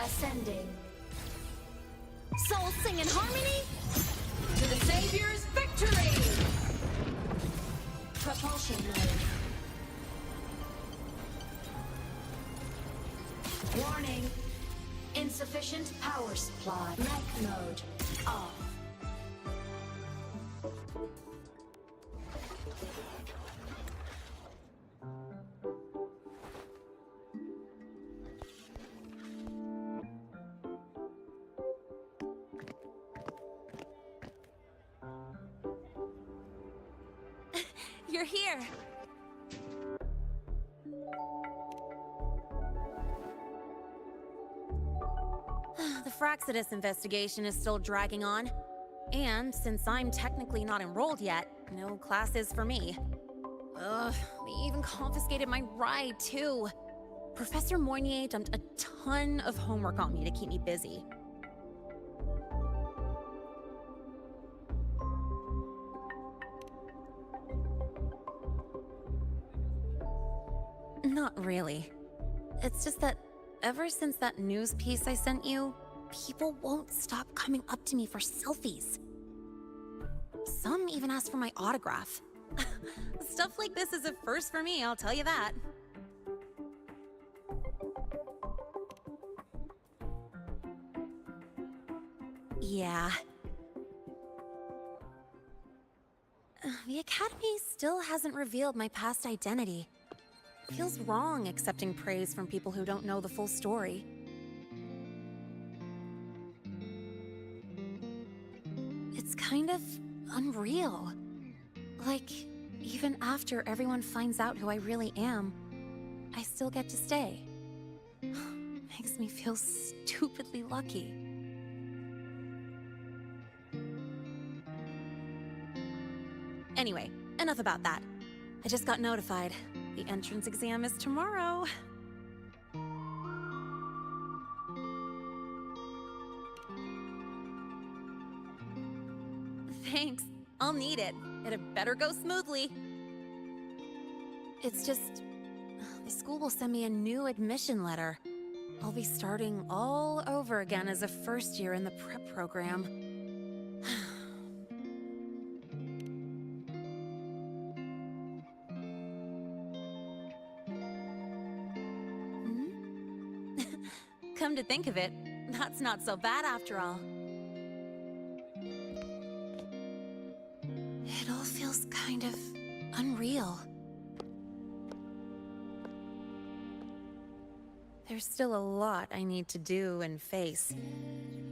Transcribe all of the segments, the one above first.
Ascending. Souls sing in harmony to the Savior's victory! Propulsion mode. Warning. Insufficient power supply. Mech mode off. You're here! The Fraxidus investigation is still dragging on. And since I'm technically not enrolled yet, no classes for me. Ugh, they even confiscated my ride, too. Professor Moynier dumped a ton of homework on me to keep me busy. Not really. It's just that ever since that news piece I sent you, people won't stop coming up to me for selfies. Some even ask for my autograph. Stuff like this is a first for me, I'll tell you that. Yeah. The Academy still hasn't revealed my past identity. Feels wrong accepting praise from people who don't know the full story. It's kind of unreal. Like, even after everyone finds out who I really am, I still get to stay. Makes me feel stupidly lucky. Anyway, enough about that. I just got notified. The entrance exam is tomorrow. Thanks. I'll need it. It had better go smoothly. It's just... the school will send me a new admission letter. I'll be starting all over again as a first year in the prep program. Come to think of it, that's not so bad after all. It all feels kind of unreal. There's still a lot I need to do and face,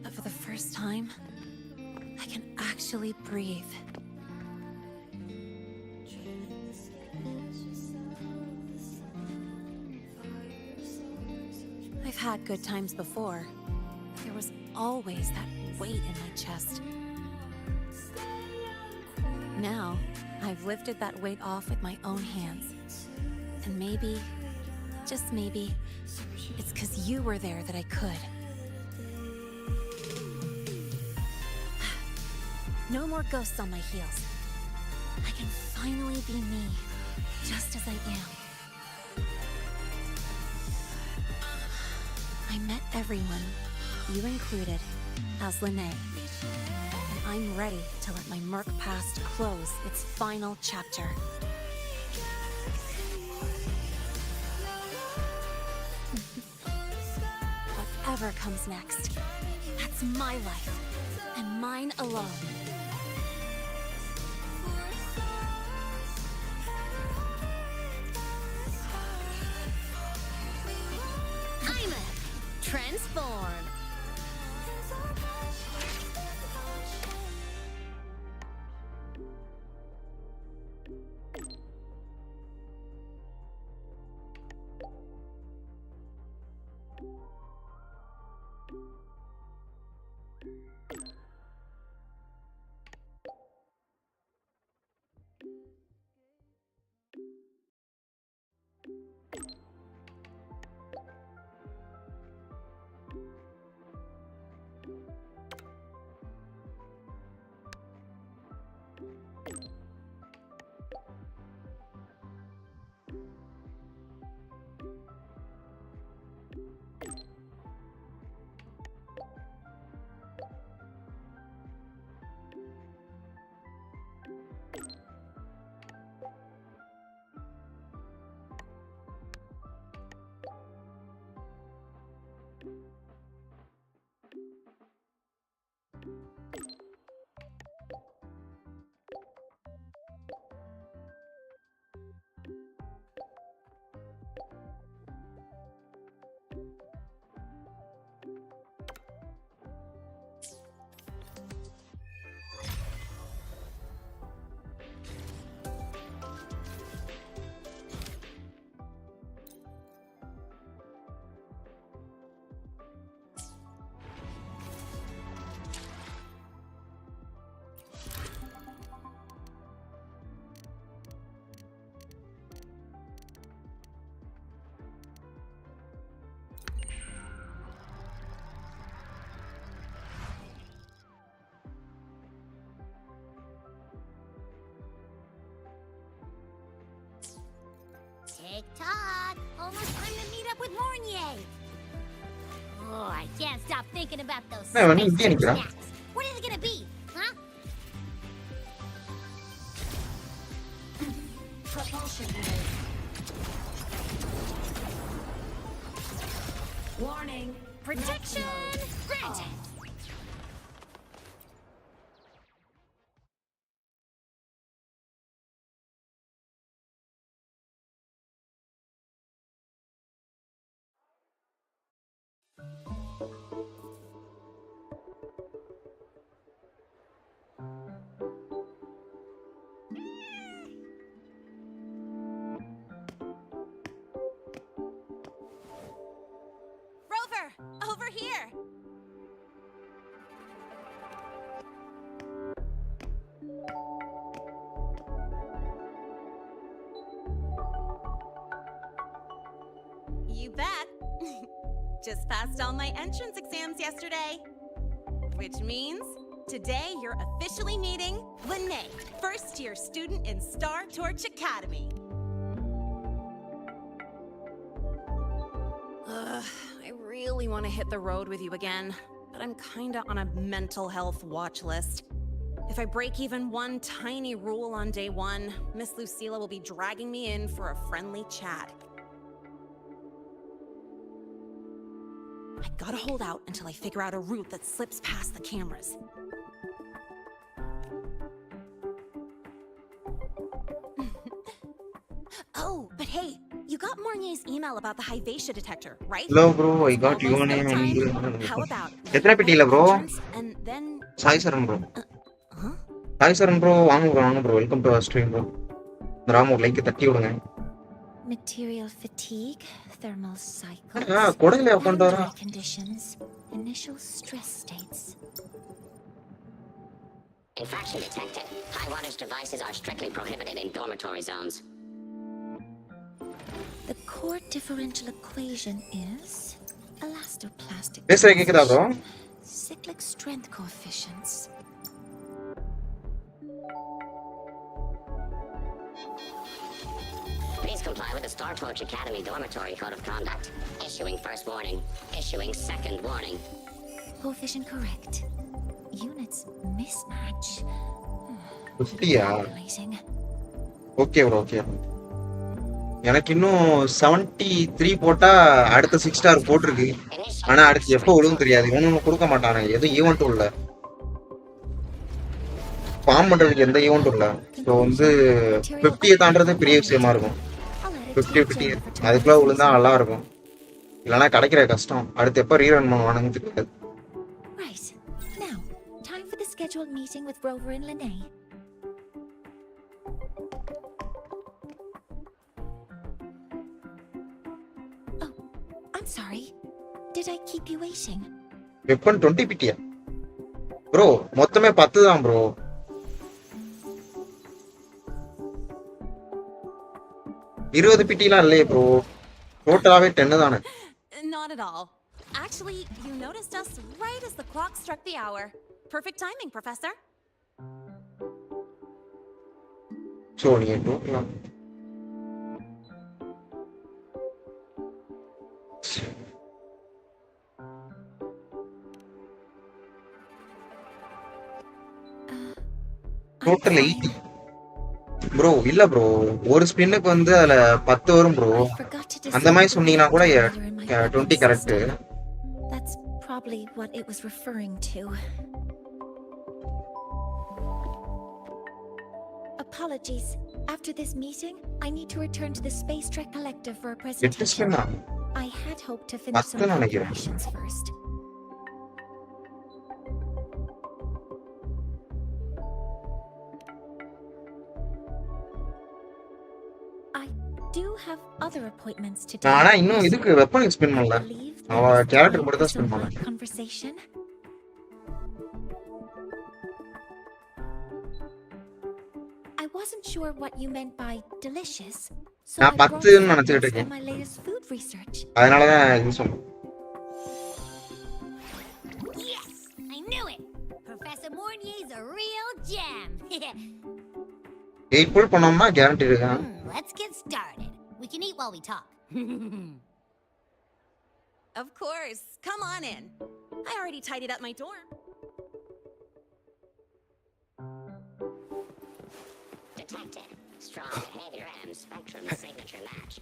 but for the first time, I can actually breathe. I've had good times before. There was always that weight in my chest. Now, I've lifted that weight off with my own hands. And maybe, just maybe, it's 'cause you were there that I could. No more ghosts on my heels. I can finally be me, just as I am. I met everyone, you included, as Lene. And I'm ready to let my Merc past close its final chapter. Whatever comes next, that's my life, and mine alone. Transform! Tick-tock! Almost time to meet up with Mornier! Oh, I can't stop thinking about those No, no, spicy no, no. snacks. What is it gonna be, huh? Propulsion unit. Warning. Protection granted! Rover, over here. You bet. Just passed all my entrance exams yesterday. Which means today you're officially meeting Lahai, first-year student in Star Torch Academy. Ugh, I really want to hit the road with you again, but I'm kinda on a mental health watch list. If I break even one tiny rule on day one, Miss Lucilla will be dragging me in for a friendly chat. I gotta hold out until I figure out a route that slips past the cameras. Oh, but hey, you got Mornier's email about the Hyvatia detector, right? Hello bro, I got your Almost no name time. and How about எத்தனை பெட்டியில bro? and then Sai Charan bro. huh? Sai Charan bro, வாங்க bro, welcome to stream bro. இந்த ராம் ஒரு like தட்டி விடுங்க. Material fatigue, thermal cycles, கொடையில உட்கார்ந்து வரா. boundary conditions, initial stress states. Infraction detected. High wattage devices are strictly prohibited in dormitory zones. The core differential equation is elastoplastic பேசுறது கேக்குதா bro? cyclic strength coefficients. Please comply with the Star Torch Academy Dormitory Code of Conduct. Issuing first warning. Issuing second warning. Coefficient correct. Units mismatch. 50யா? Calculating. Okay bro, okay. எனக்கு இன்னும் 73 போட்டா அடுத்த 6 star போட்டுருக்கு. ஆனா அடுத்து எப்போ விழுவும் தெரியாது. இவனும் கொடுக்க மாட்டானே. எதுவும் ஈவென்ட்டும் இல்ல. ஃபார்ம் பண்றதுக்கு எந்த ஈவென்ட்டும் இல்ல. சோ வந்து 50 தாண்டறது பெரிய விஷயமா இருக்கும். 50 அதுக்குள்ள விழுந்தா நல்லா இருக்கும். இல்லனா கிடைக்கிற கஷ்டம். அடுத்து எப்ப ரீரன் பண்ணுவானுங்க தெரியாது. Right. Now, time for the scheduled meeting with Rover and Lahai. Oh, I'm sorry. Did I keep you waiting? Weapon 20 பிட்டியா ப்ரோ? மொத்தமே 10 தான் ப்ரோ. 20 பிட்டிலாம் இல்லையே ப்ரோ, டோட்டலாவே 10 தானே. Not at all. Actually, you noticed us right as the clock struck the hour. Perfect timing, Professor. So நீங்கள் டோட்டலா total 80 bro. இல்ல bro, ஒரு ஸ்பின்னுக்கு வந்து அதுல 10 வரும் ப்ரோ. அந்த மாதிரி சொன்னீங்கன்னா கூட 20 correct. That's probably what it was referring to. Apologies. After this meeting, I need to return to the Space Trek Collective for a 8 presentation. ஸ்பின்னா I had hoped to finish some 10 நினைக்கிறேன். calculations first. I do have other appointments today. ஆனா இன்னும் இதுக்கு வெப்பனுக்கு spin I பண்ணல. believe அவ there is character time மட்டும் for தான் some spin பண்ணல. light conversation. I wasn't sure what you meant by delicious, so நான் I brought 10 ன்னு samples நினைச்சிட்டு இருக்கேன். from my latest food research. அதனால தான் இது சொன்னேன். Yes! I knew it! Professor Mornier's a real gem! 8 புல் பண்ணோம்னா கேரண்டி இருக்கா? Let's get started. We can eat while we talk. Of course. Come on in. I already tidied up my dorm. Detected. Strong behavior and spectrum signature match.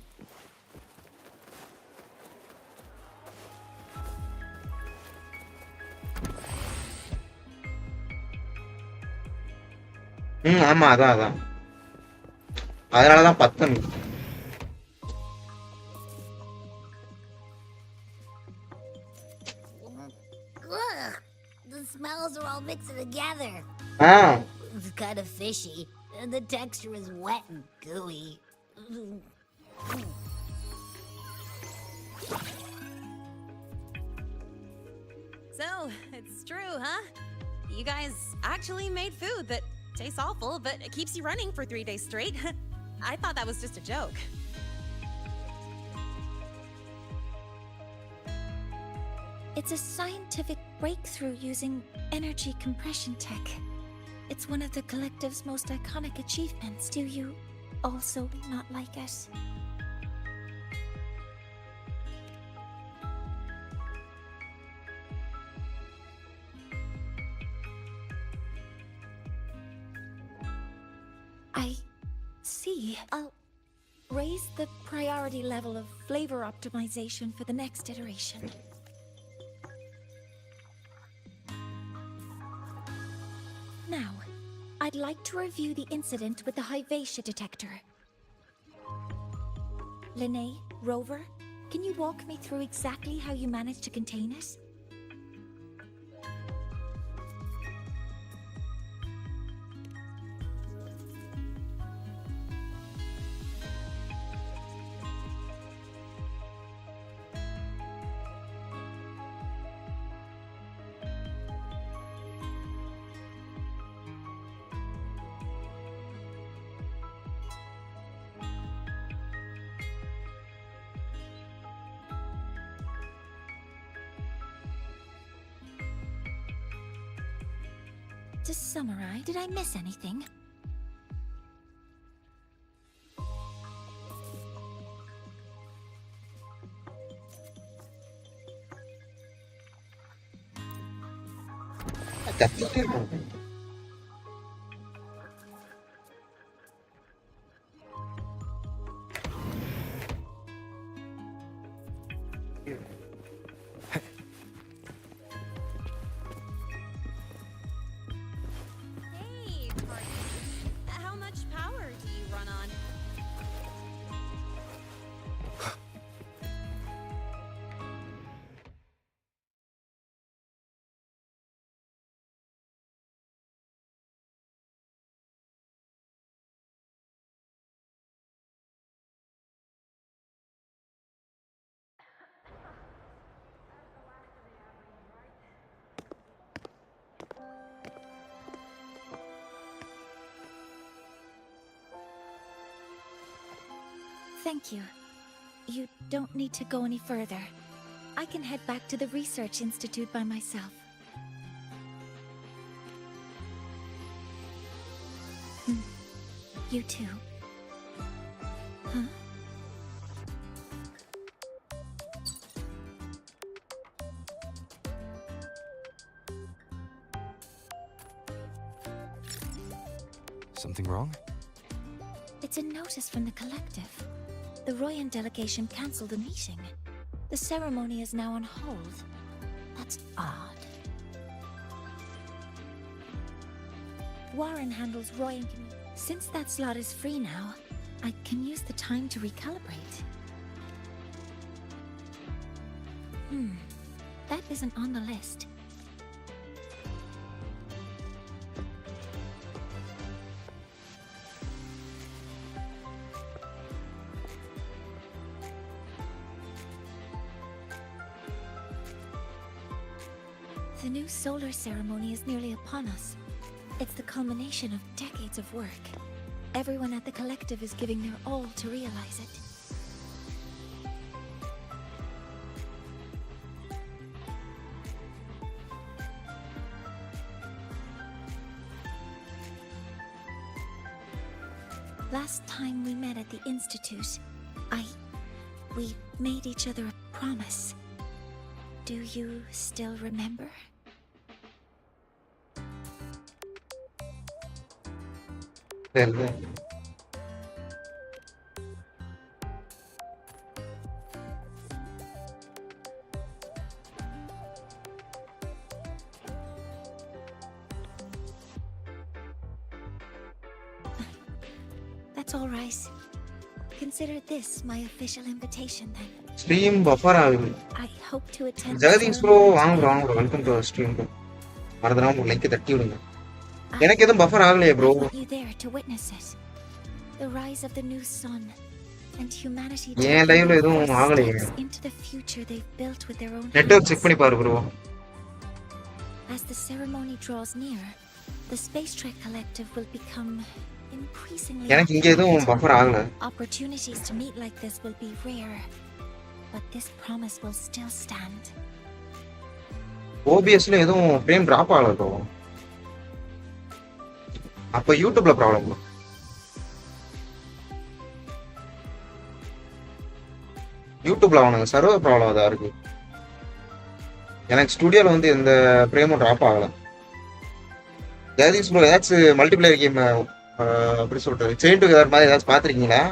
ஆமா, அதான் அதான். அதனால தான் 10. Ugh, the smells are all mixed together. Ah It's kind of fishy, and the texture is wet and gooey. So, it's true, huh? You guys actually made food that tastes awful, but it keeps you running for 3 days straight. I thought that was just a joke. It's a scientific breakthrough using energy compression tech. It's one of the collective's most iconic achievements. Do you also not like it? I see. I'll raise the priority level of flavor optimization for the next iteration. Now, I'd like to review the incident with the Hyvatia detector. Linnae, Rover, can you walk me through exactly how you managed to contain it? To summarize, did I miss anything? கத்திட்டே இருக்கும். Thank you. You don't need to go any further. I can head back to the research institute by myself. You too. Huh? Something wrong? It's a notice from the collective. The Royan delegation cancelled the meeting. The ceremony is now on hold. That's odd. Warren handles Royan community. Since that slot is free now, I can use the time to recalibrate. That isn't on the list. The new solar ceremony is nearly upon us. It's the culmination of decades of work. Everyone at the collective is giving their all to realize it. Last time we met at the institute, we made each other a promise. Do you still remember? That's all, Rice. Consider this my official invitation then. Stream buffer ஆகுது. I hope to attend. Jagadish bro வாங்க bro welcome to stream bro. மறந்துடாம ஒரு like தட்டி விடுங்க. எனக்கு எதுவும் buffer ஆகலையே bro. You there to witness it. The rise of the new sun and humanity. ஏன் லைவ்ல எதுவும் ஆகலையே. Into the future they've built with their own. Network check பண்ணி பாரு bro. As the ceremony draws near, the Space Trek Collective will become increasingly. எனக்கு இங்க எதுவும் buffer ஆகல. Opportunities to meet like this will be rare, but this promise will still stand. OBSல எதுவும் frame drop ஆகல bro. அப்ப யூடியூப்ல problem. யூடியூப்ல அவனுக்கு சர்வர் ப்ராப்ளம் அதா இருக்கு. எனக்கு ஸ்டுடியோல வந்து எந்த ஃப்ரேமும் டிராப் ஆகல. ஜெகதீஷ் ப்ரோ ஏதாச்சும் மல்டிப்ளேயர் கேம் அப்படி சொல்றது செயின் டுகெதர் மாதிரி ஏதாச்சும் பார்த்துருக்கீங்களா?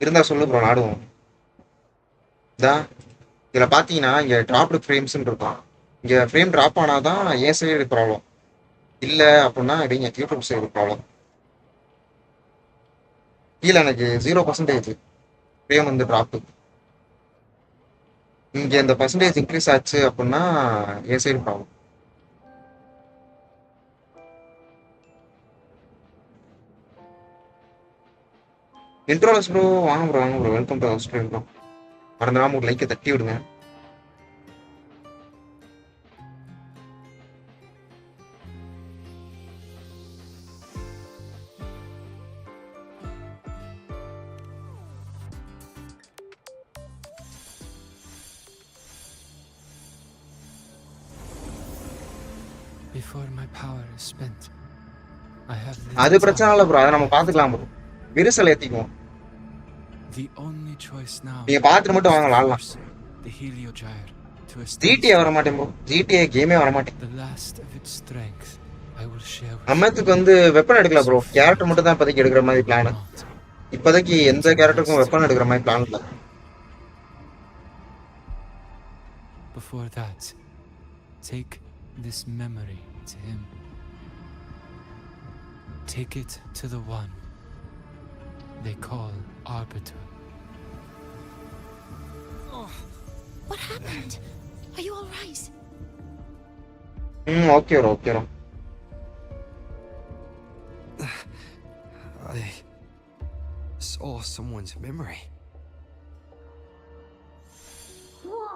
இருந்தா சொல்லு ப்ரோ ஆடுவோம். இதில் பார்த்தீங்கன்னா இங்கே ட்ராப்டு ஃப்ரேம்ஸ்ன்னு இருக்கும். இங்கே ஃப்ரேம் ட்ராப் ஆனால் தான் என் சைடு ப்ராப்ளம், இல்லை அப்படின்னா இங்கே யூடியூப் சைடு ப்ராப்ளம். கீழே எனக்கு 0% ஃப்ரேம் வந்து ட்ராப்பு. இங்கே இந்த பர்சன்டேஜ் இன்க்ரீஸ் ஆச்சு அப்படின்னா என் சைடு ப்ராப்ளம். இன்ட்ரோலஸ் ப்ரோ வாங்க bro welcome to stream bro. மறந்துடாம ஒரு லைக்கை தட்டி விடுங்க. Before my power is spent, I have அது பிரச்சனை இல்லை ப்ரோ, அதை நம்ம பார்த்துக்கலாம் ப்ரோ. விரிசல் ஏற்றிக்குவோம். the only choice now. நீங்க பார்த்துட்டு மட்டும் வாங்க விளாடலாம். The Heliogyre to GTA வர மாட்டேன் ப்ரோ, GTA கேமே வர மாட்டேன். the last of its strength I will share with அம்மத்துக்கு வந்து வெப்பன் எடுக்கல ப்ரோ, கேரக்டர் மட்டும் தான் இப்போதைக்கு எடுக்கிற மாதிரி பிளான். இப்போதைக்கு எந்த கேரக்டருக்கும் வெப்பன் எடுக்கிற மாதிரி பிளான் இல்லை. Before that, take this memory to him. Take it to the one they call Arbiter. Oh, what happened? Are you all right? Okay bro. I saw someone's memory. Whoa,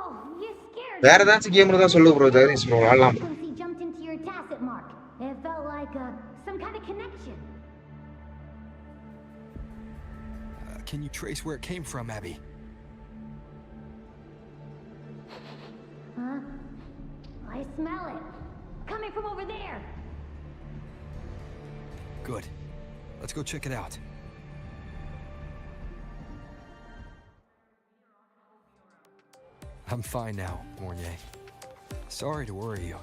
you scared வேற ஏதாச்சும் game இருந்தா சொல்லு bro, Jagadish bro விளாடலாம். He jumped into your tacit mark. It felt like some Can you trace where it came from, Abby? Huh? I smell it. Coming from over there. Good. Let's go check it out. I'm fine now, Mornier. Sorry to worry you.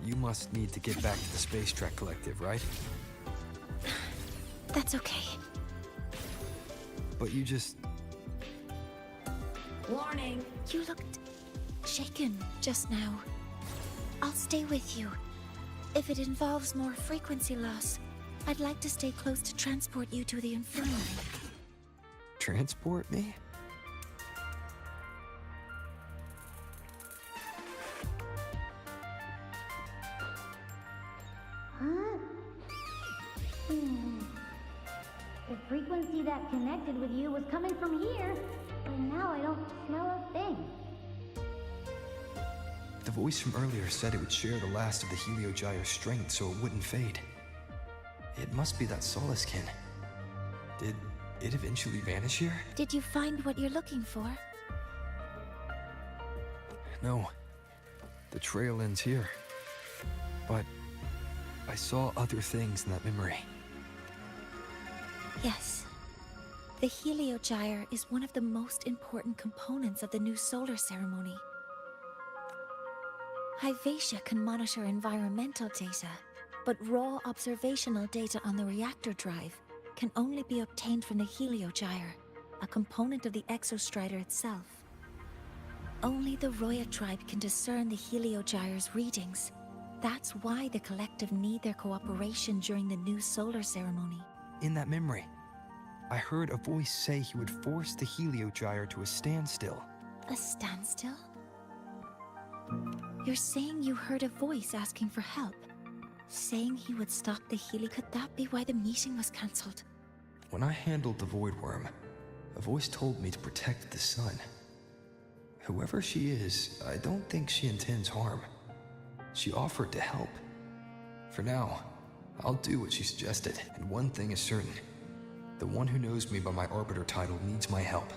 You must need to get back to the Space Trek Collective, right? That's okay. But you just... Warning. You looked shaken just now. I'll stay with you. If it involves more frequency loss, I'd like to stay close to transport you to the infirmary. transport me? Huh? The frequency that connected with you was coming from here, and now I don't smell a thing. The voice from earlier said it would share the last of the Heliogyre's strength so it wouldn't fade. It must be that solace kin. Did it eventually vanish here? Did you find what you're looking for? No. The trail ends here. But I saw other things in that memory. Yes. The Heliogyre is one of the most important components of the new solar ceremony. Hyvatia can monitor environmental data, but raw observational data on the reactor drive can only be obtained from the Heliogyre, a component of the Exostrider itself. Only the Roya tribe can discern the Heliogyre's readings. That's why the collective need their cooperation during the new solar ceremony. In that memory, I heard a voice say he would force the Heliogyre to a standstill. A standstill? You're saying you heard a voice asking for help? Saying he would stop the Heli? Could that be why the meeting was cancelled? When I handled the Void Worm, a voice told me to protect the sun. Whoever she is, I don't think she intends harm. She offered to help. For now, I'll do what she suggested. And one thing is certain. The one who knows me by my Arbiter title needs my help.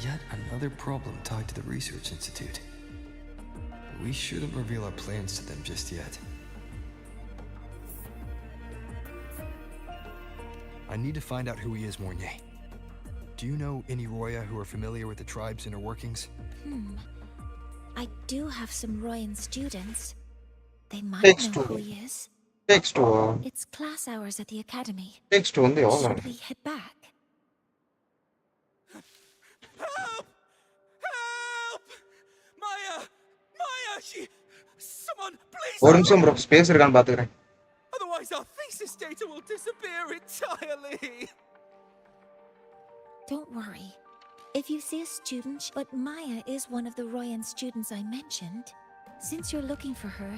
Yet another problem tied to the Research Institute. We shouldn't reveal our plans to them just yet. I need to find out who he is, Mornier. Do you know any Roya who are familiar with the tribe's inner workings? I do have some Royan students. They might Text know to- who he is. Text It's class hours at the academy. வந்து எவ்வளோ Should we head back? Help! Help! Maya! Maya! Someone, please ஒரு help! நிமிஷம் bro space இருக்கான்னு பார்த்துக்கிறேன். Otherwise our thesis data will disappear entirely! Don't worry. If you see a student, but Maya is one of the Royan students I mentioned. Since you're looking for her,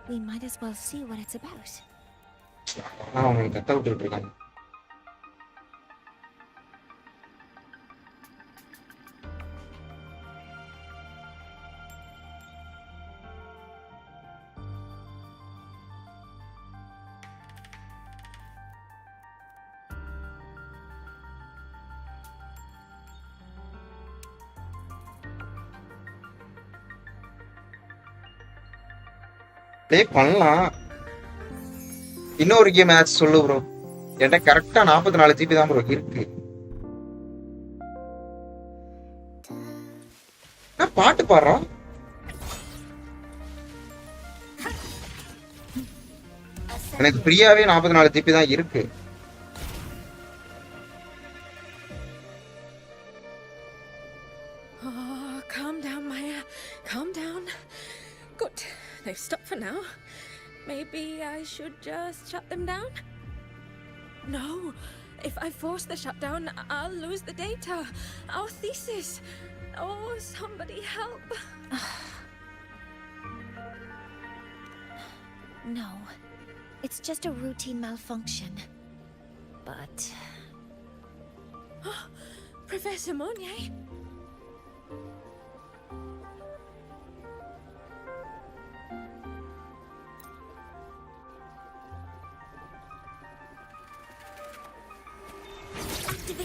we might as well see what it's about. அவங்க கத்த விட்டுட்டு இருக்காங்க. பண்ணலாம். இன்னொரு game match சொல்லு bro. என்கிட்ட கரெக்டா 44 GB தான் ப்ரோ இருக்கு. நான் பாட்டு பாடுறோம். எனக்கு ஃப்ரீயாவே 44 GB தான் இருக்கு. Oh, calm down, Maya. Calm down. Good. They've stopped for now. Maybe I should just shut them down? No. If I force the shutdown, I'll lose the data. Our thesis. Oh, somebody help. No. It's just a routine malfunction. But... Professor Monnier?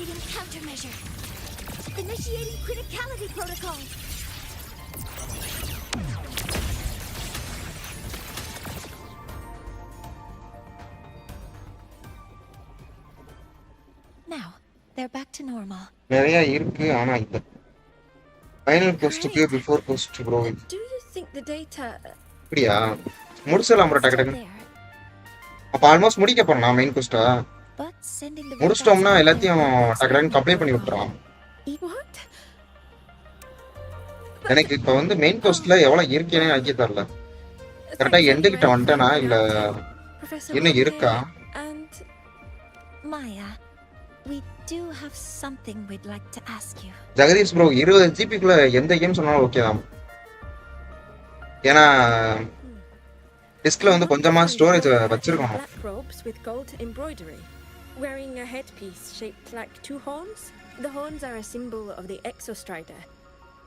Activating countermeasure. Initiating criticality protocol. Now, they're back to normal. நிறைய இருக்கு ஆனா இல்ல. Final கொஸ்டுக்கு before quest bro. Do you think the data... அப்படியா? முடிச்சலாம் bro டக்கு Still டக்கு. there, அப்ப ஆல்மோஸ்ட் முடிக்க போறோம் நான் மெயின் கொஸ்டா. but sending the முடிச்சிட்டோம்னா robots எல்லாத்தையும் out there டக்கு டக்குன்னு கம்ப்ளீட் பண்ணி no விட்டுறோம். problem. What? எனக்கு இப்ப வந்து மெயின் கொஸ்ட்ல எவ்வளவு இருக்கேனே ஆக்கி தரல. கரெக்டா எண்டு கிட்ட வந்துட்டேனா இல்ல Professor இன்னும் Makkale இருக்கா? and... Maya, we do have something we'd like to ask you. Jagadish bro 20 ஜிபிக்குள்ள எந்த கேம் சொன்னாலும் ஓகே தான். ஏன்னா டிஸ்க்ல வந்து கொஞ்சமா ஸ்டோரேஜ் வச்சிருக்கணும். Black robes with gold embroidery, wearing a headpiece shaped like two horns. The horns are a symbol of the exostrider.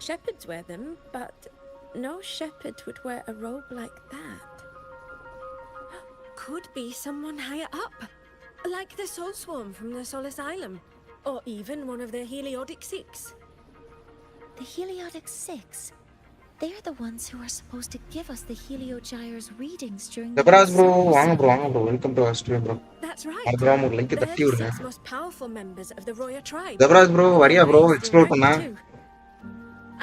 Shepherds wear them, but no shepherd would wear a robe like that. Could be someone higher up, like the Soul Swarm from the Soul Asylum, or even one of the Heliotic Six. The Heliotic Six. They're the ones who are supposed to give us the Heliogyre's readings during the Jebaraj bro summer வாங்க bro season. வாங்க bro welcome to stream bro. That's right. அடுத்த ஒரு link They're தட்டி the விடுங்க. 6 most powerful members of the Roya tribe. Jebaraj bro வரியா bro Raised in explore rank பண்ணா? too.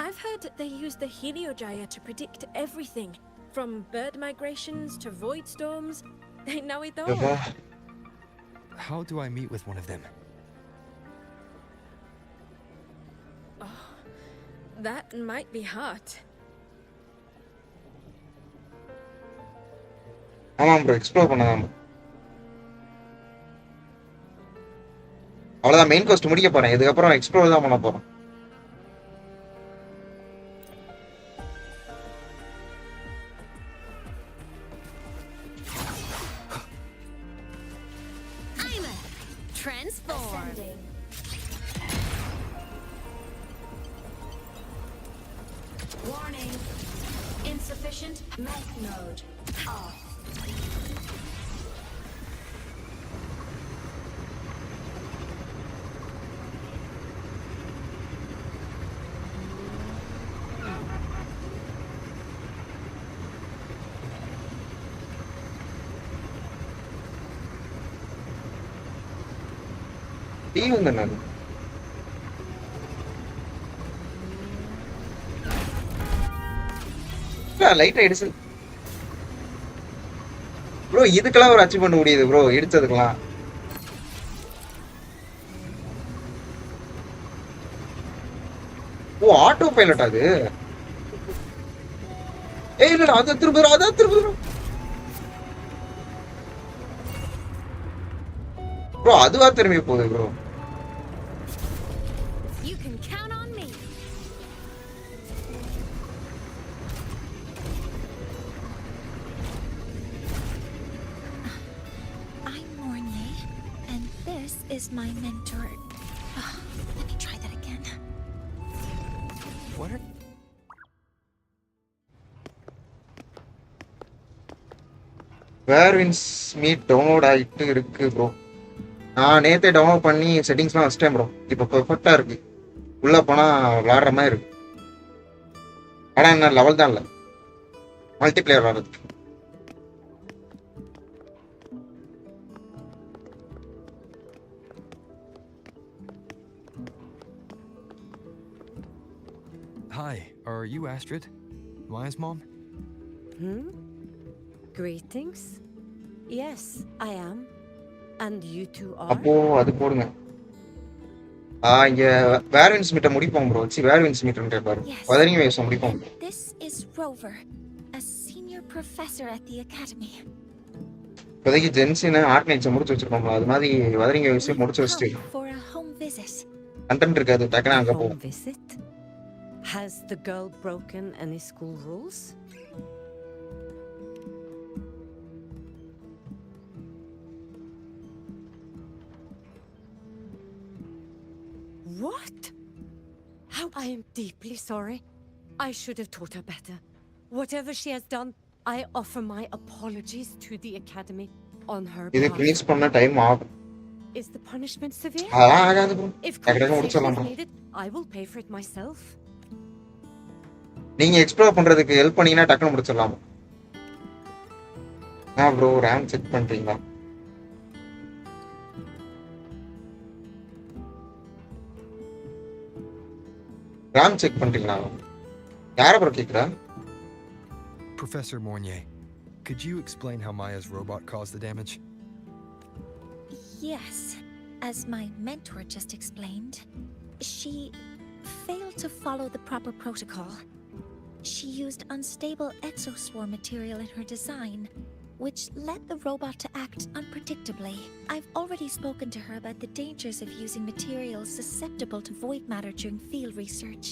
I've heard they use the Heliogyre to predict everything, from bird migrations to void storms. They know it all. எப்பா, How do I meet with one of them? That might be hard. ஆமாம் bro explore பண்ணலாம். அவ்வளவுதான் main cost முடிக்க போறேன். இதுக்கப்புறம் explore தான் பண்ண போறோம். I'm a transform. Warning. Insufficient mech node. Off. Tea வந்து நான் லைட் ஆயிடுச்சு ப்ரோ. இதுக்கெல்லாம் ஒரு அச்சீவ் பண்ண முடியுது ப்ரோ இடிச்சதுக்கெல்லாம். ஓ ஆட்டோ பைலட் அது. ஏய் இல்ல அதான் திரும்ப ப்ரோ அதுவா திரும்பி போகுது bro. You can count on me. I'm Mornay, and this is my mentor. Let me try that again. What are... வேர்வின்ஸ் மீட் டவுன்லோட் ஆகிட்டு இருக்கு ப்ரோ. நான் நேற்றே டவுன்லோட் பண்ணி செட்டிங்ஸ்லாம் வச்சிட்டேன் ப்ரோ. இப்போ பெர்ஃபெக்டாக இருக்கு. உள்ளே போனால் விளாடுற மாதிரி இருக்கு. ஆனால் என்ன லெவல் தான் இல்லை, multiplayer விளாடுறதுக்கு. Hi, are you Astrid? Maya's mom? Greetings. Yes, I am. And you two are? அப்போ அது போடுங்க. இங்க வேர்வின்ஸ் மீட்டை முடிப்போம் ப்ரோ. வேர்வின்ஸ் மீட்டர் பாரு. Yes. Wuthering Waves முடிப்போம். This is Rover, a senior professor at the academy. இப்போதைக்கு ஜென்சின்னு ஆர்ட் நைட்ஸை முடிச்சு வச்சிருக்கோம். அது மாதிரி Wuthering Waves முடிச்சு வச்சுட்டு Come for a home visit. Content இருக்காது, டக்குனு அங்கே Home போவோம். visit? Has the girl broken any school rules? What? How? I am deeply sorry. I should have taught her better. Whatever she has done, I offer my apologies to the academy on her இது behalf. Finish பண்ண time ஆகும். Is the punishment severe? அதெல்லாம் ஆகாது bro. If டக்கு compensation முடிச்சிடலாம் is bro. needed, I will pay for it myself. நீங்க explore பண்றதுக்கு help பண்ணீங்கன்னா டக்குனு முடிச்சிடலாம். ப்ரோ ரேம் செக் பண்றீங்களா? ரேம் செக் பண்றீங்களா? யார ப்ரோ கேக்குறா? Professor Mornier, could you explain how Maya's robot caused the damage? Yes, as my mentor just explained, she failed to follow the proper protocol. She used unstable exoswarm material in her design, which led the robot to act unpredictably. I've already spoken to her about the dangers of using materials susceptible to void matter during field research.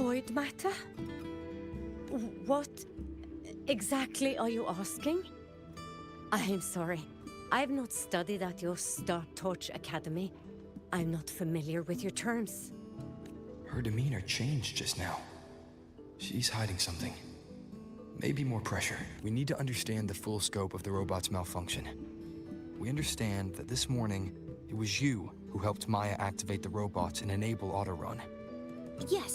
Void matter? What exactly are you asking? I am sorry. I have not studied at your Star Torch Academy. I'm not familiar with your terms. Her demeanor changed just now. She's hiding something. Maybe more pressure. We need to understand the full scope of the robot's malfunction. We understand that this morning, it was you who helped Maya activate the robots and enable auto-run. Yes,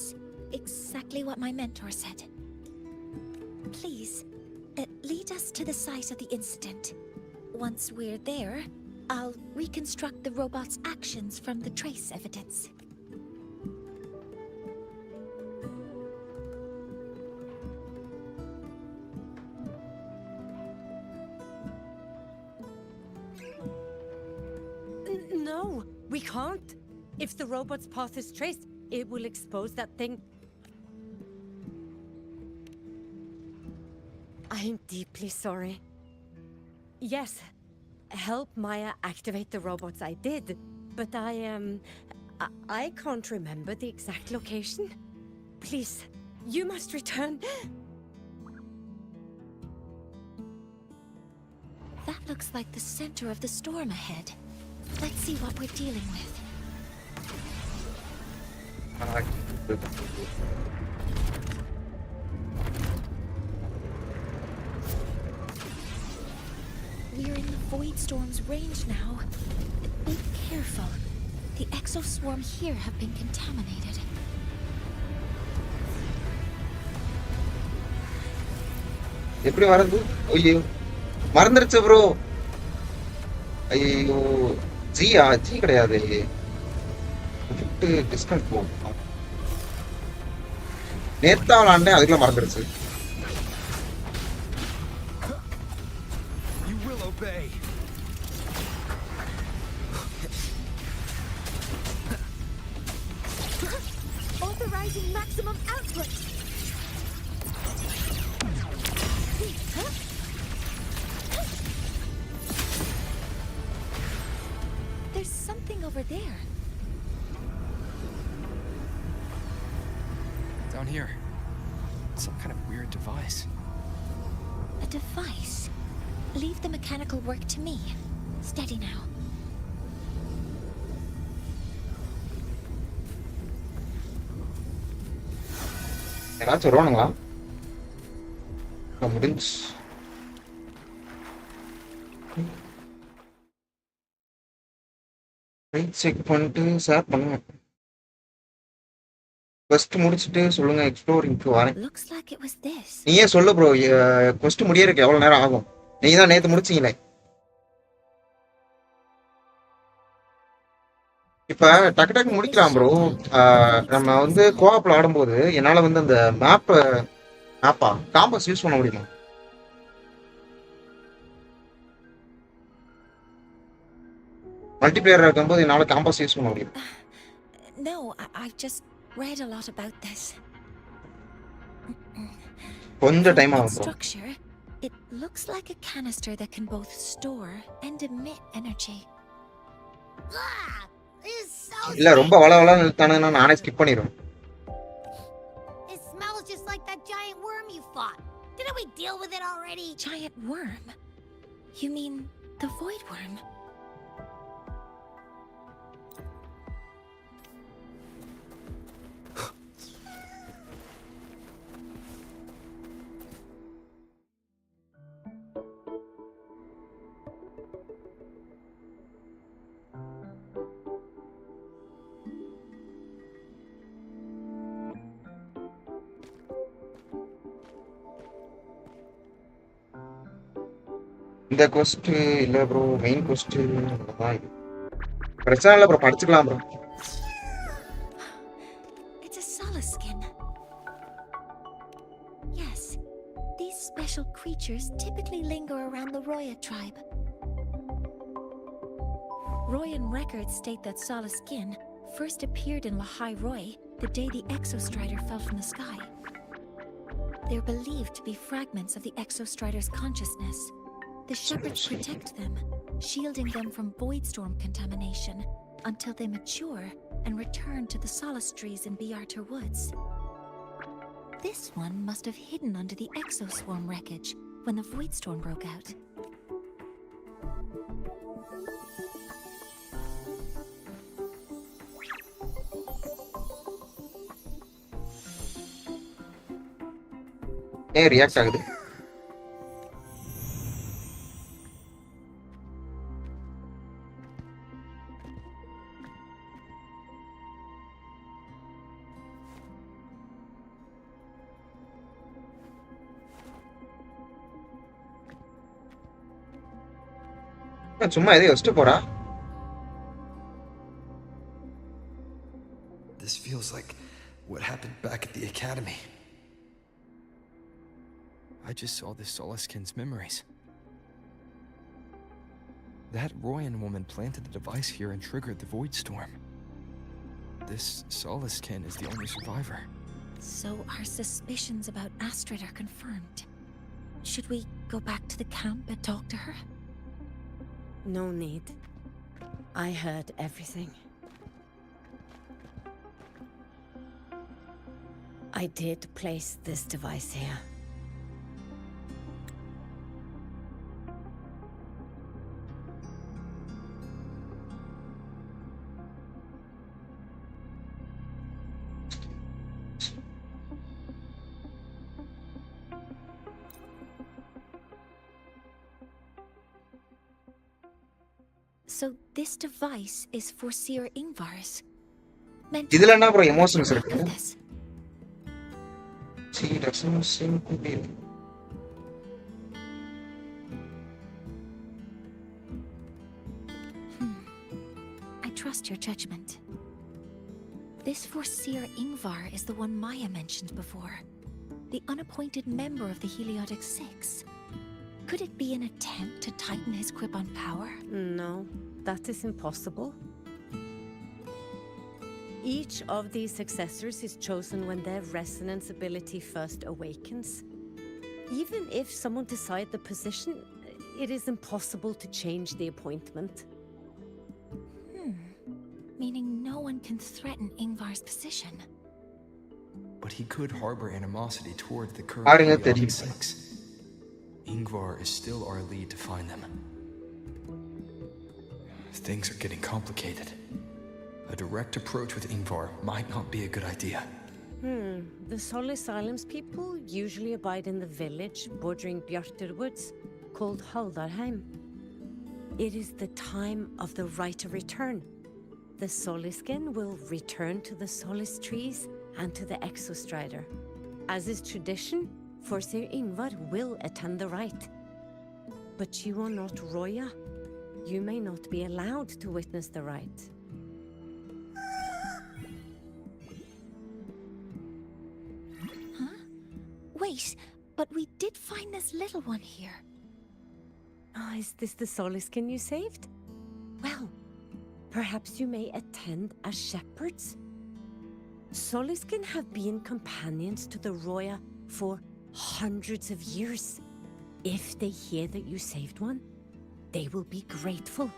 exactly what my mentor said. Please, lead us to the site of the incident. Once we're there, I'll reconstruct the robot's actions from the trace evidence. No, we can't. If the robot's path is traced, it will expose that thing. I am deeply sorry. Yes, help Maya activate the robots I did, but I can't remember the exact location. Please, you must return. That looks like the center of the storm ahead. Let's see what we're dealing with. We're in the Void Storm's range now. Be careful. The exoswarm here have been contaminated. எப்படி வரது? ஐயோ மறந்துருச்சு bro. ஐயோ G கிடையாது. Discount போ. நேத்தா விளாண்டேன் அதுக்குள்ள மறந்துருச்சு. You will obey. Authorizing maximum output. There's something over there. Down here. Some kind of weird device. A device? Leave the mechanical work to me. Steady now. யாராச்சும் வருவானுங்களா? முடிஞ்சு செக் பண்ணிட்டு share பண்ணுங்க. quest முடிச்சிட்டு சொல்லுங்க எக்ஸ்ப்ளோரிங்க்கு வரேன். Looks like it was this. நீயே சொல்லு bro. quest முடியறதுக்கு எவ்வளவு நேரம் ஆகும்? நீங்க தான் நேத்து முடிச்சீங்களே. இப்ப டக்கு டக்கு முடிக்கலாம் ப்ரோ. நம்ம வந்து கோஆப்ல ஆடும்போது என்னால வந்து அந்த மேப்பா காம்பஸ் யூஸ் பண்ண முடியுமா? மல்டிபிளேயர் இருக்கும்போது என்னால காம்பஸ் யூஸ் பண்ண முடியும். No, I've just read a lot about this. கொஞ்சம் டைம் ஆகும் bro. Structure, it looks like a canister that can both store and emit energy. Ah, this is so இல்ல ரொம்ப வளவளன்னு இழுத்தானுங்கன்னா நானே ஸ்கிப் பண்ணிடுவேன். It smells just like that giant worm you fought. Didn't we deal with it already? Giant worm? You mean the void worm? இந்த கொஸ்ட் இல்ல bro, main கொஸ்ட் தான் இது. பிரச்சனை இல்ல ப்ரோ, படிச்சுக்கலாம் bro. It's a solace skin. Yes, these special creatures typically linger around the Roya tribe. Royan records state that solace skin first appeared in Lahai Roy the day the Exostrider fell from the sky. They're believed to be fragments of the Exostrider's consciousness. The shepherds protect them, shielding them from voidstorm contamination until they mature and return to the solace trees in Biarter Woods. This one must have hidden under the exoswarm wreckage when the voidstorm broke out. ஏன் react ஆகுது? சும்மா எதையும் வச்சுட்டு போறா. This feels like what happened back at the academy. I just saw this Solaskin's memories. That Royan woman planted the device here and triggered the void storm. This Solaskin is the only survivor. So our suspicions about Astrid are confirmed. Should we go back to the camp and talk to her? No need. I heard everything. I did place this device here. So this device is for Seer Ingvar's. இதுல என்ன bro emotions இருக்கு? This. She doesn't seem to be. I trust your judgment. This Forseer Ingvar is the one Maya mentioned before. The unappointed member of the Heliotic Six. Could it be an attempt to tighten his grip on power? No, that is impossible. Each of these successors is chosen when their resonance ability first awakens. Even if someone decides the position, it is impossible to change the appointment. Meaning no one can threaten Ingvar's position. But he could harbor animosity toward the current Arya Heliotic தெரியும். Six. Ingvar is still our lead to find them. Things are getting complicated. A direct approach with Ingvar might not be a good idea. The Solis Islands people usually abide in the village bordering Bjarter Woods, called Haldarheim. It is the time of the right of return. The Soliskin will return to the Solis trees and to the Exostrider. As is tradition, Forseer Ingvar will attend the rite. But you are not Roya. You may not be allowed to witness the rite. Wait, but we did find this little one here. Is this the Soliskin you saved? Well, perhaps you may attend as shepherds. Soliskin have been companions to the Roya for hundreds of years. If they hear that you saved one, they will be grateful.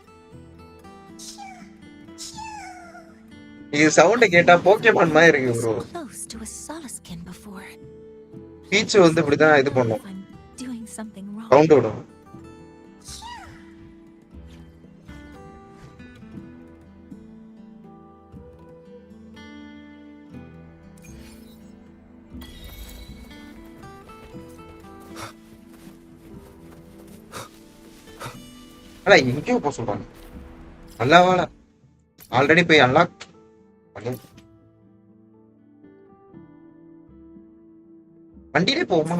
இது sound கேட்டா Pokemon மாதிரி இருக்கு bro. Close to a Soliskin before. Beach வந்து இப்படி தான் இது பண்ணும். I'm doing something wrong. Sound விடும். அட எங்கேயோ போக சொல்றாங்க. நல்லா வேலை ஆல்ரெடி போய் அன்லாக் பண்ணி வண்டியிலே போவோமா?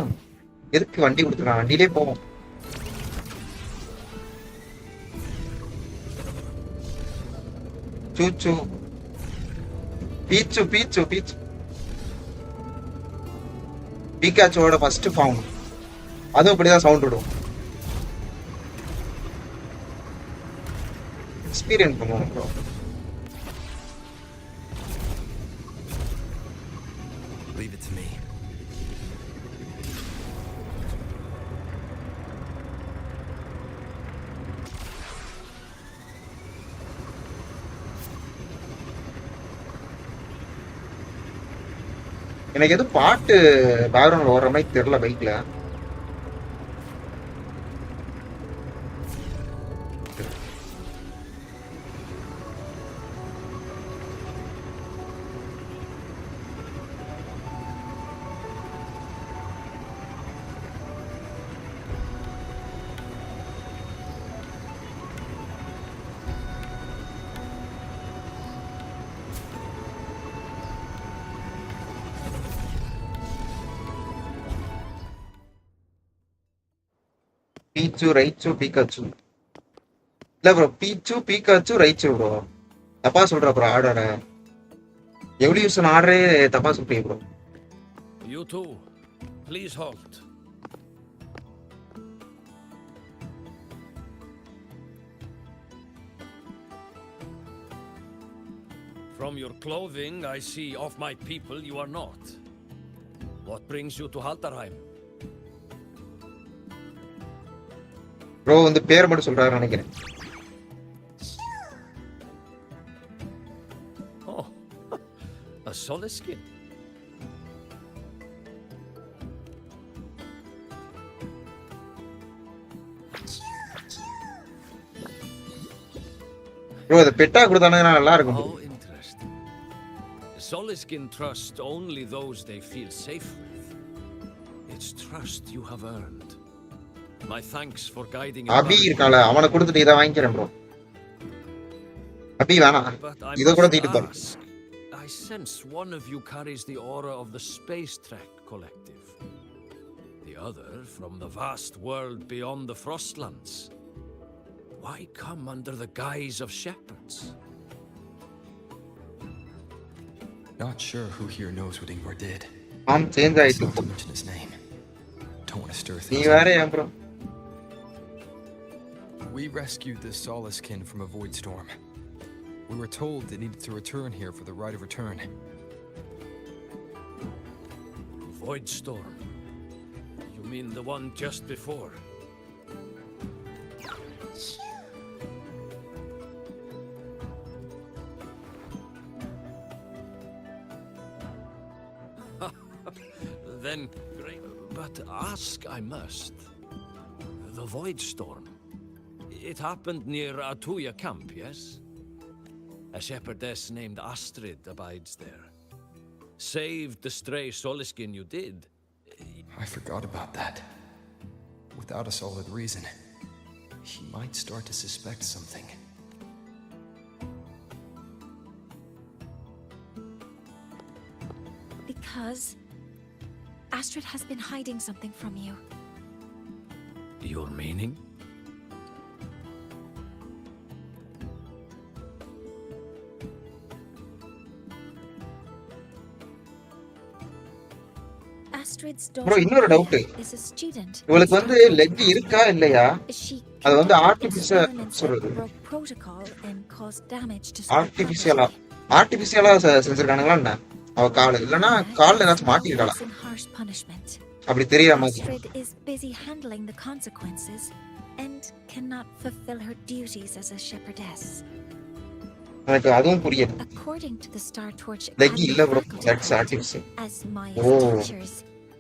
எதுக்கு வண்டி கொடுத்துருக்கான்? வண்டியிலே போவோம். சூச்சு பீச்சு பீச்சு பீச்சு பீக்காச்சோட ஃபர்ஸ்ட் ஃபார்ம் அதுவும் இப்படிதான் சவுண்ட் விடும். எக்ஸ்பீரியன்ஸ் பண்ணுவோம் bro. Leave it to me. எனக்கு எதுவும் பாட்டு பேக்ரவுண்ட்ல ஓடுற மாதிரி தெரியல பைக்ல. பீச்சு ரைச்சு பீக்காச்சு இல்ல ப்ரோ, பீச்சு பீக்காச்சு ரைச்சு ப்ரோ. தப்பா சொல்ற ப்ரோ ஆர்டரை. எவல்யூஷன் ஆர்டரே தப்பா சொல்றீங்க bro. You too. Please halt. From your clothing, I see of my people you are not. What brings you to Halterheim? Bro வந்து பேர் மட்டும் சொல்றாரு நினைக்கிறேன். Oh, a Soliskin. ப்ரோ அது பெட்டா கொடுத்தானுங்கன்னா நல்லா இருக்கும். How interesting. Soliskin trust only those they feel safe with. It's trust you have earned. My thanks for guiding me. அபி இருக்கால அவனை கொடுத்துட்டு இதை வாங்கிக்கிறேன் ப்ரோ. அபி வேணாம், இதை கூட தூக்கிட்டு போறேன். I sense one of you carries the aura of the Space Trek Collective. The other from the vast world beyond the Frostlands. Why come under the guise of shepherds? Not sure who here knows what Ingvar did. Change Let's ஆயிட்டு not mention his name. Don't want to stir நீ things வேற up. ஏன் bro? We rescued the Soliskin from a void storm. We were told they needed to return here for the rite of return. Void storm. You mean the one just before? Then, great. But ask I must. The Void Storm. It happened near Atuya camp, yes? A shepherdess named Astrid abides there. Saved the stray Soliskin you did. I forgot about that. Without a solid reason, he might start to suspect something. Because Astrid has been hiding something from you. Your meaning? Astrid's bro daughter இன்னொரு doubt. is a student. இவளுக்கு வந்து leg இருக்கா இல்லையா? She அது வந்து conducted artificial experiments சொல்றது. that broke protocol and caused damage to ஆர்டிபிஷியலா ஆர்டிபிஷியலா செஞ்சிருக்கானுங்களா என்ன? அவ கால் இல்லனா கால்ல ஏதாச்சும் மாட்டிருக்காளா? harsh punishment. அப்படி தெரியற மாதிரி. Astrid is busy handling the consequences and cannot fulfill her duties as a shepherdess. எனக்கு அதுவும் புரியல. According to the Star Torch leg Academy இல்ல bro, faculty, that's artificial. as Maya's Oh. teachers,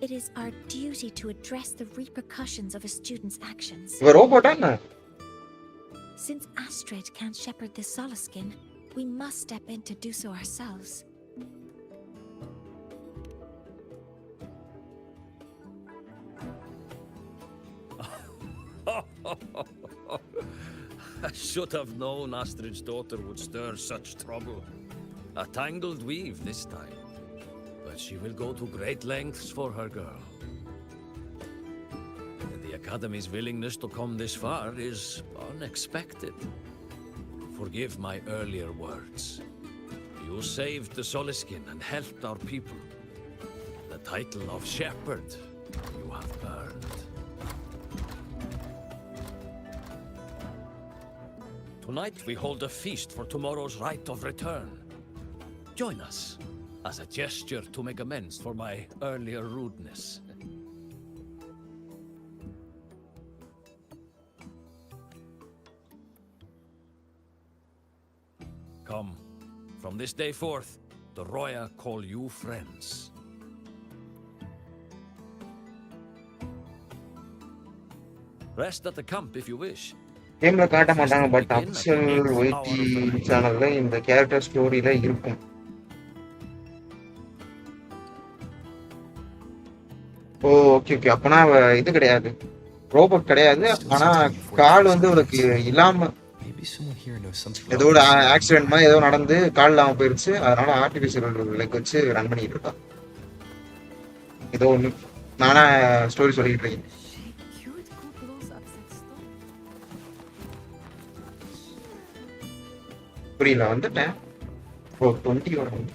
it is our duty to address the repercussions of a student's actions. இவ ரோபோட்டா என்ன? Since Astrid can't shepherd this Soliskin, we must step in to do so ourselves. I should have known Astrid's daughter would stir such trouble. A tangled weave this time. But she will go to great lengths for her girl. And the Academy's willingness to come this far is unexpected. forgive my earlier words. You saved the Soliskin and helped our people. The title of shepherd you have earned. Tonight we hold a feast for tomorrow's rite of return. Join us as a gesture to make amends for my earlier rudeness. Come, from this day forth, the Roya call you friends. Rest at the camp if you wish. கேம்ல காட்ட மாட்டாங்க, but official YT சேனல்ல இந்த character ஸ்டோரியில இருக்கும். ஓ okay okay, அப்பனா இது கிடையாது, robot கிடையாது. ஆனா கால் வந்து அவளுக்கு இல்லாம ஏதோ ஒரு ஆக்சிடென்ட் மாதிரி ஏதோ நடந்து கால் இல்லாம போயிருச்சு. அதனால ஆர்டிபிஷியல் லைக் வச்சு ரன் பண்ணிட்டு இருக்கா. ஏதோ ஒண்ணு நானா ஸ்டோரி சொல்லிட்டு இருக்கேன். புரியல, வந்துட்டேன். ஓ 20 வரும்.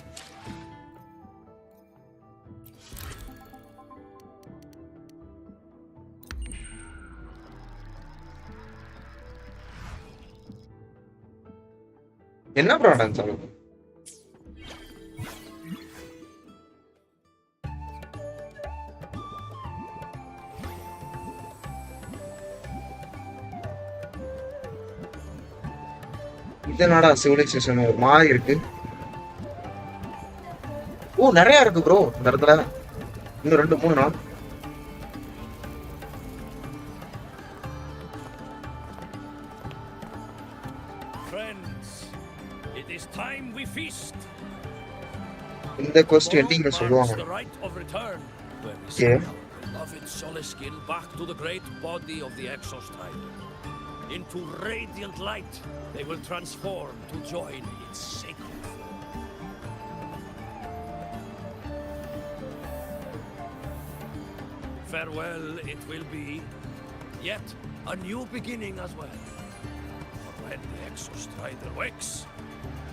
என்ன ப்ராடக்ட் சொல்லுங்க? இதனால சிவிலைசேஷன் ஒரு மாதிரி இருக்கு. ஓ நிறைய இருக்கு ப்ரோ இந்த இடத்துல. இன்னும் 2-3 நாள். இந்த கொஸ்டின் எண்டிங்ல சொல்லுவாங்க. Okay. Soliskin back to the great body of the exostrider. Into radiant light they will transform to join its sacred flow. Farewell it will be, yet a new beginning as well. For when the exostrider wakes,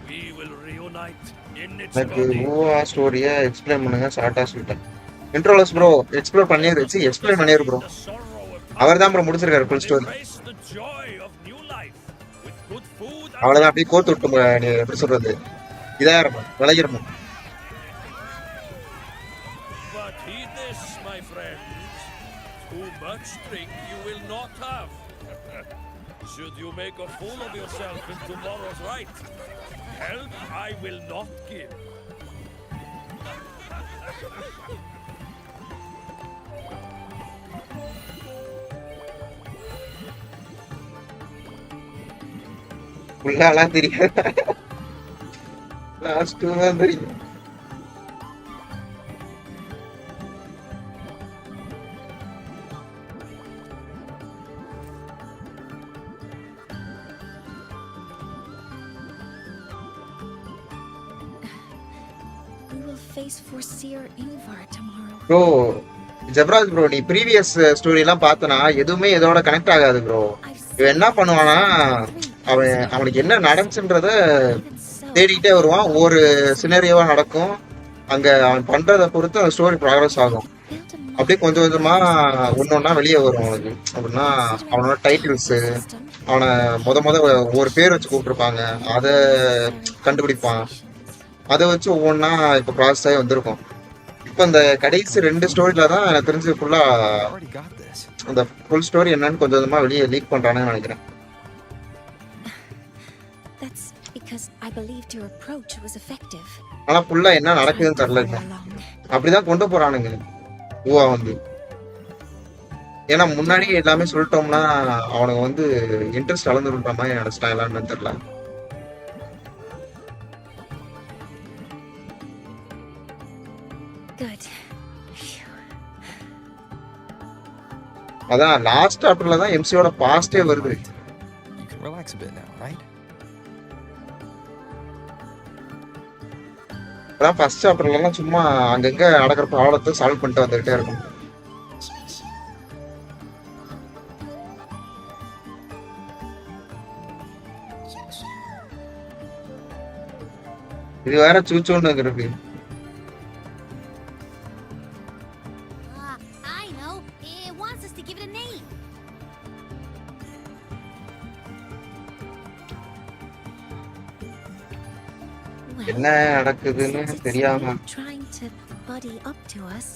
we will reunite in its body. ஸ்டோரியை explain பண்ணுங்க ஷார்ட்டா ஸ்வீட்டா. இன்ட்ரோலஸ் bro explore பண்ணியாச்சு, explain பண்ணியாரு bro. அவர் தான் bro முடிச்சிருக்காரு full story. அவ்வளவுதான், அப்படியே கோத்து விட்டு எப்படி சொல்றது, இதா இருக்கும் விளையிடணும். But heed this, my friends. Too much drink you will not have. Should you make a fool of yourself in tomorrow's rite, help I will not give. உள்ளாலாம் தெரியாது, லாஸ்ட் தான் தெரியும். ப்ரோ ஜப்ராஜ் ப்ரோ, நீ ப்ரீவியஸ் ஸ்டோரி எல்லாம் பார்த்தனா எதுவுமே இதோட connect ஆகாது bro. இவன் என்ன பண்ணுவானா, அவனுக்கு என்ன நடந்துச்சுன்றத தேடிக்கிட்டே வருவான். ஒவ்வொரு சினரியோவா நடக்கும், அங்க அவன் பண்றதை பொறுத்து அந்த ஸ்டோரி ப்ராக்ரஸ் ஆகும். அப்படியே கொஞ்சம் கொஞ்சமா ஒன்னொன்னா வெளியே வரும் அவனுக்கு. அப்படின்னா அவனோட டைட்டில்ஸ், அவனை முத ஒவ்வொரு பேர் வச்சு கூப்பிட்டுருப்பாங்க, அதை கண்டுபிடிப்பான். அதை வச்சு ஒவ்வொன்றா இப்போ ப்ராசஸ் ஆகி வந்திருக்கும். இப்போ இந்த கடைசி 2 ஸ்டோரியில தான் எனக்கு தெரிஞ்சு ஃபுல்லா அந்த ஃபுல் ஸ்டோரி என்னன்னு கொஞ்சம் கொஞ்சமா வெளியே லீக் பண்றானுன்னு நினைக்கிறேன். ஆனா ஃபுல்லா என்ன நடக்குதுன்னு தெரியல, அப்படிதான் கொண்டு போறானுங்க ஊவா வந்து. ஏன்னா முன்னாடியே எல்லாமே சொல்லிட்டோம்னா அவனுக்கு வந்து இன்ட்ரெஸ்ட் அளந்துருன்ற மாதிரி நினைச்சிட்டாங்களான்னு தெரியல. அதான் லாஸ்ட் சாப்டர்ல தான் எம்சியோட பாஸ்டே வருது. அதான் ஃபர்ஸ்ட் சாப்டர்ல எல்லாம் சும்மா அங்கங்க நடக்கிற ப்ராப்ளத்தை சால்வ் பண்ணிட்டு வந்துகிட்டே இருக்கும். இது வேற சூச்சோன்னு இருக்கு. I know. It wants us to give it a name. என்ன நடக்குதுன்னு Since it's தெரியாம not trying to buddy up to us,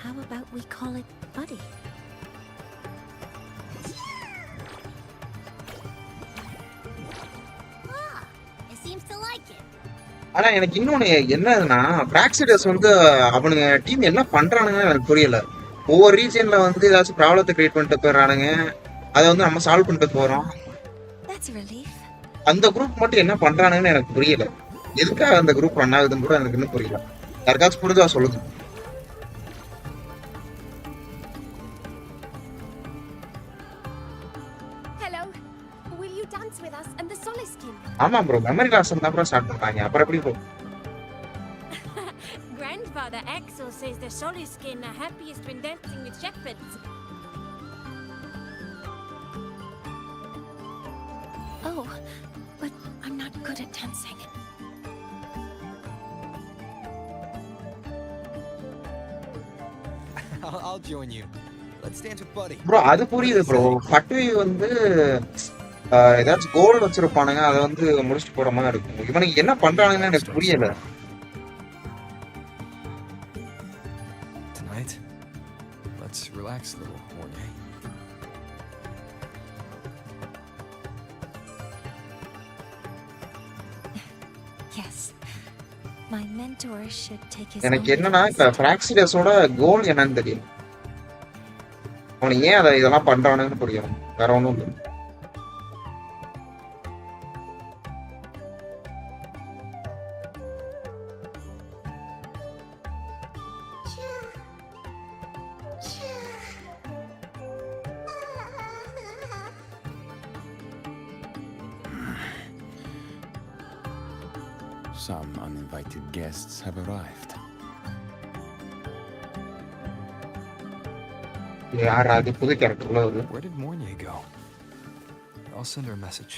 how about we call it Buddy? It seems to like it. ஆனா எனக்கு இன்னொன்னு என்னதுன்னா பிராக்சிடஸ் வந்து அவனுங்க டீம் என்ன பண்றானுங்கன்னு எனக்கு புரியல. ஒவ்வொரு ரீஜன்ல வந்து ஏதாச்சும் ப்ராப்ளத்தை கிரியேட் பண்ணிட்டு போயிடுறானுங்க. அதை வந்து நம்ம சால்வ் பண்ணிட்டு போறோம். That's a relief. அந்த குரூப் மட்டும் என்ன பண்றானுங்கன்னு எனக்கு புரியல. எதுக்காக அந்த குரூப் ரன் ஆகுதுன்னு கூட எனக்கு இன்னும் புரியல. யாருக்காச்சும் புரிஞ்சா சொல்லுங்க. Hello. Will you dance with us and the Soliskin? ஆமா ப்ரோ, மெமரி லாஸ் தான் ப்ரோ ஸ்டார்ட் பண்றாங்க. அப்புறம் எப்படி bro? Grandfather Axel says the Soliskin are happiest when dancing with shepherds. Oh, but I'm not good at dancing. I'll join you. Let's dance with Buddy. Bro அது புரியுது bro. பட்டுவி வந்து ஏதாச்சும் கோல் வச்சிருப்பானுங்க, அதை வந்து முடிச்சுட்டு போற மாதிரி இருக்கும். இவனுக்கு என்ன பண்றானுங்கன்னு எனக்கு புரியல. Tonight, let's relax a little, Mornay. Yes. My mentor should take his எனக்கு own என்னன்னா இப்ப advice. பிராக்சிடஸோட கோல் என்னன்னு தெரியும். அவனுக்கு ஏன் அதை இதெல்லாம் பண்றானுன்னு புரியும். வேற ஒண்ணும் இல்லை. Some uninvited guests have arrived. யார் அது புது கேரக்டர்ல வருது? Where did Mornay go? I'll send her a message.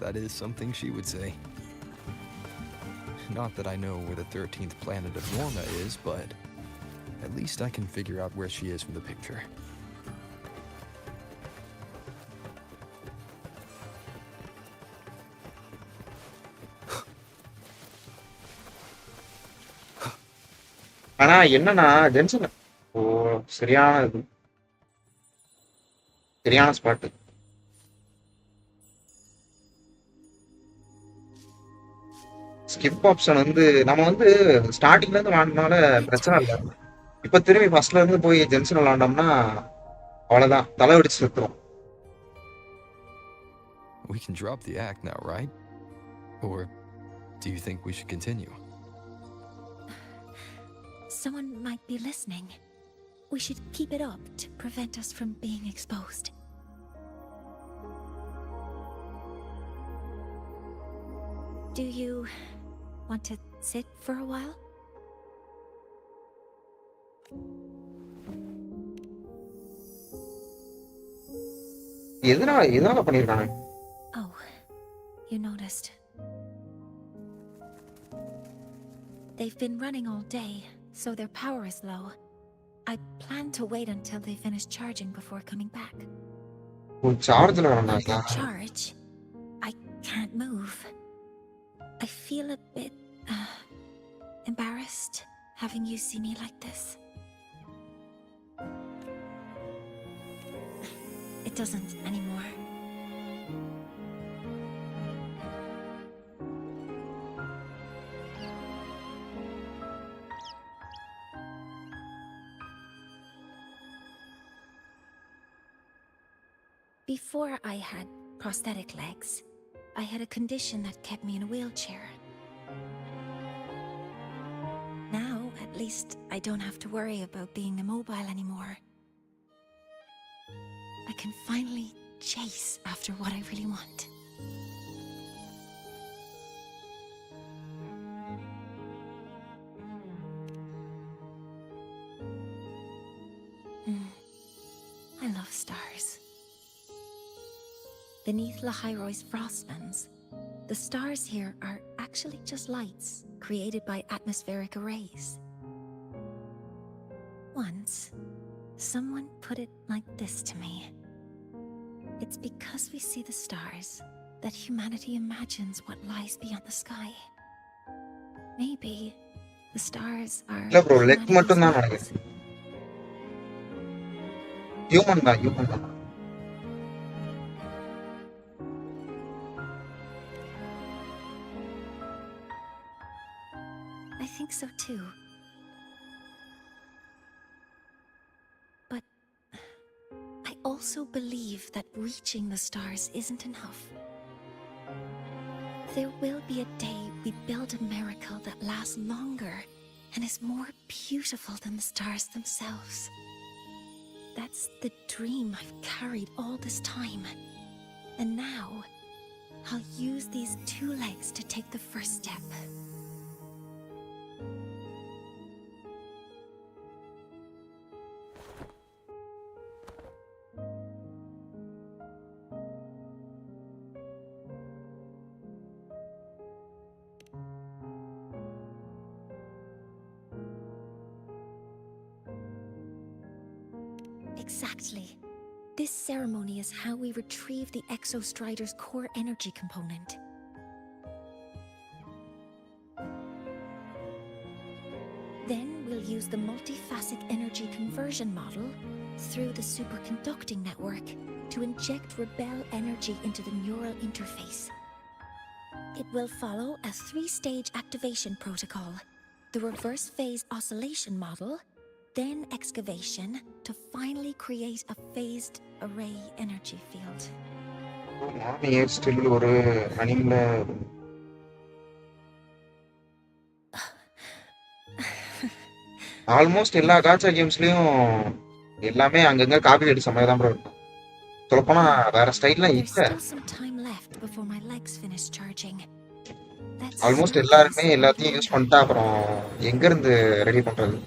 That is something she would say. Not that I know where the 13th planet of Norma is, but at least I can figure out where she is from the picture. ஆனா என்னன்னா Jensen ஓ சரியான இது சரியான spot. Skip option வந்து நம்ம வந்து ஸ்டார்டிங்ல இருந்து விளாண்டனால பிரச்சனை இல்லை. இப்ப திரும்பி ஃபர்ஸ்ட்ல இருந்து போய் ஜென்சன் விளாண்டோம்னா அவ்வளவுதான், தலை வெடிச்சு சுத்துறோம். We can drop the act now, right? Or do you think we should continue? Someone might be listening. We should keep it up to prevent us from being exposed. Do you want to sit for a while? எதனால பண்ணிருக்காங்க? Oh, you noticed. They've been running all day, so their power is low. I plan to wait until they finish charging before coming back. சார்ஜ்ல If வந்தாங்க. they charge, I can't move. I feel a bit embarrassed having you see me like this. It doesn't anymore. Before I had prosthetic legs, I had a condition that kept me in a wheelchair. Now, at least, I don't have to worry about being immobile anymore. I can finally chase after what I really want. I love stars. Beneath Lahai's frostlands, the stars here are actually just lights created by atmospheric arrays. Once, someone put it like this to me. It's because we see the stars that humanity imagines what lies beyond the sky. Maybe the stars are இல்ல bro leg humanity's மட்டும் தான் wings. நினைக்கிறேன். Human தான். I think so too. But I also believe that reaching the stars isn't enough. There will be a day we build a miracle that lasts longer and is more beautiful than the stars themselves. That's the dream I've carried all this time. And now, I'll use these 2 legs to take the first step. Exactly. This ceremony is how we retrieve the Exostrider's core energy component. Then we'll use the multiphasic energy conversion model through the superconducting network to inject rebel energy into the neural interface. It will follow a 3-stage activation protocol: the reverse phase oscillation model, then excavation, to finally create a phased array energy field. மாமி still ஒரு அனிமல almost எல்லா காச்சா கேம்ஸ்லயும் எல்லாமே அங்கங்க copy அடிச்ச மாதிரி தான் bro இருக்கும். சொல்லப்போனா வேற ஸ்டைல்லாம் There's இல்ல. still some time left before my legs finish charging. Let's almost start எல்லாருமே this எல்லாத்தையும் யூஸ் பண்ணிட்டா அப்புறம் எங்க இருந்து ரெடி பண்றது?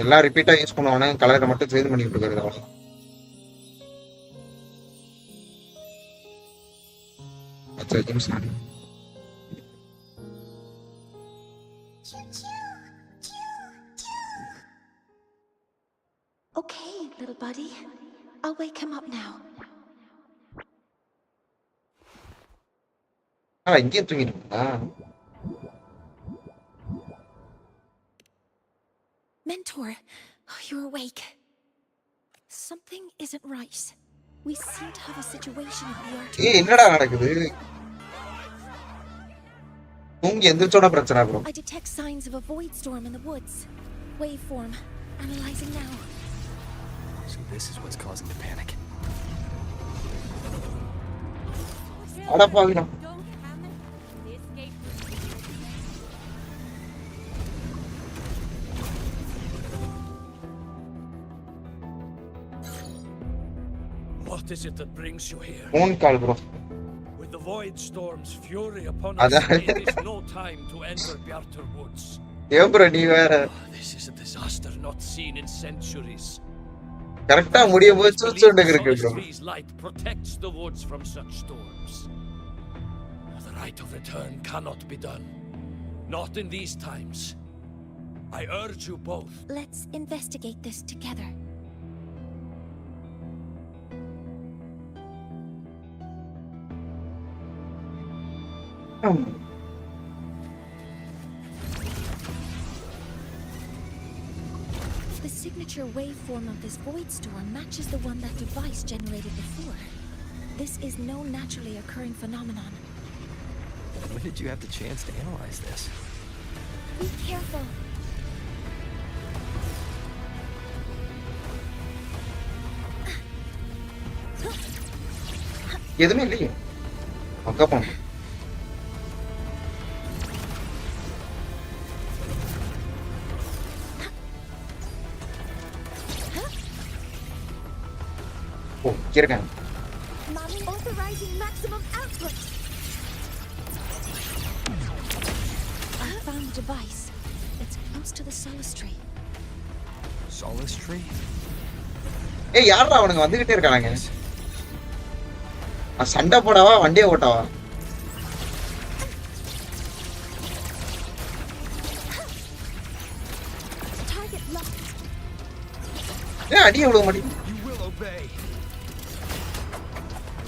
எல்லாம் ரிப்பீட்டா யூஸ் பண்ணுவானே, கலரை மட்டும் சேஞ்ச் பண்ணிட்டு இருக்கிறது அவ்வளவுதான். அச்சா games Okay, little buddy. I'll wake him up now. இங்கே தூங்கிட்டு இருந்தா? Mentor, you're awake. Something isn't right. We seem to have a situation at the artery. ஏய் என்னடா நடக்குது? தூங்கி எந்திரச்சோட பிரச்சனை bro. I detect signs of a void storm in the woods. Waveform. Analyzing now. So this is what's causing the panic. அட பாவிடா. What is it that brings you here? Phone call bro. With the void storm's fury upon us, அதான். it is no time to enter Bjartur Woods. ஏன் bro நீ வேற? This is a disaster not seen in centuries. கரெக்ட்டா முடிய போய் Believe சுச்சுண்டு the இருக்கு bro. Solstice's light protects the woods from such storms. The rite of return cannot be done. Not in these times. I urge you both. Let's investigate this together. The signature waveform of this void storm matches the one that device generated before. This is no naturally occurring phenomenon. When did you have the chance to analyze this? Be careful. எதுவுமே இல்லையே. அக்கா போன. ஓ, இருக்கேன். Authorizing maximum output. I found the device. It's close to the solace tree. Solace tree? ஏய் யாரா அவனுங்க வந்துகிட்டே இருக்கானுங்க. சண்டை போடாவா வண்டியை ஓட்டாவா? Target locked. ஏன் அடியே விழுக மாட்டேங்குது? You will obey.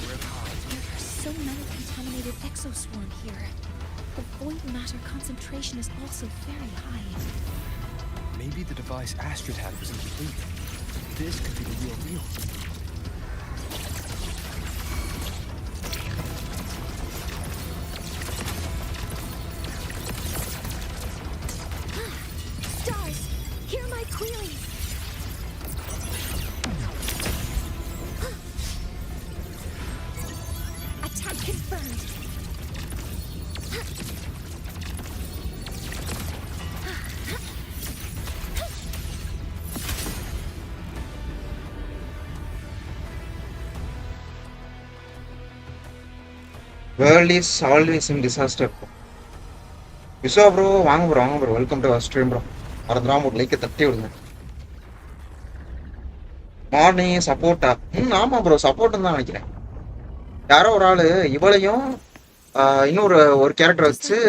There are so many contaminated exoswarm here. The void matter concentration is also very high. Maybe the device Astrid had was incomplete. This could be the real deal. Stars, hear my queries. Attack confirmed. World is always in disaster. Viswa bro வாங்க bro welcome to stream bro. மறந்துடாம ஒரு லைக்கை தட்டி விடுங்க. Morning சப்போர்ட்டா? ஆமா bro சப்போர்ட்னு தான் நினைக்கிறேன். யாரோ ஒரு ஆளு இவளையும் இன்னொரு ஒரு கேரக்டர் வச்சு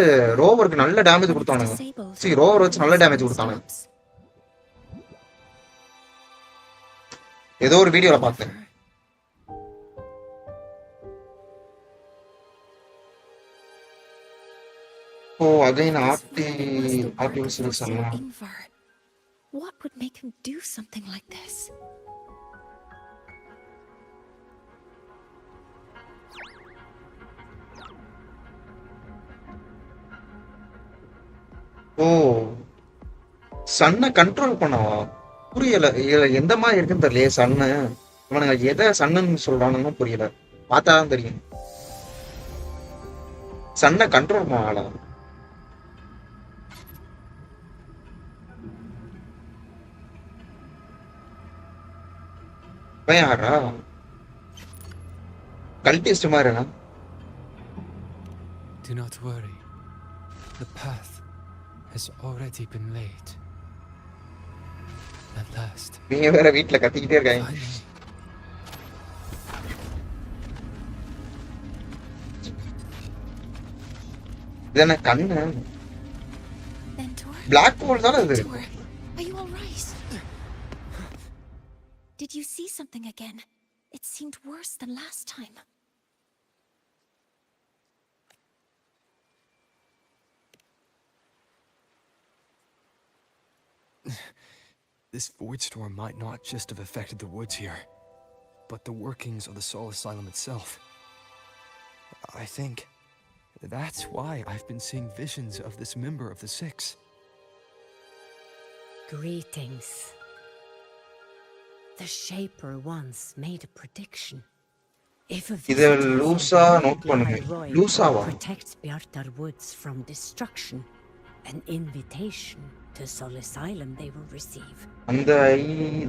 ரோவருக்கு நல்ல டேமேஜ் கொடுத்தானுங்க. சரி ரோவர் வச்சு நல்ல டேமேஜ் கொடுத்தானுங்க. ஏதோ ஒரு வீடியோல பார்த்தேன். Oh, again, artificial sun. Ingvar. What would make him do something like this? சன்னை கண்ட்ரோல் பண்ணவா? புரியல. எந்த மாதிரி இருக்குன்னு தெரியலையே சன்னு. இவனுங்க எதை சன்னுன்னு சொல்றானுன்னு புரியல. பார்த்தாதான் தெரியும். சன்னை கண்ட்ரோல் பண்ணாளா? யாரா கல்டிஸ்ட் மாதிரி? Do not worry. The path has already been laid. At last. நீங்க வேற வீட்ல கத்திக்கிட்டே இருக்காங்க. இதென்ன கண்ணு? பிளாக் ஹோல் தானே இது? Are you all right? Did you see something again? It seemed worse than last time. This void storm might not just have affected the woods here, but the workings of the Soul Asylum itself. I think that's why I've been seeing visions of this member of the Six. Greetings. The Shaper once made a prediction. If a visitor protects Bjartar Woods from destruction, an invitation to Soul Asylum they will receive. அந்த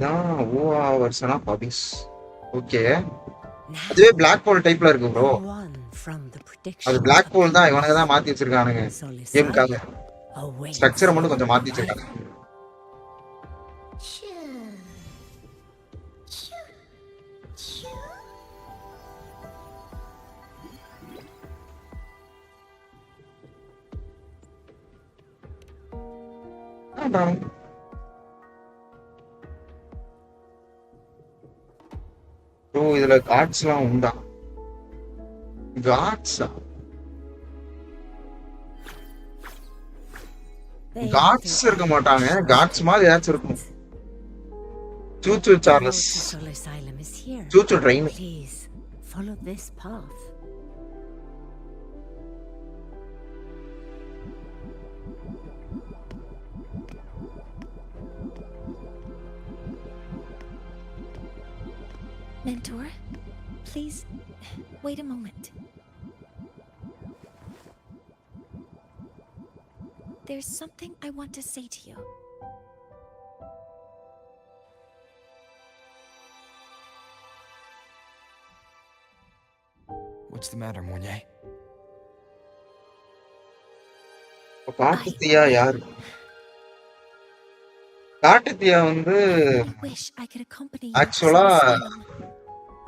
தான் ஓஆ version of Abbe's. Okay. அதுவே black hole டைப்ல இருக்கு bro. அது black hole தான் இவனுங்க தான் மாத்தி வச்சிருக்கானுங்க. கேம்காக ஸ்ட்ரக்சரை மட்டும் கொஞ்சம் மாத்தி வச்சிருக்காங்க. ப்ரோ இதுல காட்ஸ்லாம் உண்டா? காட்ஸா? காட்ஸ் இருக்க மாட்டாங்க. காட்ஸ் மாதிரி ஏதாச்சும் இருக்கும். Choo choo Charles. Choo choo train. Follow this path. Mentor, please wait a moment. There's something I want to say to you. What's the matter, Mornier? காட்டுத்தீயா யாரு? காட்டுத்தீயா வந்து I wish I could accompany you to ஆக்சுவலா some asylum,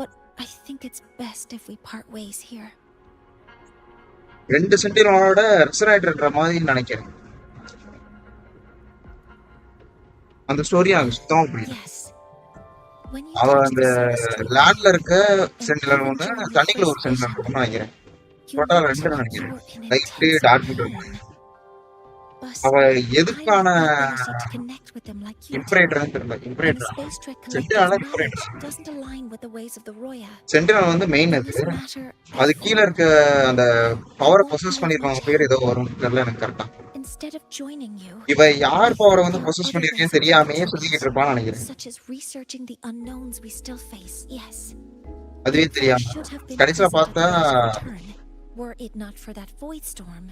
but I think it's best if we part ways here. 2 சென்டினோட ரெசனேட்டர்ன்ற மாதிரி நினைக்கிறேன். அந்த story எனக்கு சுத்தமா புரியல. Yes. When you அவ touch அந்த the surface street, லேண்ட்ல இருக்க and சென்டினல் even ஒண்ணு, during your தண்ணிக்குள்ள first ஒரு சென்டினல் vision, இருக்கும்னு நினைக்கிறேன். you டோட்டலா looked 2 like நினைக்கிறேன். you were in light intense dark pain. இருக்கும். But அவ I have எதுக்கான the ability to connect with them like you do. இம்பரேட்டர்னு தெரியல. And the imperator Space Trek sentinel Collective's imperator. knowledge doesn't align with the ways of the Roya. Sentinel வந்து main In அது. this matter, அது I கீழ fear இருக்க அந்த I பவரை won't possess be of பண்ணிருக்கவங்க much பேர் help. ஏதோ வரும் தெரியல எனக்கு கரெக்டா. Instead of joining you, இவ யார் I பவரை think வந்து there are possess other பண்ணிருக்கேன்னு ways of தெரியாமையே approaching சுத்திக்கிட்டு it, இருப்பான்னு நினைக்கிறேன். such as researching the unknowns we still face. Yes, அதுவே Thor தெரியாம should have been கடைசியில present at பார்த்தா the day's return. Were it not for that void storm,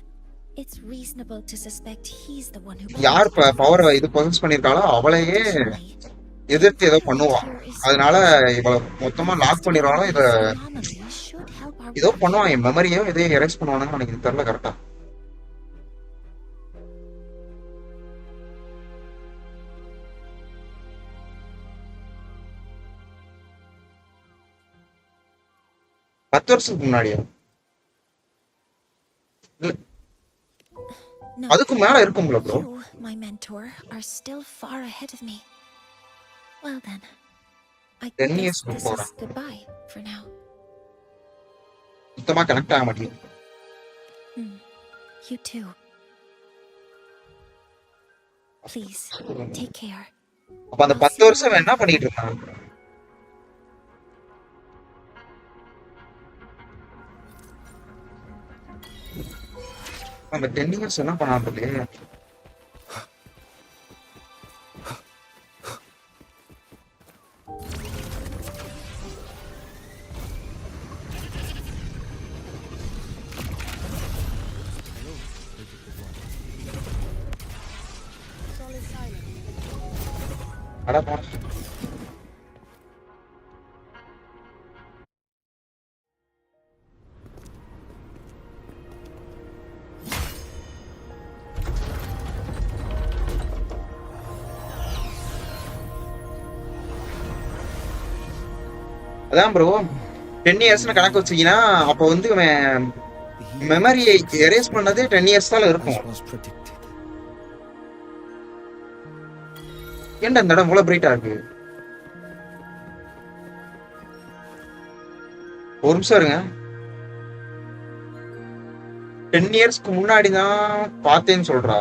it's reasonable to suspect he's the one who யார் planted the பவரை freeze. இது possess பண்ணிருக்காளோ அவளையே Additionally, the எதிர்த்து ஏதோ environment பண்ணுவான். here is அதனால special. இவள மொத்தமா லாக் Investigating பண்ணிடுவானோ இத these anomalies should help our ஏதோ work. பண்ணுவான். என் மெமரியோ எதையோ எரேஸ் பண்ணுவானுன்னு எனக்கு தெரியல கரெக்டா. பத்து வருஷத்துக்கு முன்னாடியா? இல்ல, No, அதுக்கு மேல இருக்கும்ல bro. you, my mentor, are still far ahead of me. Well then, I 10 guess years this before. is goodbye for now. சுத்தமா கனெக்ட் ஆக மாட்டேங்குது. You too. Please, take care. அப்ப அந்த 10 வருஷம் அவன் என்ன பண்ணிட்டு இருந்தான்? அந்த 10 இயர்ஸ் என்ன பண்ணான் தெரியல. அட போடா. அதான் ப்ரோ 10 இயர்ஸ்னு கணக்கு வச்சீங்கன்னா அப்ப வந்து இவன் மெமரியை எரேஸ் பண்ணதே 10 இயர்ஸ் தான் இருக்கும். ஏன்டா இந்த இடம் இவ்வளவு பிரைட்டா இருக்கு? ஒரு நிமிஷம் இருங்க. 10 இயர்ஸ்க்கு முன்னாடி தான் பார்த்தேன்னு சொல்றா.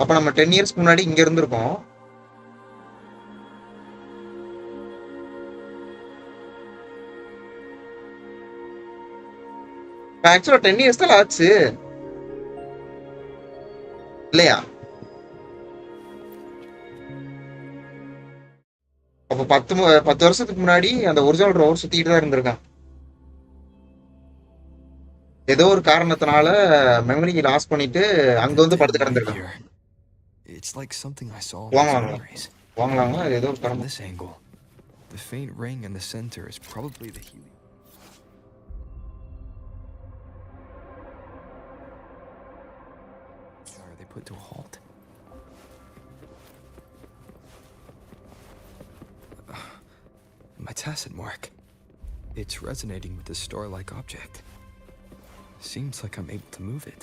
அப்ப நம்ம 10 இயர்ஸ்க்கு முன்னாடி இங்க இருந்திருக்கோம். ஆக்சுவலா 10 இயர்ஸ் தான் ஆச்சு இல்லையா? அப்ப 10 வருஷத்துக்கு முன்னாடி அந்த ஒரிஜினல் ரோவர் சுத்திட்டு தான் இருந்திருக்கான். ஏதோ ஒரு காரணத்தினால மெமரி லாஸ் பண்ணிட்டு அங்க வந்து படுத்து கிடந்திருக்கான். It's like something I saw in வாங்கலாங்களா? memories. வாங்கலாங்களா? அது ஏதோ ஒரு From காரணம். this angle, the faint ring in the center is probably the helium. Are they put to a halt? My tacit mark. It's resonating with the star-like object. Seems like I'm able to move it.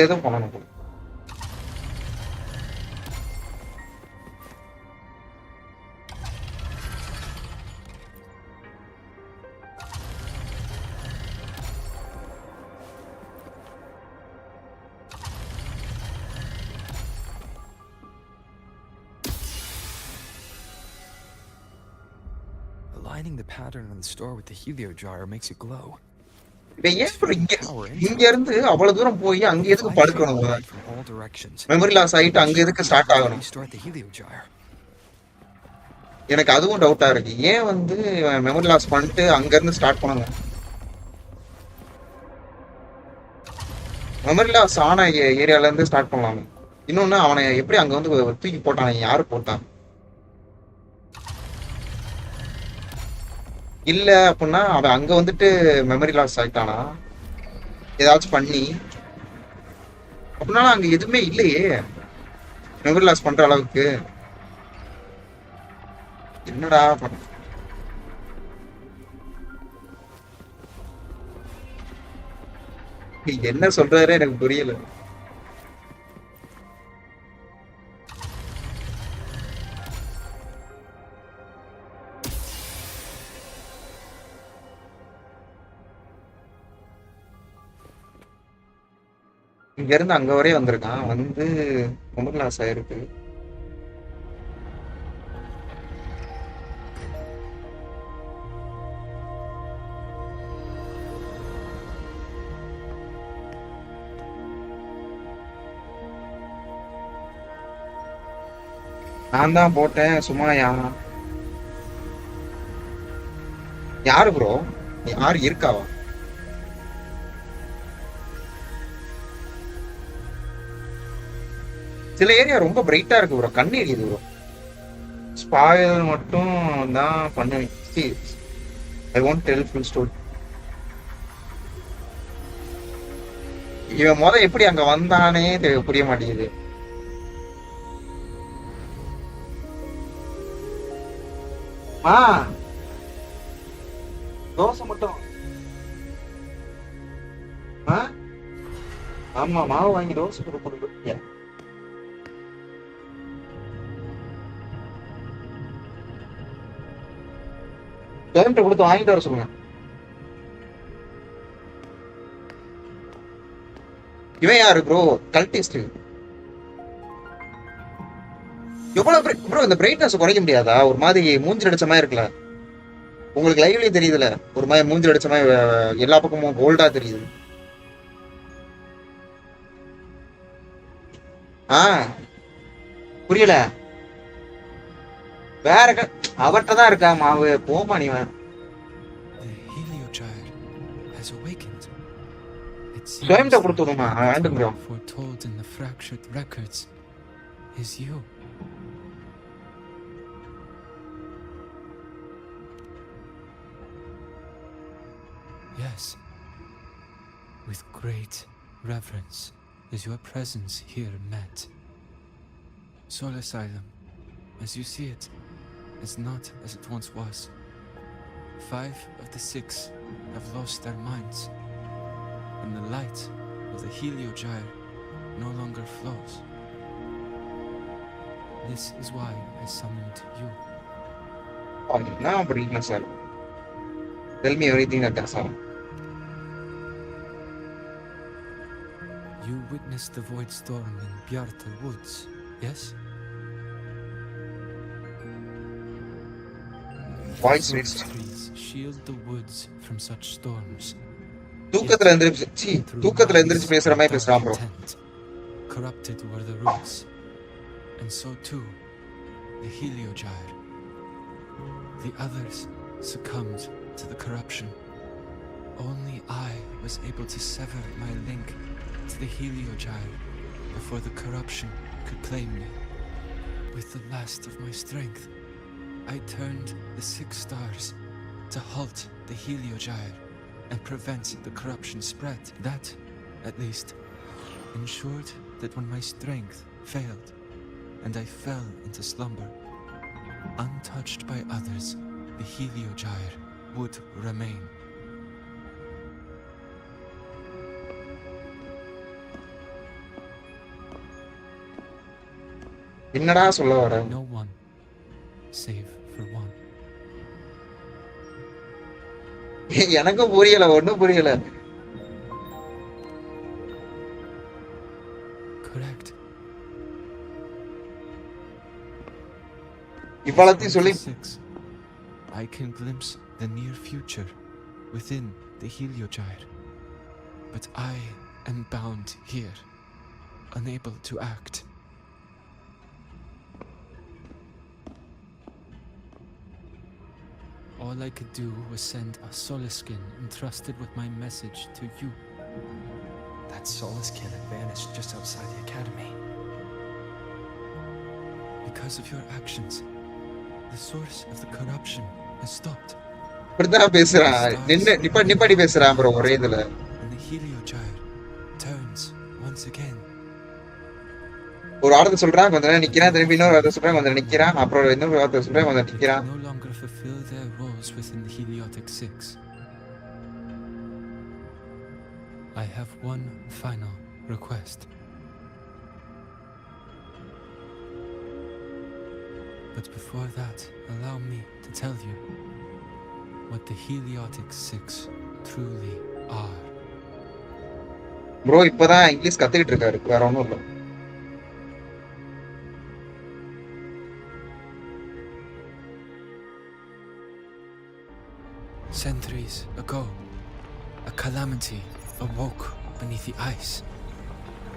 ஏதோ பண்ணணும் போல. Aligning the pattern on the star with the helio gyre makes it glow. இவன் ஏன் bro இங்க இருந்து அவ்வளவு தூரம் போய் அங்க எதுக்கு படுக்கணும்? From all directions. Memory loss ஆயிட்டு அங்க எதுக்கு ஸ்டார்ட் ஆகணும்? Restart the helio gyre. எனக்கு அதுவும் டவுட்டா இருக்கு. ஏன் வந்து மெமரி லாஸ் பண்ணிட்டு அங்க இருந்து ஸ்டார்ட் பண்ணுங்க? மெமரி லாஸ் ஆன ஏரியால இருந்து ஸ்டார்ட் பண்ணலாமே. இன்னொன்னு அவனை எப்படி அங்க வந்து தூக்கி போட்டான், யாரு போட்டான்? இல்ல அப்படின்னா அவன் அங்க வந்துட்டு மெமரி லாஸ் ஆயிட்டானா ஏதாச்சும் பண்ணி? அப்படின்னா அங்க எதுவுமே இல்லையே மெமரி லாஸ் பண்ற அளவுக்கு. என்னடா பண்ண? நீ என்ன சொல்றாரு எனக்கு புரியல. இங்க இருந்து அங்க வரையே வந்திருக்கான், வந்து மெமரி லாஸ் ஆயிருக்கு. நான் தான் போட்டேன் சும்மா. யாரு ப்ரோ? யாரு இருக்காவா? சில ஏரியா ரொம்ப பிரைட்டா இருக்கு ப்ரோ, கண்ணு எரியுது ப்ரோ. ஸ்பாயில் மட்டும் தான் பண்ணுவேன். I won't tell full story. இவன் எப்படி அங்க வந்தானே புரிய மாட்டேங்குது. தோசை மட்டும். ஆமா, மாவு வாங்கி தோசை கொடுக்க. பேமெண்ட் கொடுத்து வாங்கிட்டு வர சொல்லுங்க. இவன் யாரு ப்ரோ? கல்டிஸ்ட். எவ்வளவு ப்ரோ இந்த பிரைட்னஸ் குறைக்க முடியாதா? ஒரு மாதிரி மூஞ்சில் அடிச்ச மாதிரி இருக்குல்ல உங்களுக்கு, லைவ்லயே தெரியுதுல ஒரு மாதிரி மூஞ்சில் அடிச்ச மாதிரி எல்லா பக்கமும் கோல்டா தெரியுது. புரியல. வேற அவர்கிட்ட தான் இருக்கா மாவு, போமா நீ. சுயம்கிட்ட கொடுத்துடுமா? Foretold in the fractured records is you. Yes. With great reverence is your presence here met. Soul Asylum, as you see it, is not as it once was. 5 of the 6 have lost their minds, and the light of the Heliogyre no longer flows. This is why I summoned you. Now bring myself. Tell me everything that has happened. You witnessed the void storm in Bjarta Woods, yes? Voice trees shield the woods from such storms. தூக்கத்துல எந்திரிச்சு பேசுற மாதிரி பேசுறான் bro. Corrupted were the roots, and so too the Heliogyre. The others succumbed to the corruption. Only I was able to sever my link to the Heliogyre before the corruption could claim me. With the last of my strength, I turned the 6 stars to halt the Heliogyre and prevent the corruption spread. That, at least, ensured that when my strength failed and I fell into slumber, untouched by others, the Heliogyre would remain. என்னடா சொல்ல வர? No one save for one. எனக்கும் புரியல, ஒண்ணும் புரியல. Correct. இவ்வளத்தையும் சொல்லி I can glimpse the near future within the Heliogyre, but I am bound here, unable to act. All I could do was send a Soliskin entrusted with my message to you. that solace cannon vanished just outside the academy. Because of your actions, the source of the corruption has stopped. இப்படிதான் பேசுறான். நிப்பாடி பேசுறான் bro ஒரே இதுல. And the heliogyre turns once again. ஒரு வார்த்தை சொல்றான், கொஞ்ச நேரம் நிக்கிறான், திருப்பி இன்னொரு வார்த்தை சொல்றான், கொஞ்ச நேரம் நிக்கிறான், அப்புறம் இன்னொரு வார்த்தை சொல்றான், கொஞ்ச நேரம் நிக்கிறான். No longer fulfill their roles within the Heliotic Six. I have one final request. But before that, allow me to tell you what the Heliotic Six truly are. Bro இப்பதான் இங்கிலீஷ் கத்துக்கிட்டு இருக்காரு, வேற ஒன்றும் இல்லை. Centuries ago, a calamity awoke beneath the ice.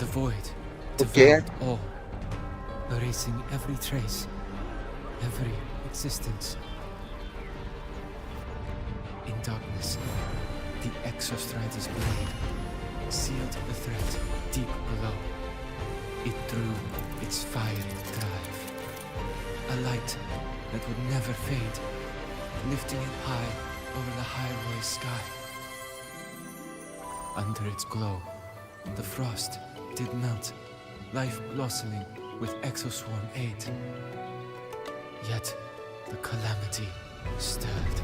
The void devoured all, erasing every trace, every existence. In darkness, the Exostrider's blade sealed the threat deep below. It drew its fiery drive, a light that would never fade, lifting it high over the highway sky. Under its glow, the frost did melt, life blossoming with exoswarm aid. Yet the calamity stirred,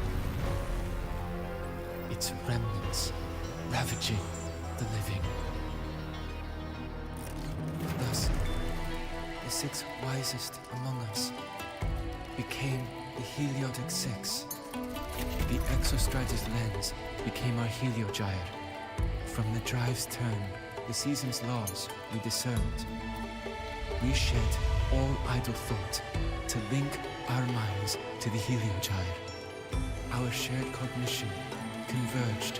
its remnants ravaging the living. Thus, the six wisest among us became the Heliotic Six. The Exostrider's lens became our heliogyre. From the drive's turn, the season's laws we discerned. We shed all idle thought to link our minds to the heliogyre. Our shared cognition converged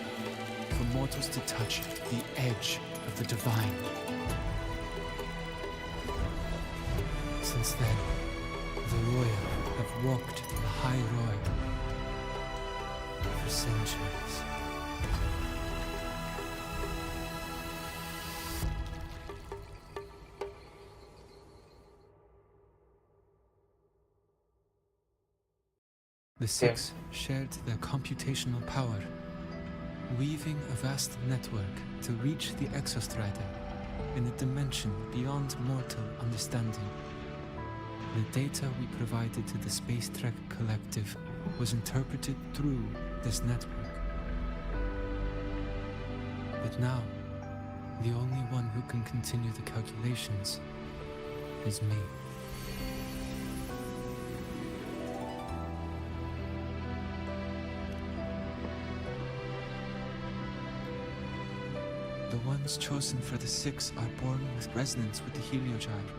for mortals to touch the edge of the divine. Since then, the royal have walked the high road for centuries. The six shared their computational power, weaving a vast network to reach the Exostrider in a dimension beyond mortal understanding. The data we provided to the Space Trek Collective was interpreted through this network. But now, the only one who can continue the calculations is me. The ones chosen for the six are born with resonance with the heliogyre.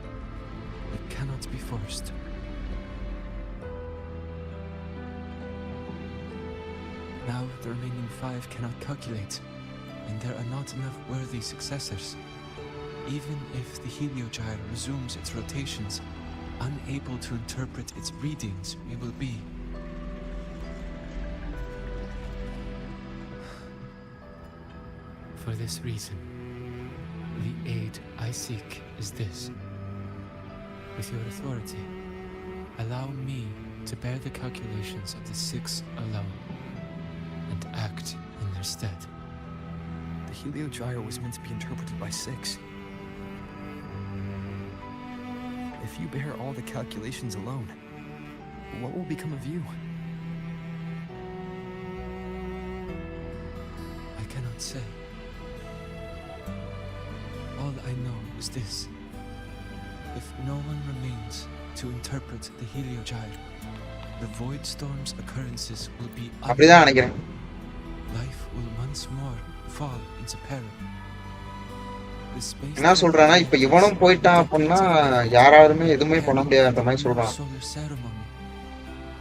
It cannot be forced. Now the remaining five cannot calculate, and there are not enough worthy successors. Even if the heliogyre resumes its rotations, unable to interpret its readings, we will be. For this reason, the aid I seek is this. With your authority, allow me to bear the calculations of the six alone, and act in their stead. The heliogyre was meant to be interpreted by six. If you bear all the calculations alone, what will become of you? I cannot say. All I know is this. If no one remains to interpret the heliogyre, the void storm's occurrences will be அப்படிதான் நினைக்கிறேன். Life will once more fall into peril. The space என்ன சொல்றானா, இப்ப இவனும் போயிட்டான் அப்படின்னா யாராலுமே எதுவுமே பண்ண முடியாதுன்ற மாதிரி சொல்றான். solar ceremony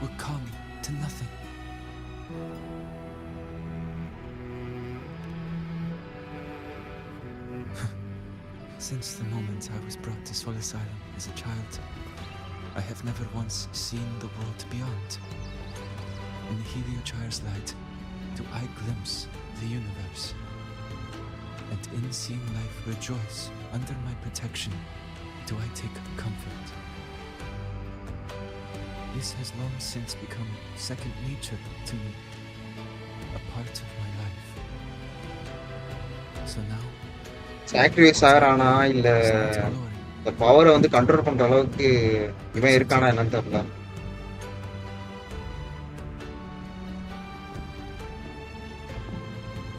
will come to nothing. Since the moment I was brought to Soul Asylum as a child, I have never once seen the world beyond. In the heliogyre's light, do I glimpse the universe. and in seeing life rejoice under my protection do I take comfort. This has long since become second nature to me, a part of my life. So now, sacrifice ஆகிறானா இல்லை இந்த பவரை வந்து control பண்ணுற அளவுக்கு இவன் இருக்கானா என்னன்னு தெரியல.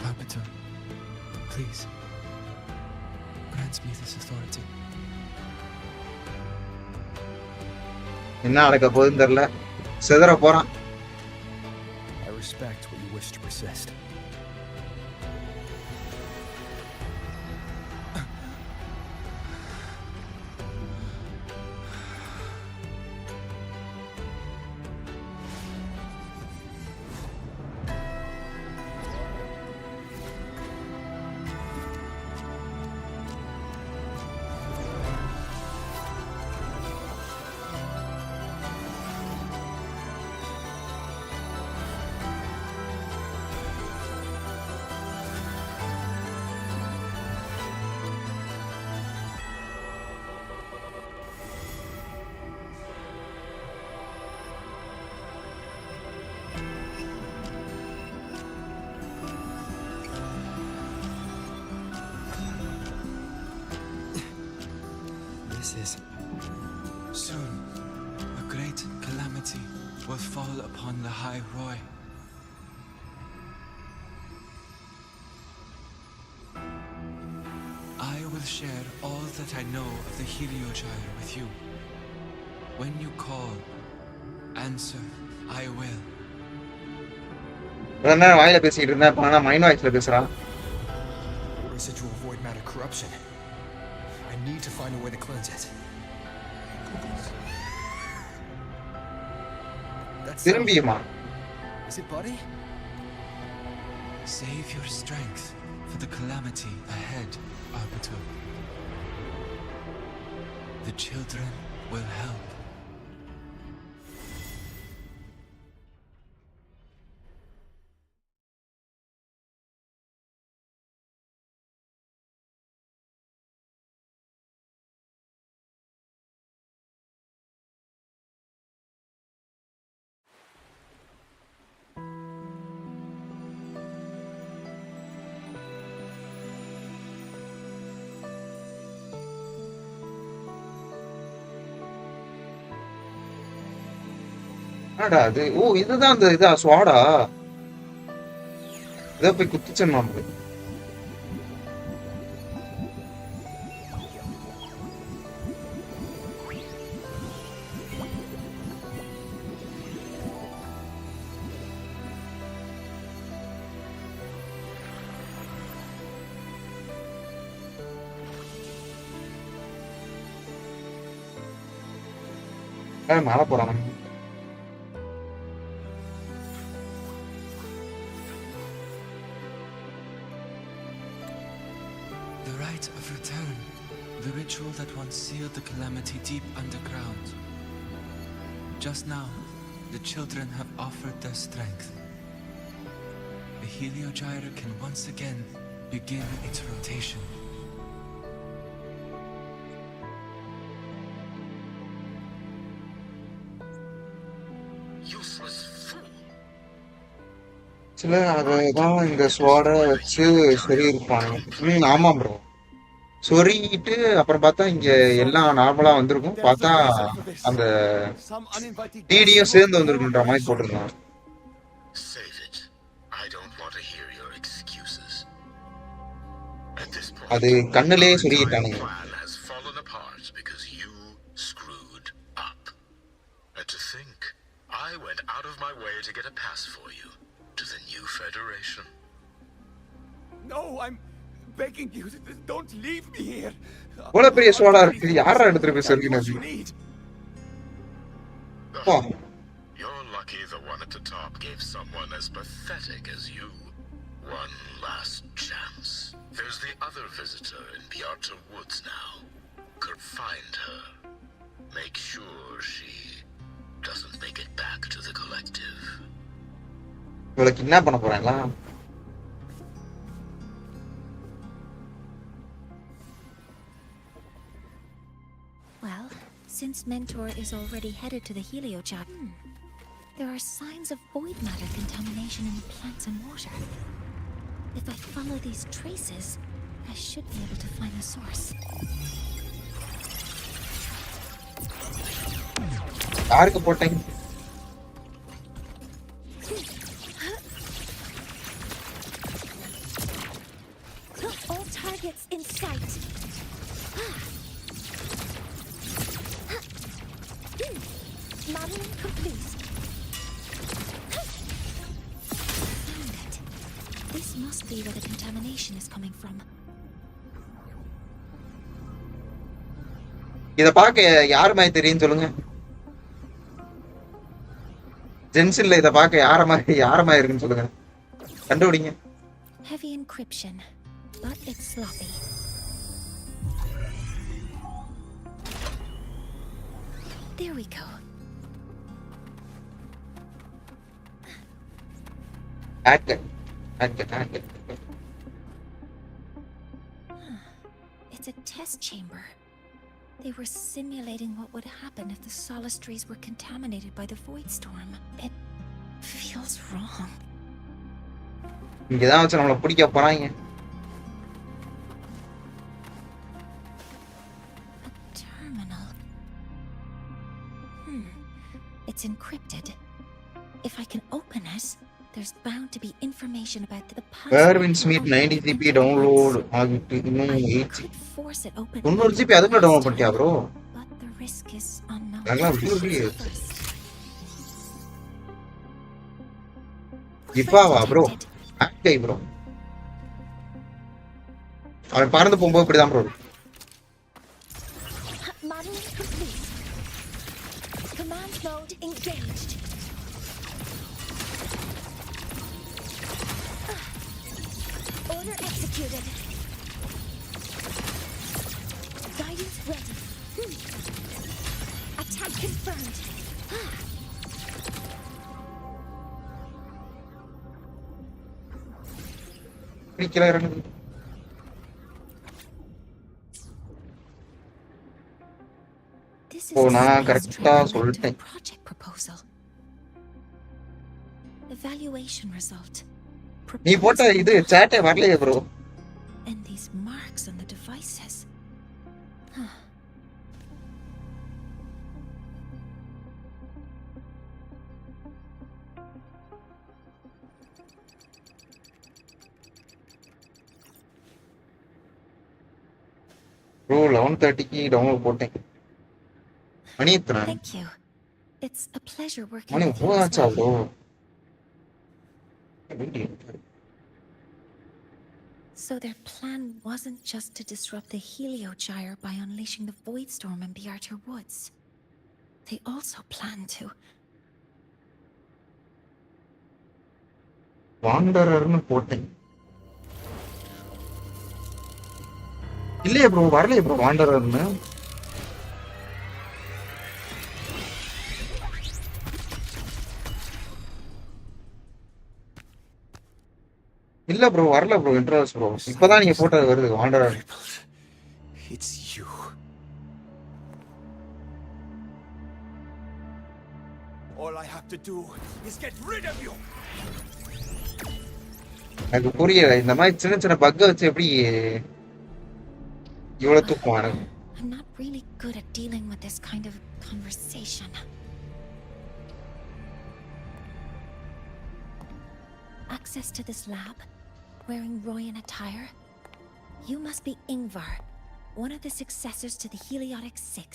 Arbiter, please, grant me this authority. என்ன நடக்க போகுதுன்னு தெரியல. செதற போறான். I respect what you wish to persist. Soon, a great calamity will fall upon Lahai Roy. I will share all that I know of the Heliogyre with you. When you call, answer, I will. வாயில பேசிட்டு இருந்தா இப்ப mind வாய்ஸ்ல பேசுறான். Residual void matter corruption. I need to find a way to cleanse it. திரும்பியுமா? Is it buddy? Save your strength for the calamity ahead, Arbiter. The children will help. என்னடா அது? ஓ இதுதான் அந்த இதா ஸ்வாடா? இதை போய் குத்துச்சேன் நமக்கு. மேல போறான். Of return, the ritual that once sealed the calamity deep underground. Just now, the children have offered their strength. The Heliogyre can once again begin its rotation. சில அதான் இந்த ஸ்வாடை வச்சு சரி இருப்பாங்க. ஆமா ப்ரோ. சொருகிட்டு அப்புறம் பார்த்தா இங்க எல்லாம் நார்மலா வந்திருக்கும். பார்த்தா அந்த டிடியும் சேர்ந்து வந்திருக்குன்ற மாதிரி போட்டிருந்தாங்க. அது கண்ணுலயே சொருகிட்டானுங்க. No, I'm begging you, don't leave me here. இவ்வளவு பெரிய ஸ்வாடா இருக்கு. யாரா எடுத்துட்டு போய் சொருகினது? You're lucky the one at the top gave someone as pathetic as you one last chance. There's the other visitor in Beata Woods now. Could find her. Make sure she doesn't make it back to the collective. இவளுக்கு என்ன பண்ண போறாங்களா? Since Mentor is already headed to the heliogyre, there are signs of void matter contamination in the plants and water. If I follow these traces, I should be able to find the source. யாருக்கு போட்டேன்? All targets in sight. Modeling complete. Found it. This must be where the contamination is coming from. இத பார்க்க யார் மாதிரி தெரியும் சொல்லுங்க. ஜென்சின்ல இத பார்க்க யார மாதிரி இருக்குன்னு சொல்லுங்க. கண்டுபிடிங்க. Heavy encryption, but it's sloppy. There we go. Add it. It's a test chamber. They were simulating what would happen if the solace trees were contaminated by the void storm. It feels wrong. இங்கதான் வச்சு நம்மள பிடிக்க போறாங்க. A terminal. It's encrypted. If I can open it, there's bound to be information about the past. Erwin Smith 90 GB download ஆகிட்டு இன்னும் 8 could force it open. 90 GB அதுக்குள்ள download பண்ணிட்டியா bro? But the risk is unknown. நல்லா விட்டுருக்கீ. இப்பாவா bro? ஆக்டை bro. அவன் பறந்து போகும்போது இப்படிதான் bro. Modeling complete. Command mode engaged. Order executed. Guidance ready. Attack confirmed. பிடிக்கல இறங்குது. This is நான் கரெக்ட்டா சொல்லிட்டேன். project proposal. Evaluation result. நீ போட்ட இது சாட்டே வரலையே bro. And these marks on the devices. bro 11:30க்கு டவுன்லோட் போட்டேன். மணி எத்தனை? Thank you. It's a pleasure working money with you. போச்சா bro? So their plan wasn't just to disrupt the heliogyre by unleashing the void storm in Bjartur Woods. They also planned to. வாண்டரர்னு போட்டேன். இல்லையே bro வரலையே bro வாண்டரர்னு. இல்ல bro வரல bro intros bro. இப்பதான் நீங்க போட்டது வருது வாண்டரர். It's you. All I have to do is get rid of you. எனக்கு புரியல இந்த மாதிரி சின்ன சின்ன பக்க வச்சு எப்படி இவ்வளவு தூக்குவானு. I'm not really good at dealing with this kind of conversation. Access to this lab, wearing Royan attire. You must be Ingvar, one of the successors to the Heliotic Six.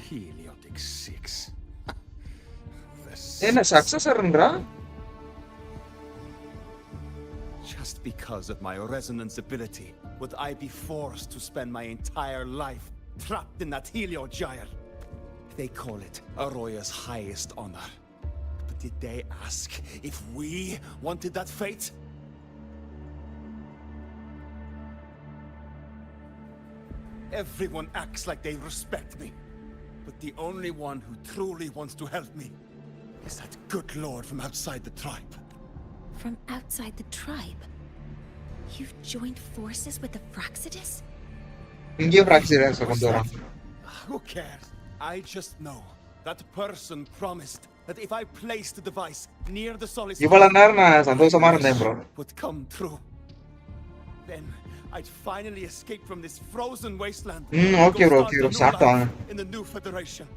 Heliotic Six. என்ன சக்சஸர்ன்றா? Just because of my resonance ability, would I be forced to spend my entire life trapped in that heliogyre? They call it Aroya's highest honor. But did they ask if we wanted that fate? Everyone acts like they respect me. But the only one who truly wants to help me is that good lord from outside the tribe. From outside the tribe? You've joined forces with the Fraxidus? இங்கேயும் fracture கொண்டு வரான். Who cares? I just know that person promised that if I placed the device near the solid இவ்வளவு நேரம் நான் சந்தோஷமா இருந்தேன் bro. would come true. Then I'd finally escape from this frozen wasteland. Okay bro, okay bro. Start on. In the new federation.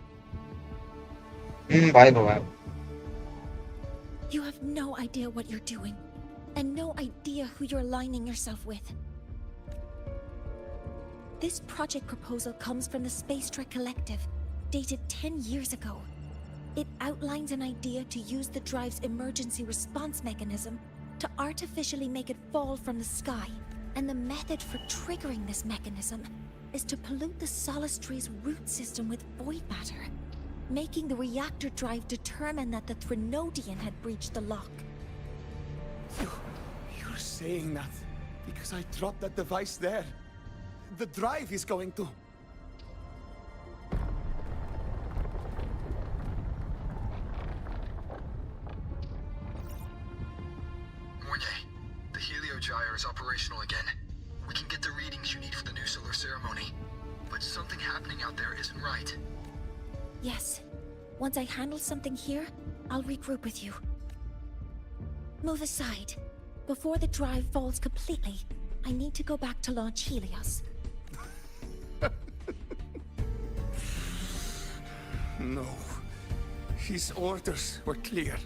Bye bye. You have no idea what you're doing, and no idea who you're aligning yourself with. This project proposal comes from the Space Trek Collective, dated 10 years ago. It outlines an idea to use the drive's emergency response mechanism to artificially make it fall from the sky. And the method for triggering this mechanism is to pollute the Solistry's root system with void matter, making the reactor drive determine that the Threnodian had breached the lock. You're saying that because I dropped that device there. The drive is going to... Mornier, the heliogyre is operational again. We can get the readings you need for the new solar ceremony. But something happening out there isn't right. Yes. Once I handle something here, I'll regroup with you. Move aside. Before the drive falls completely, I need to go back to launch Helios. No. His orders were clear.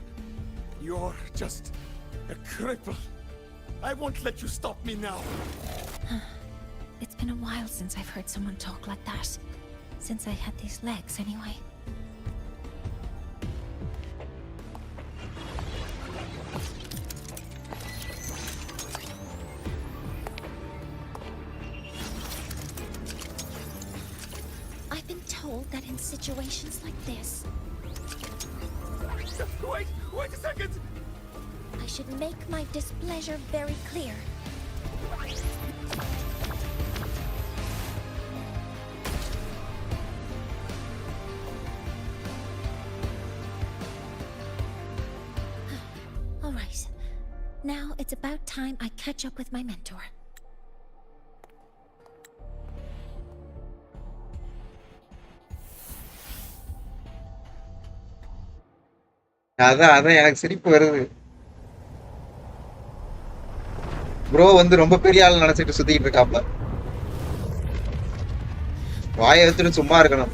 You're just a cripple. I won't let you stop me now. It's been a while since I've heard someone talk like that. Since I had these legs, anyway. I've been told that in situations like this... Wait a second! I should make my displeasure very clear. All right. Now it's about time I catch up with my mentor. அதான் எனக்கு சிரிப்பு வருது. Bro வந்து ரொம்ப பெரிய ஆள் நினைச்சிட்டு சுத்திட்டு இருக்காப்ல. வாயை எடுத்துட்டு சும்மா இருக்கணும்.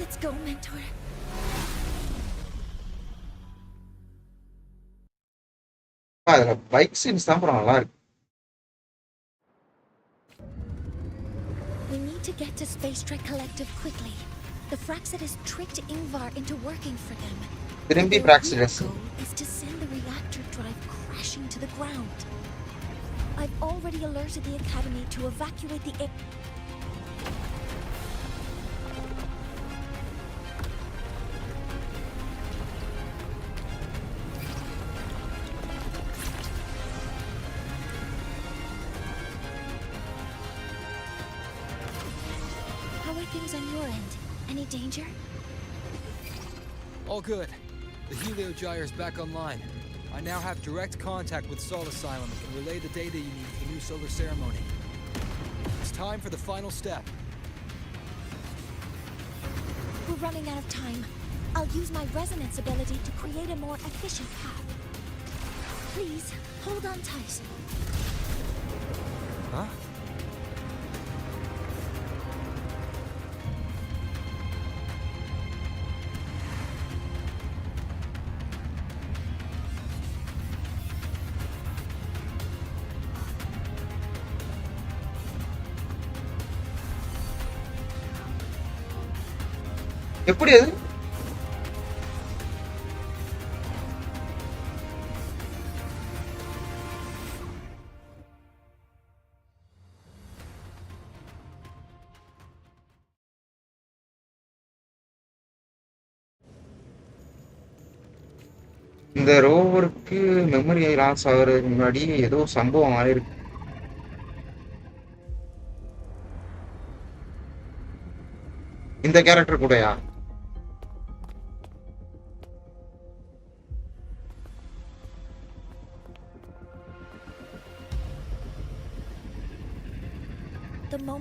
Let's go, mentor. அதுல பைக் சீன்ஸ் தான் ப்ரோ நல்லா இருக்கு. We need to get to Space Trek Collective quickly. The Fraxidus tricked Ingvar into working for them. திரும்பி Their Fraxidus. real goal is to send the reactor drive crashing to the ground. I've already alerted the Academy to evacuate the air. How are things on your end? Any danger? All good. The heliogyre is back online. I now have direct contact with Sol Asylum and can relay the data you need for the new solar ceremony. It's time for the final step. We're running out of time. I'll use my resonance ability to create a more efficient path. Please, hold on tight. Huh? எப்படி அது? இந்த ரோவருக்கு memory loss ஆகுறதுக்கு முன்னாடி ஏதோ சம்பவம் ஆயிருக்கு. இந்த character கூடயா?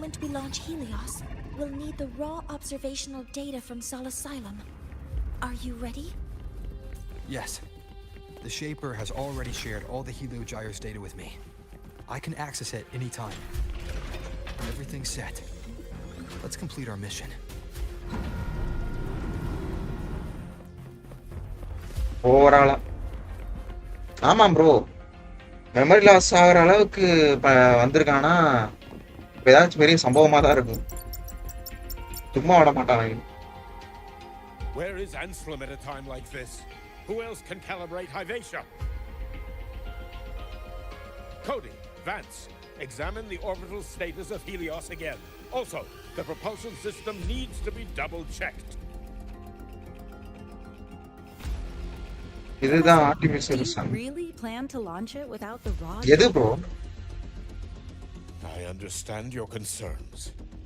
moment we launch Helios, we'll need the raw observational data from Sol Asylum. Are you ready? Yes. The Shaper has already shared all the Heliogyre's data with me. I can access it anytime. Everything's set. Let's complete our mission. ஓவராலா ஆமாம் bro, memory loss ஆகிற அளவுக்கு வந்திருக்கானா ஏதாச்சும் பெரிய சம்பவமா தான் இருக்கும். சும்மா விட மாட்டான். Where is Anselm at a time like this? Who else can calibrate Hyvatia? Cody, Vance, examine the orbital status of Helios again. Also, the propulsion system needs to be double-checked. இதுதான் artificial sun. Really plan to launch it without the raw? எது bro? I understand your concerns,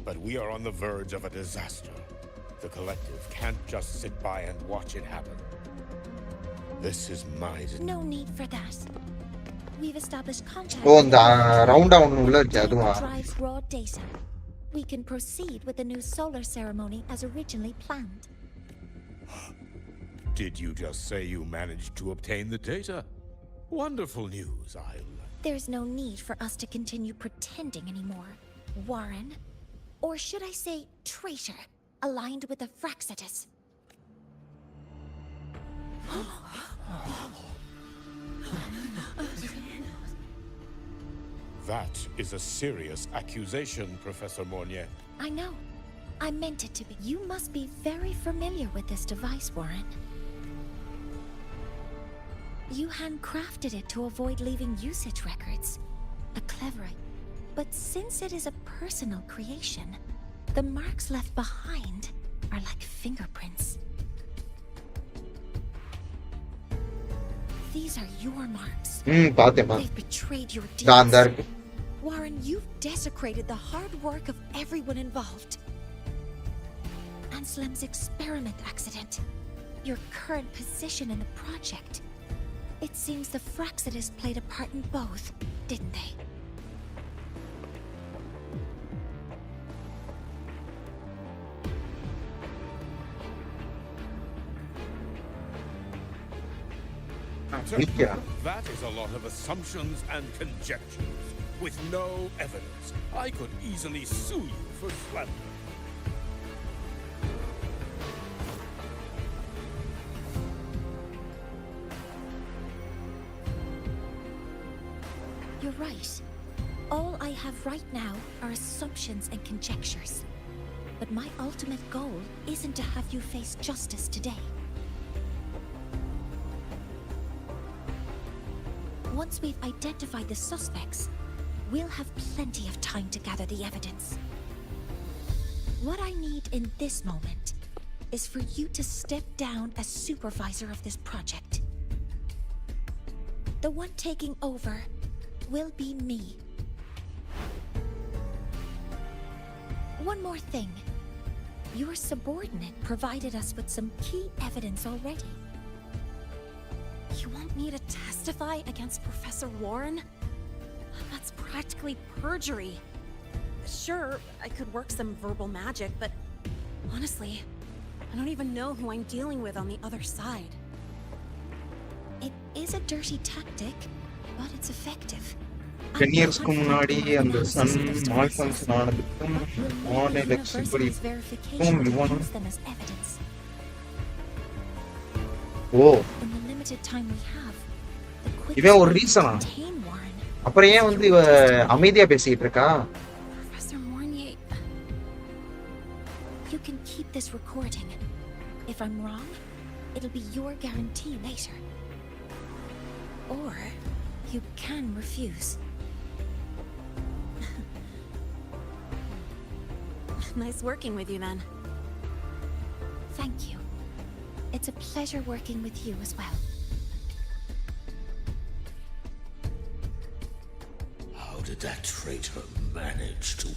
but we are on the verge of a disaster. The collective can't just sit by and watch it happen. This is my... No need for that. We've established contact. ஓ இந்த ரவுண்டா ஒன்னு உள்ள இருக்கு அதுவா? Drives raw data. We can proceed with the new solar ceremony as originally planned. Did you just say you managed to obtain the data? Wonderful news, I'll... There's no need for us to continue pretending anymore, Warren. Or should I say traitor, aligned with the Fraxitus. That is a serious accusation, Professor Mornier. I know. I meant it to be. You must be very familiar with this device, Warren. You handcrafted it to avoid leaving usage records. A clever idea. But since it is a personal creation, the marks left behind are like fingerprints. These are your marks. They've betrayed your deeds. Warren, you've desecrated the hard work of everyone involved. Anselm's experiment accident, your current position in the project. It seems the Fraxitus played a part in both, didn't they? That is a lot of assumptions and conjectures, with no evidence. I could easily sue you for slander. You're right. All I have right now are assumptions and conjectures. But my ultimate goal isn't to have you face justice today. Once we've identified the suspects, we'll have plenty of time to gather the evidence. What I need in this moment is for you to step down as supervisor of this project. The one taking over will be me. One more thing. Your subordinate provided us with some key evidence already. You want me to testify against Professor Warren? That's practically perjury. Sure, I could work some verbal magic, but honestly, I don't even know who I'm dealing with on the other side. It is a dirty tactic, but it's effective. 10 yearsக்கு முன்னாடி அந்த Sun மால்ஃபங்க்ஷன் ஆனதுக்கும் on election படிக்கும் இவனும் ஓ இவன் ஒரு ரீசனா? அப்புறம் ஏன் வந்து இவ அமைதியா பேசிட்டு இருக்கா? Professor Mornier, you can keep this recording. If I'm wrong, it'll be your guarantee later. Or you can refuse. Nice working with you then. Thank you. It's a pleasure working with you as well. How did that traitor manage to...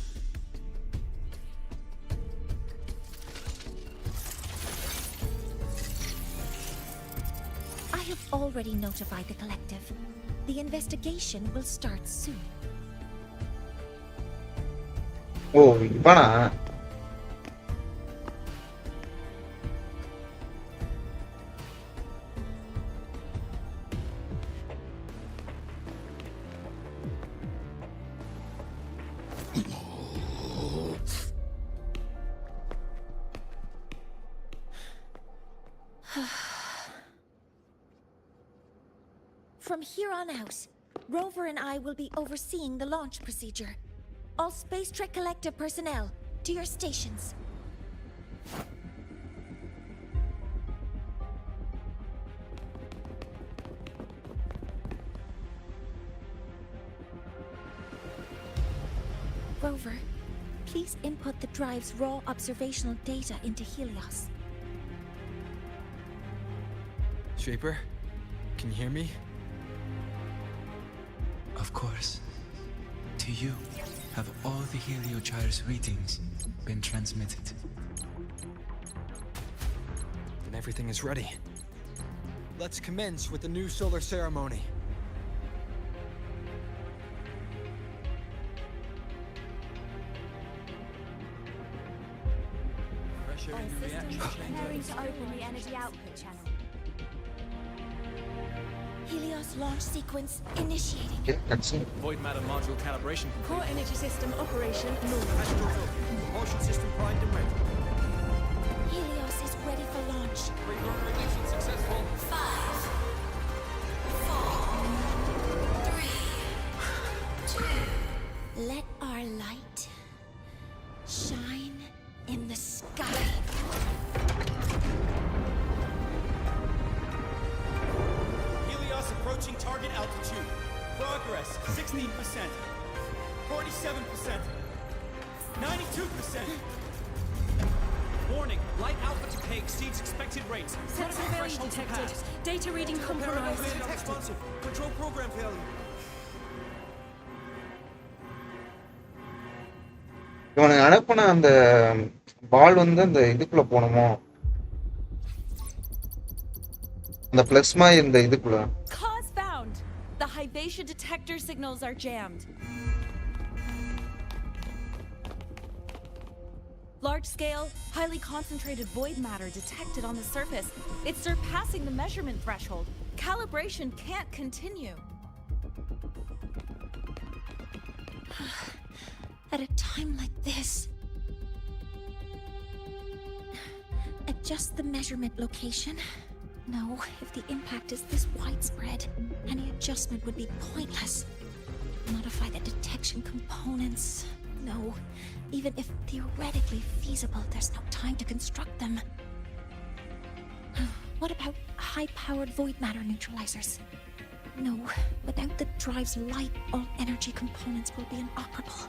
I have already notified the collective. The investigation will start soon. ஓ இவனா? From here on out, Rover and I will be overseeing the launch procedure. All Space Trek Collective personnel, to your stations. Rover, please input the drive's raw observational data into Helios. Shaper, can you hear me? Of course. To you, have all the Heliogyre's readings been transmitted? Then everything is ready. Let's commence with the new solar ceremony. All systems preparing to open the energy output channel. Helios launch sequence initiating. Okay, cutscene. Void matter module calibration. Core energy system operation normal. Propulsion system primed and ready. Helios is ready for launch. Pre-burner ignition successful. 5, 4, 3, 2. Let our light shine in the sky. Helios approaching target altitude. Progress 16%. 47%. 92%. Warning, light alpha decay exceeds expected rates. Sensor failure detected. Data reading compromised. Responsive. Control program failure. இவனுக்கு அனுப்புன அந்த பால் வந்து அந்த இதுக்குள்ள போகணுமோ, அந்த பிளஸ்மா இந்த இதுக்குள்ள. Cause found. The Hyvatia detector signals are jammed. Large-scale, highly concentrated void matter detected on the surface. It's surpassing the measurement threshold. Calibration can't continue. At a time like this, adjust the measurement location. No, if the impact is this widespread, any adjustment would be pointless. Modify the detection components. No, even if theoretically feasible, there's no time to construct them. What about high-powered void matter neutralizers? No, without the drive's light, all energy components will be inoperable.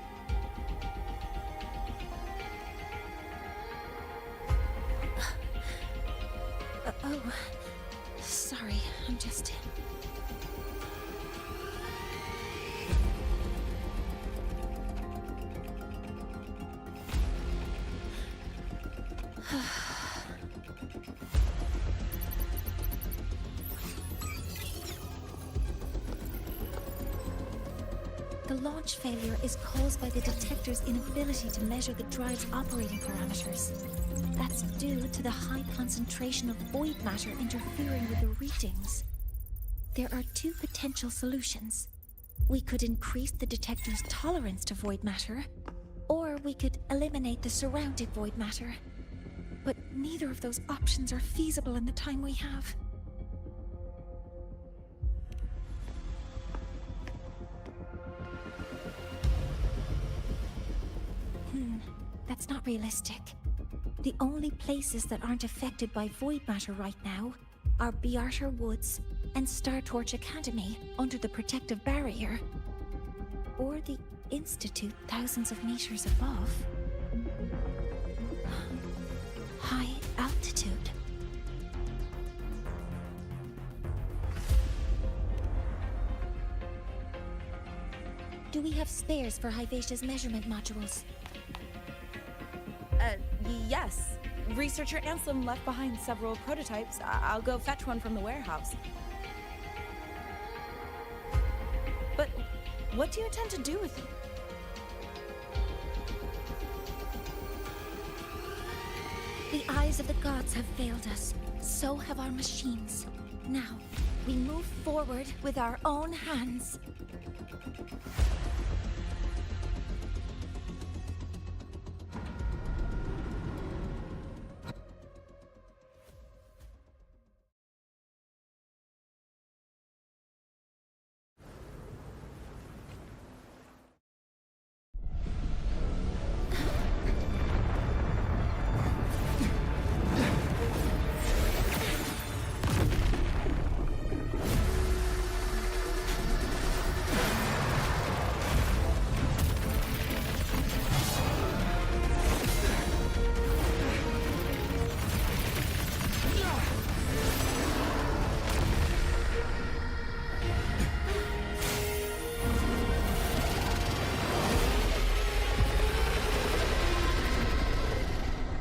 Oh, sorry, I'm just... The launch failure is caused by the detector's inability to measure the drive's operating parameters. That's due to the high concentration of void matter interfering with the readings. There are two potential solutions. We could increase the detector's tolerance to void matter, or we could eliminate the surrounding void matter. But neither of those options are feasible in the time we have. That's not realistic. The only places that aren't affected by void matter right now are Bearter Woods and Star Torch Academy under the protective barrier, or the Institute thousands of meters above. High altitude. Do we have spares for Hyvatia's measurement modules? Yes. Researcher Anselm left behind several prototypes. I'll go fetch one from the warehouse. But what do you intend to do with it? The eyes of the gods have failed us. So have our machines. Now, we move forward with our own hands.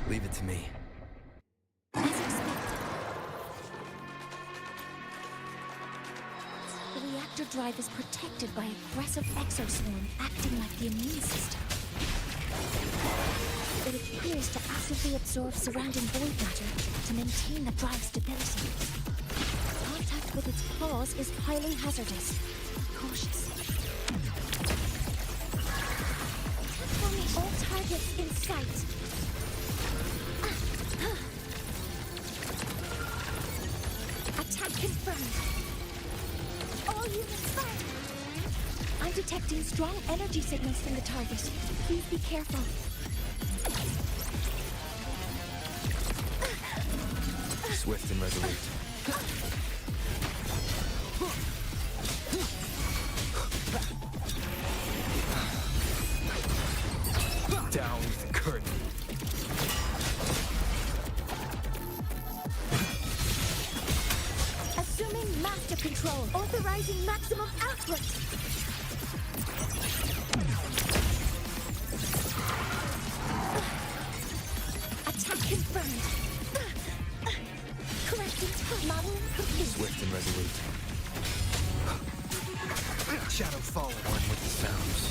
Leave it to me. As expected. The reactor drive is protected by aggressive exoswarm acting like the immune system. It appears to actively absorb surrounding void matter to maintain the drive's stability. Contact with its claws is highly hazardous. Cautious. Forming all targets in sight. Attack confirmed. All units fire. I'm detecting strong energy signals from the target. Please be careful. Swift and resolute. Down with the curtain. Assuming master control, authorizing maximum output. Attack confirmed. Correcting model complete. Swift and resolute. Shadow falling. One with the sounds.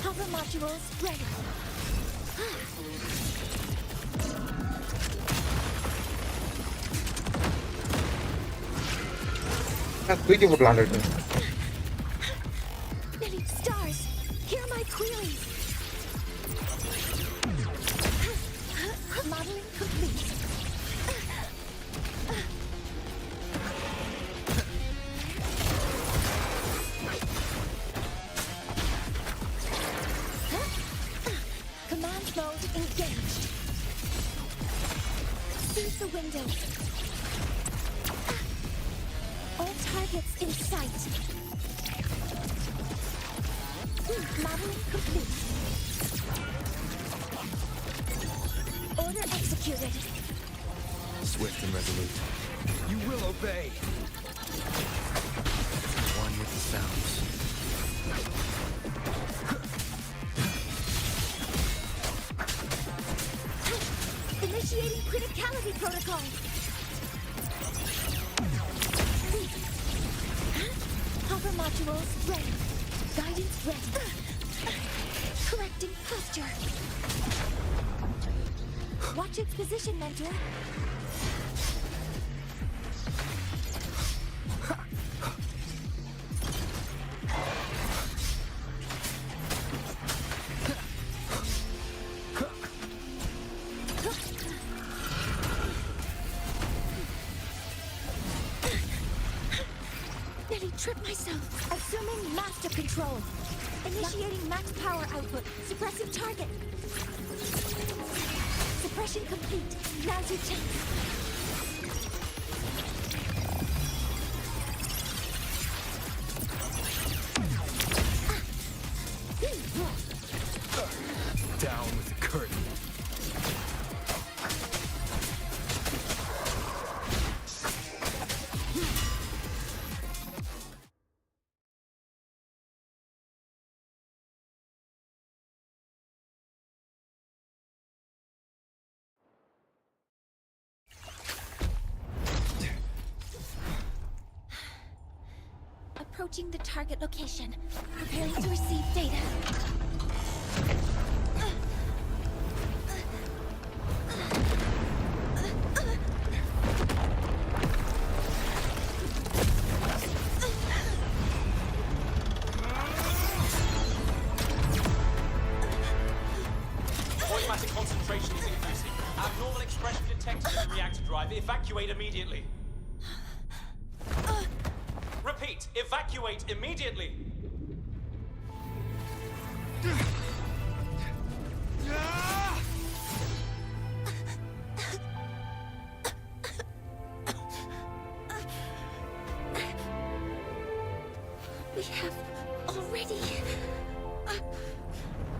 Hover modules ready. தூக்கி போட்டலான்ட்டு Many stars, hear my queries. Modeling complete. Command mode engaged. Seize the window. All targets in sight. Modeling complete. Order executed. Swift and resolute. You will obey. One with the sounds. Initiating criticality protocol. Hover modules ready. Guidance ready. Correcting posture. Watch its position, Mentor. Nearly tripped myself. Assuming master control. Initiating max power output. Suppressing target. Suppression complete. Now's your chance. Down with the curtain. approaching the target location. Preparing to receive data. Automatic concentration is increasing. Abnormal expression detected in the reactor drive. Evacuate immediately. Repeat, evacuate immediately. We have already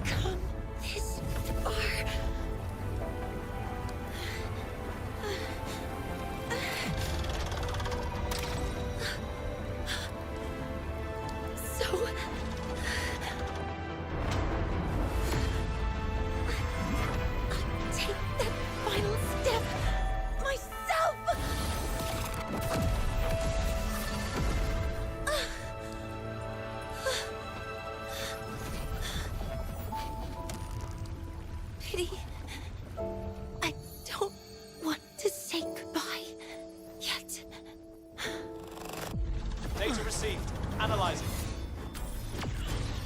come this far. So I'll take that final step myself. Pity. I don't want to say goodbye yet. Data received. Analyzing.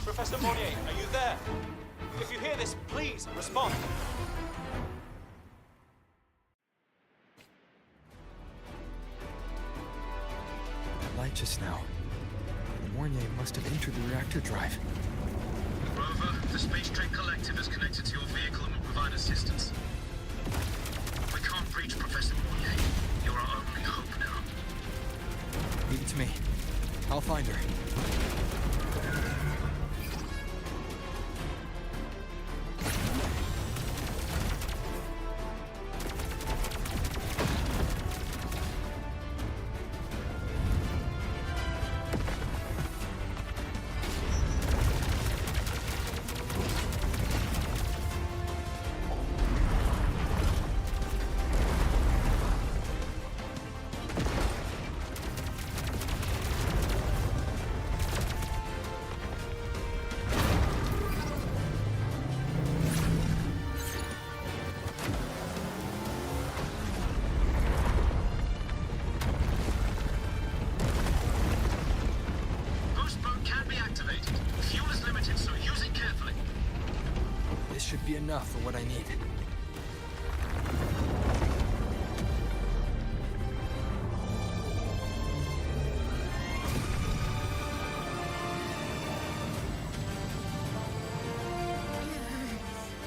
Professor Monnier, are you there? If you hear this, please respond. Light just now. Mornier must have entered the reactor drive. Rover, the Space Train Collective is connected to your vehicle and will provide assistance. We can't reach Professor Monnier. You're our only hope now. Leave it to me. I'll find her. Should be enough for what I need.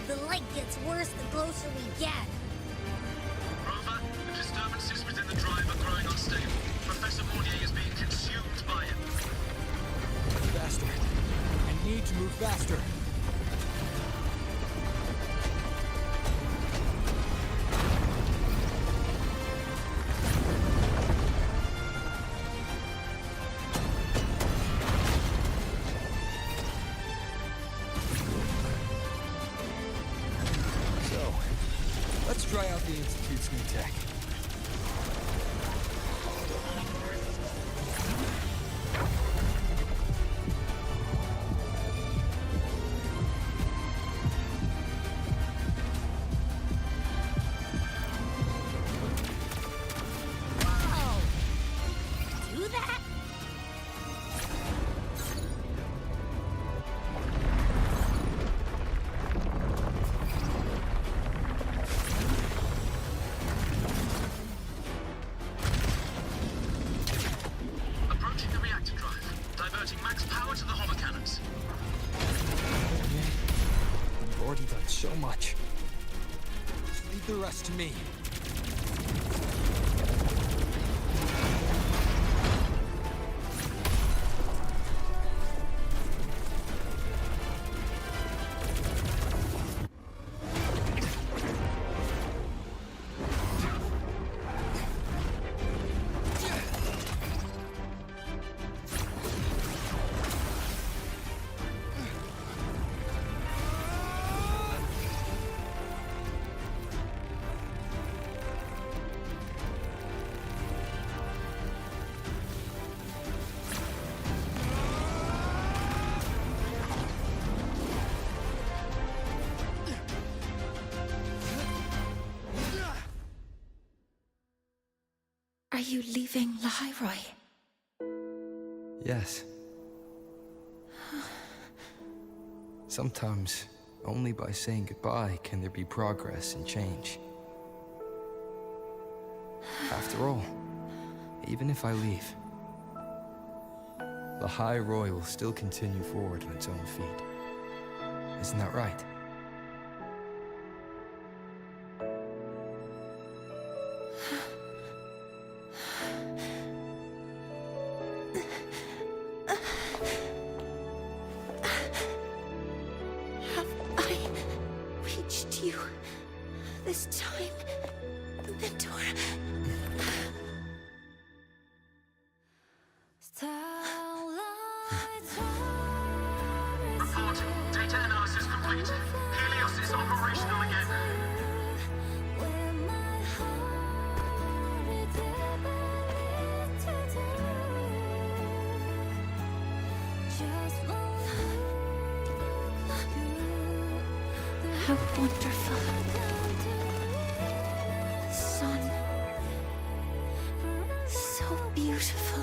The light gets worse the closer we get. Rover, the disturbances within the drive are growing unstable. Professor Monnier is being consumed by it. Faster. I need to move faster. Let's try out the Institute's new tech. Whoa! Do that? Approaching the reactor drive. Diverting max power to the holocannons. You've already done so much. Just leave the rest to me. Are you leaving Lahai, Roy? Yes. Sometimes, only by saying goodbye can there be progress and change. After all, even if I leave, Lahai Roy will still continue forward on its own feet. Isn't that right? Have I reached you this time, Mentor? Reporting. Data analysis complete. Helios is operational again. How wonderful. The sun. So beautiful.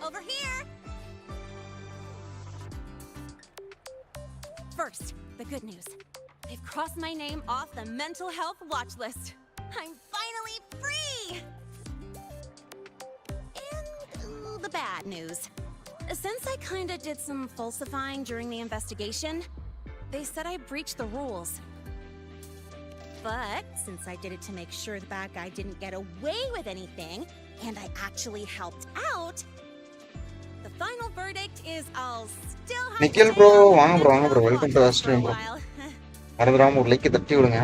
Over here! First, the good news. They've crossed my name off the mental health watch list. I'm finally free! And the bad news. Since I kinda did some falsifying during the investigation, they said I breached the rules. But since I did it to make sure the bad guy didn't get away with anything, and I actually helped out, the final verdict is I'll still have Nikhil bro வாங்க bro welcome to the stream bro. மறந்துடாம ஒரு like தட்டி விடுங்க.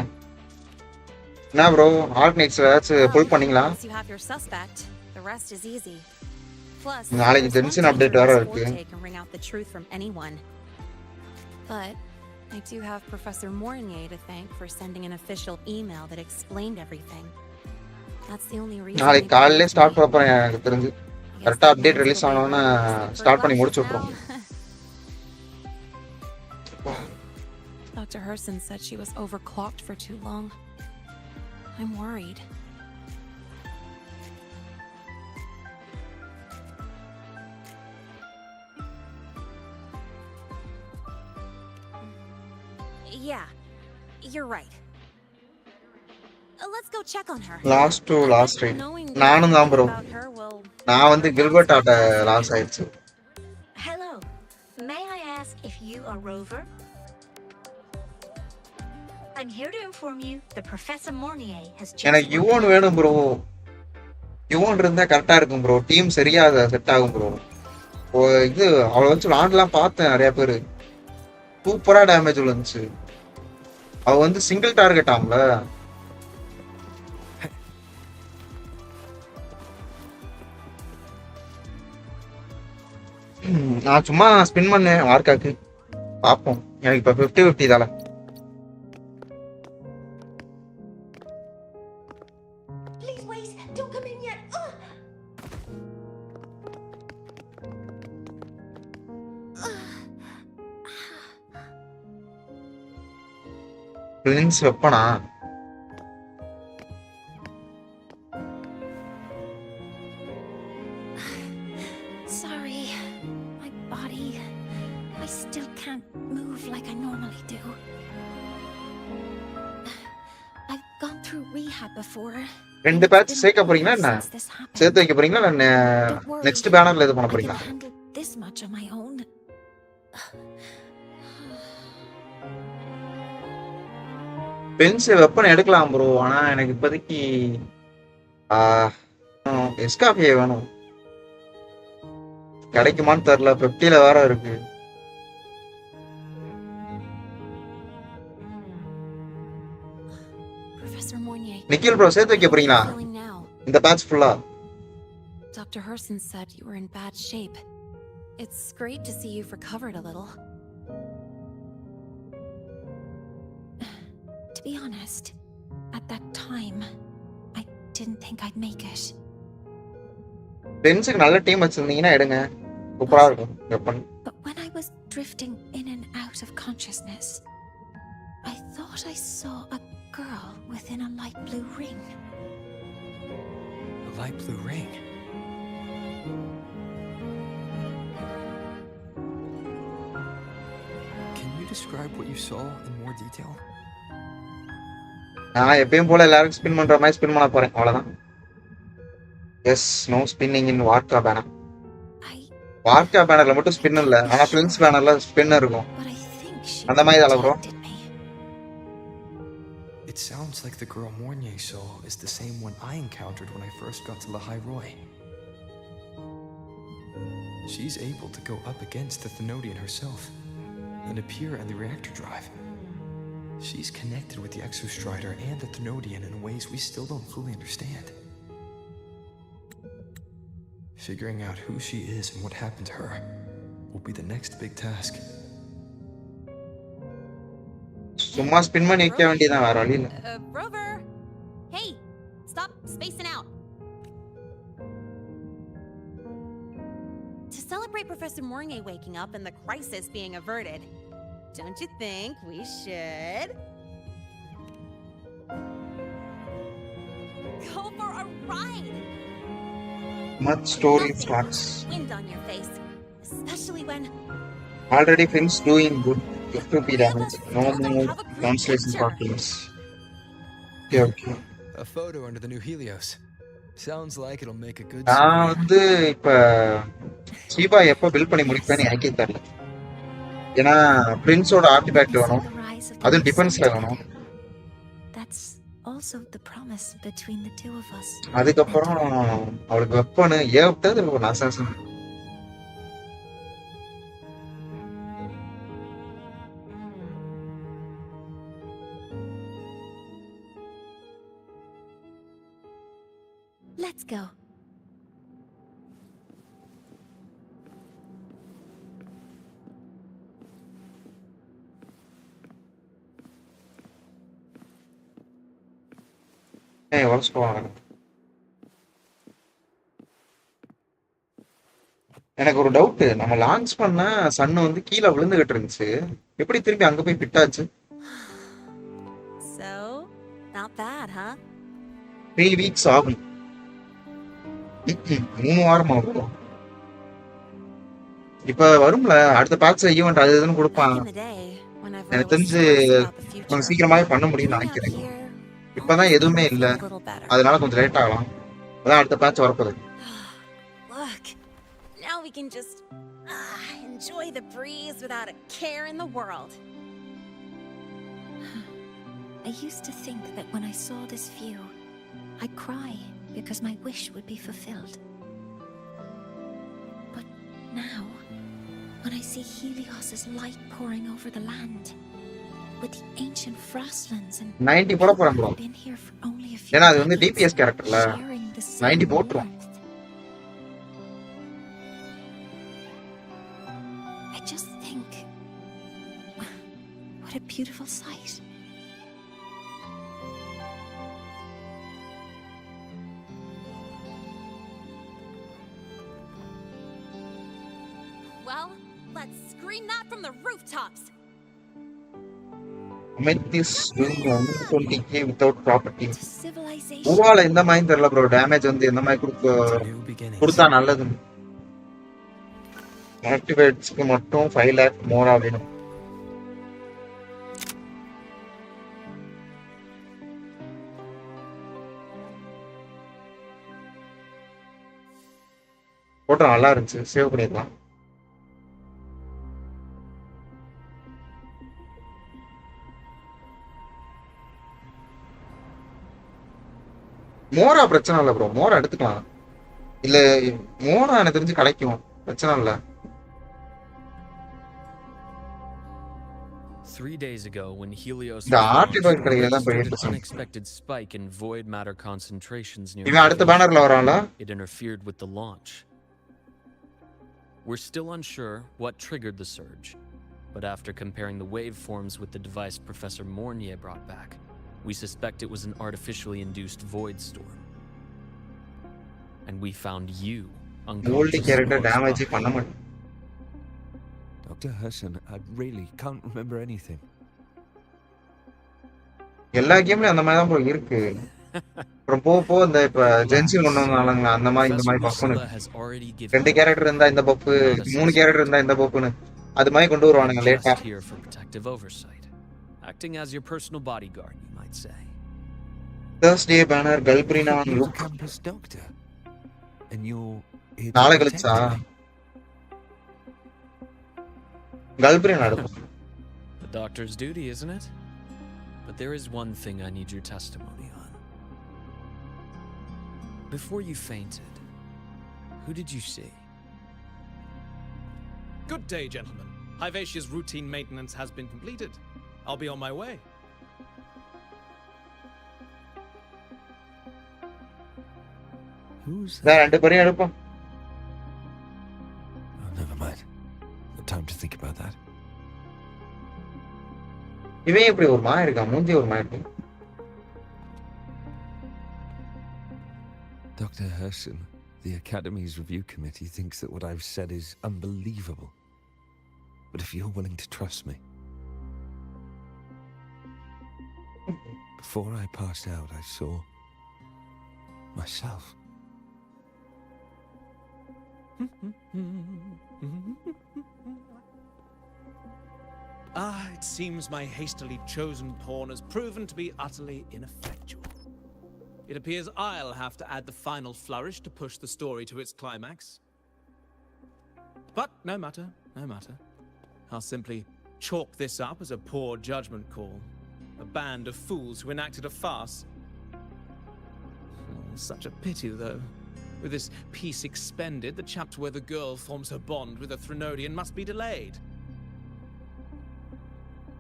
என்ன bro alternates ஏதாச்சும் புல் பண்ணீங்களா? You have your suspect. The rest is easy. Plus, நாளைக்கு tension update வேற இருக்கு. can bring out the truth from anyone. But I do have Professor Mornier to thank for sending an official email that explained everything. That's the only reason. நாளைக்கு காலையில start பண்ண போறேன் எனக்கு தெரிஞ்சு. கரெக்ட்டா அப்டேட் ரிலீஸ் ஆனோனே ஸ்டார்ட் பண்ணி முடிச்சு விட்டுறோம். Dr. Herson said she was overclocked for too long. I'm worried. Yeah, you're right. Let's go check on her. Last to last right. நானும் தான் ப்ரோ. நான் வந்து கில்பர்ட் ஆட்ட லாஸ் ஆயிடுச்சு. Hello. May I ask if you are Rover? I'm here to inform you that Professor Mornier has just... எனக்கு யுவன் வேணும் bro. Yuvan இருந்தா கரெக்டா இருக்கும் ப்ரோ. டீம் சரியா செட் ஆகும் ப்ரோ. இது அவளை வச்சு விளாண்டலாம் பார்த்தேன் நிறைய பேர். சூப்பரா டேமேஜ் விழுந்துச்சு. அவ வந்து சிங்கிள் டார்கெட் ஆம்ல. நான் சும்மா ஸ்பின் பண்ணேன் வார்க்காக்கு. பார்ப்போம். எனக்கு இப்போ 50-50 தானே. Please wait. Don't come in yet. பிளின்ஸ் வெப்பனா? Sorry. My body... I still can't move like I normally do. I've gone through rehab before. ரெண்டு பேட்ச் சேர்க்க போறீங்களா என்ன? சேர்த்து வைக்க போறீங்களா இல்ல நெக்ஸ்ட் பேனர்ல இது பண்ண போறீங்களா? This much on my own. Benz weapon எடுக்கலாம் ப்ரோ. ஆனா எனக்கு இப்போதைக்கு எஸ்காபியே வேணும். கிடைக்குமான்னு தெரியல. 50ல வேற இருக்கு. Professor Mournier, நிக்கில் ப்ரோ சேர்த்து வைக்க how are you போறீங்களா feeling now? இந்த பேட்ச் ஃபுல்லா? Dr. Herson said you were in bad shape. It's great to see you've recovered a little. To be honest, at that time, I didn't think I'd make it. ஃப்ரெண்ட்ஸுக்கு நல்ல team வச்சிருந்தீங்கன்னா எடுங்க, சூப்பரா இருக்கும் weapon. But when I was drifting in and out of consciousness, I thought I saw a girl within a light blue ring. A light blue ring? Can you describe what you saw in more detail? நான் எப்பயும் போல எல்லாரும் spin பண்ற மாதிரி spin பண்ண போறேன், அவ்வளவுதான். S, no spinning இன் வார்க்கா banner. வார்க்கா பேனர்ல மட்டும் ஸ்பின் இல்ல, ஆனா ஃப்ரெண்ட்ஸ் பேனர்ல ஸ்பின் இருக்கும். அந்த மாதிரி தான bro? It sounds like the girl Mournier saw is the same one I encountered when I first got to Lahai. She's able to go up against the Thenodian herself and appear in the reactor drive. She's connected with the Exostrider and the Thenodian in ways we still don't fully understand. Figuring out who she is and what happened to her will be the next big task. சும்மா spin பண்ணி வைக்க வேண்டியதான், வேற வழி இல்ல. Rover! Hey! Stop spacing out! To celebrate Professor Mournier waking up and the crisis being averted, don't you think we should go for a ride? Much story facts. Wind on your face, especially when Already Finn's doing good. F2P damage. No more translation problems. Okay. A photo under the new Helios. Sounds like it'll make a good நான் வந்து இப்ப சீபா எப்ப build பண்ணி முடிப்பேன்னு எனக்கே தெரியல. ஏன்னா பிரின்ஸோட artifact வேணும், அதுவும் டிஃபென்ஸ்ல வேணும். That's also the promise between the two of us. அதுக்கப்புறம் அவளுக்கு வெப்பனு ஏவிட்டது ஒரு அசாசன். Let's go. வளர்ச்சி போவாங்க. எனக்கு ஒரு டவுட், நம்ம லான்ச் பண்ண சன்னு வந்து கீழே விழுந்துகிட்டு இருந்துச்சு, எப்படி திரும்பி அங்க போய் ஃபிட் ஆச்சு? So, not bad, huh? 3 weeks ஆகும். 3 வாரம் ஆகும். இப்ப வரும்ல அடுத்த பேட்ச் ஈவென்ட் அது இதுன்னு கொடுப்பான். எனக்கு தெரிஞ்சு கொஞ்சம் சீக்கிரமாவே பண்ண முடியும்னு நினைக்கிறேன். இப்பதான் எதுவுமே இல்ல, அதனால கொஞ்சம் லேட் ஆகலாம். அதான் அடுத்த பேட்ச் வரப்போகுது. Look, now we can just enjoy the breeze without a care in the world. I used to think that when I saw this view, I'd cry because my wish would be fulfilled. But now, when I see Helios's light pouring over the land, with the ancient frostlands and 90 போட போறேன் bro. been here for only a few ஏன்னா அது வந்து DPS கேரக்டர்ல sharing the 90 போட்டுரும். I just think, what a beautiful sight. Well, let's scream that from the rooftops. Make this wing 120k without property. ஊரால எந்த மாதிரி தெரியல ப்ரோ, டேமேஜ் வந்து எந்த மாதிரி கொடுத்தா நல்லது. ஆக்டிவேட்ஸ்க்கு மட்டும் 5 lakh மோரா வேணும். போட்டோ நல்லா இருந்துச்சு, சேவ் பண்ணிடலாம். மோரா பிரச்சனை இல்லை ப்ரோ, மோரா எடுத்துக்கலாம். இல்ல மோரா எனக்கு தெரிஞ்சு கிடைக்கும். பிரச்சனை இல்ல. 3 days ago, when Helios இந்த was launched, ஆர்டிஃபைட் we கிடைக்கிறது தான் பெரிய registered an பிரச்சனை. unexpected spike in void matter concentrations near இவன் அடுத்த பேனர்ல வரான்ல. It interfered with the launch. We're still unsure what triggered the surge, but after comparing the waveforms with the device Professor Mornier brought back, we suspect it was an artificially induced void storm. And we found you ஓல்டி unconscious. Character damage பண்ண மாட்டேன். Dr. Herson, I really can't remember anything. எல்லா கேம்லயும் அந்த மாதிரி தான் bro இருக்கு. அப்புறம் போக இந்த இப்ப ஜென்சி கொண்டு வந்தாங்க அந்த மாதிரி இந்த மாதிரி பஃப்னு 2 கேரக்டர் இருந்தா இந்த பஃப் 3 கேரக்டர் இருந்தா இந்த பஃப்னு அது மாதிரி கொண்டு வருவானுங்க லேட்டா. Just here for protective oversight, acting as your personal bodyguard, you might say. Thursday banner கல்பிரினா look Campus doctor, and you're here to நாளை protect கழிச்சா me. கல்பிரினா எடுப்போம். The doctor's duty, isn't it? But there is one thing I need your testimony on. Before you fainted, who did you see? Good day, gentlemen. Hivatia's routine maintenance has been completed. I'll be on my way. Who's நான் ரெண்டு பேரையும் எடுப்போம். Oh, never mind. No time to think about that. இவன் இப்படி ஒரு மாய இருக்கான், மூஞ்சி ஒரு மாய இருக்கு. Dr. Herson, the Academy's review committee thinks that what I've said is unbelievable. But if you're willing to trust me. Before I passed out, I saw myself. It seems my hastily chosen pawn has proven to be utterly ineffectual. It appears I'll have to add the final flourish to push the story to its climax. But no matter, no matter. I'll simply chalk this up as a poor judgment call. A band of fools who enacted a farce. Such a pity, though. With this piece expended, the chapter where the girl forms her bond with a Threnodian must be delayed.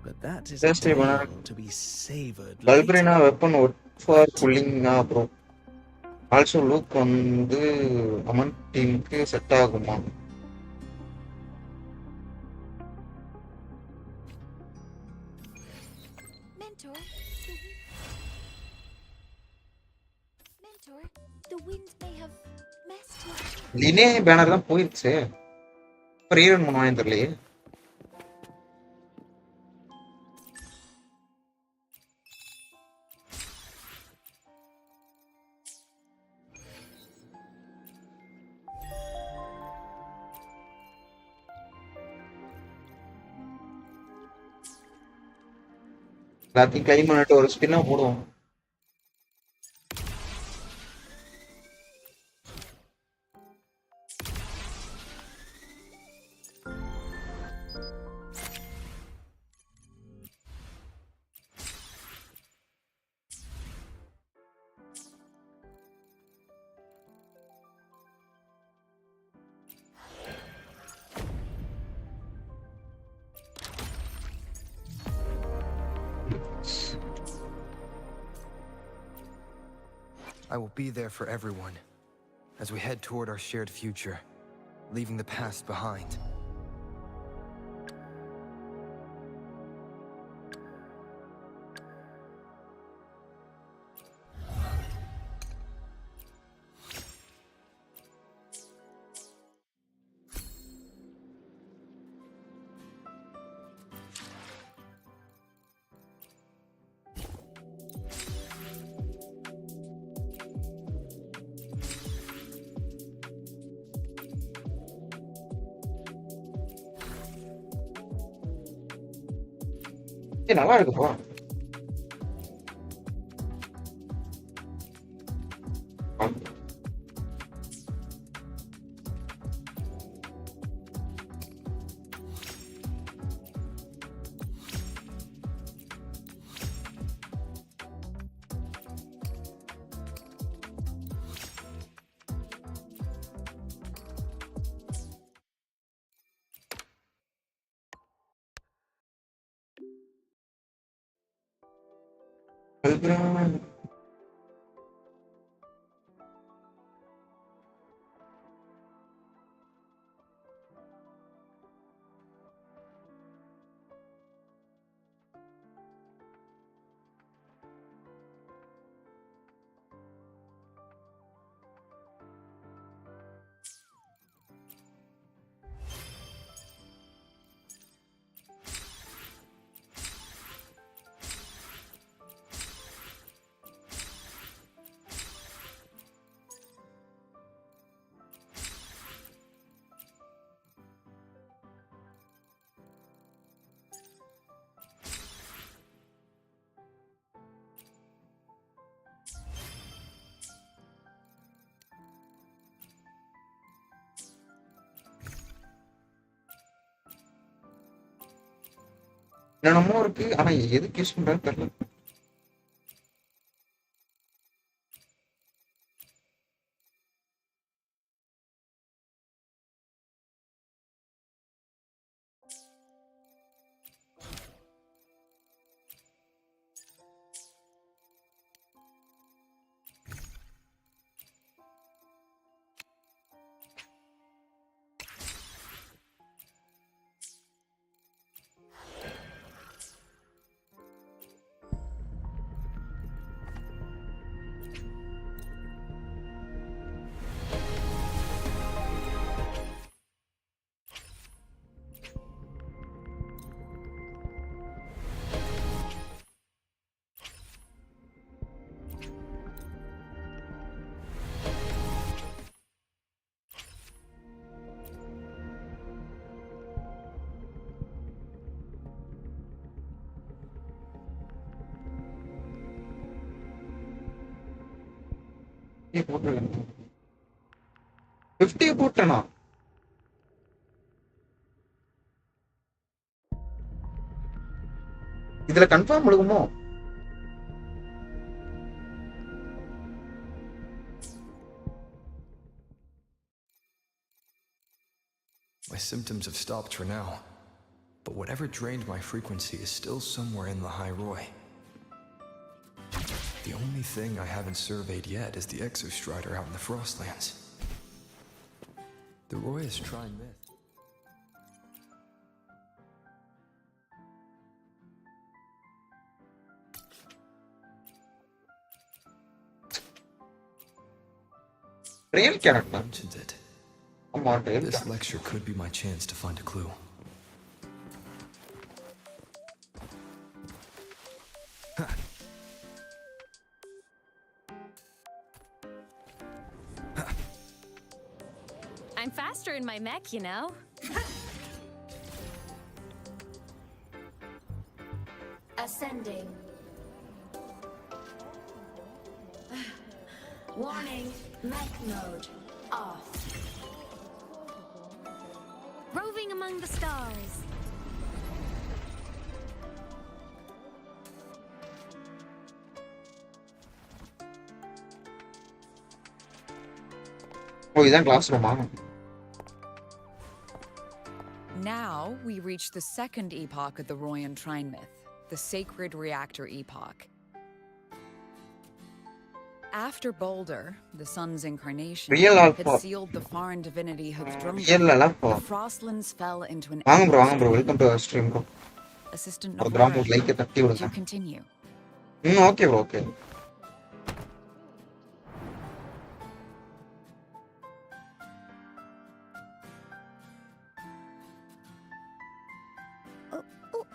But that is a Thursday tale banner. to be savored கல்பிரினா later. Weapon for pulling bro. Also look வந்து அமன் டீமுக்கு set ஆகுமா? Mentor, the winds may have messed with you. லினே banner தான் போயிருச்சு. இப்போ rerun பண்ணுவானே தெரியலையே. எல்லாத்தையும் claim பண்ணிட்டு ஒரு ஸ்பின்னா போடுவோம். I will be there for everyone as we head toward our shared future, leaving the past behind. நல்லா இருக்குப்பா. அதுக்கப்புறம் என்னென்னமோ இருக்கு. ஆனா எதுக்கு யூஸ் பண்றான்னு தெரியல. போட்டுருக்கேன் 50 போட்டேனா? இதுல confirm விழுகுமோ? My symptoms have stopped for now, but whatever drained my frequency is still somewhere in Lahai Roy. The only thing I haven't surveyed yet is the exostrider out in the Frostlands. The Roy's Trine myth. Real character. Mentions it. Come on, real This character. lecture could be my chance to find a clue. I'm faster in my mech, you know? Ascending. Warning, mech mode off. Roving among the stars. ஓ இதான் class ரூமா? Now we reach the second epoch of the Royan Trine myth, the sacred reactor epoch. After Boulder, the sun's incarnation, Real had alpha. sealed the foreign divinity Real alpha. the Frostlands fell into an வாங்க bro welcome to stream bro. Assistant ஒரு gram Nomura, like தட்டி would விடுங்க. you continue? Okay bro okay.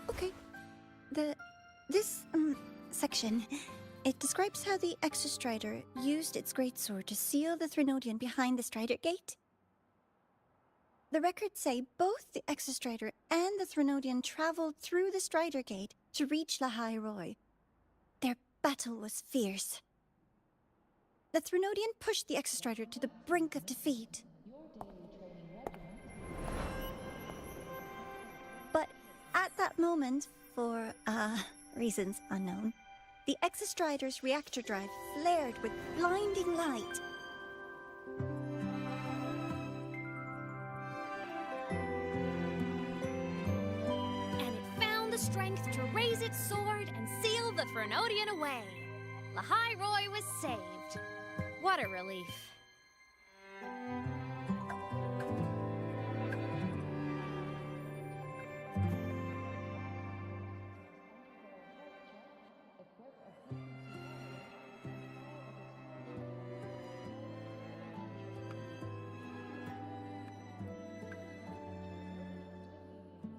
Okay. This section, it describes how the Exostrider used its greatsword to seal the Threnodian behind the Strider Gate. The records say both the Exostrider and the Threnodian traveled through the Strider Gate to reach Lahai Roy. Their battle was fierce. The Threnodian pushed the Exostrider to the brink of defeat. But at that moment, for reasons unknown, the Exostrider's reactor drive flared with blinding light. And it found the strength to raise its sword and seal the Threnodian away. Lahai Roy was saved. What a relief.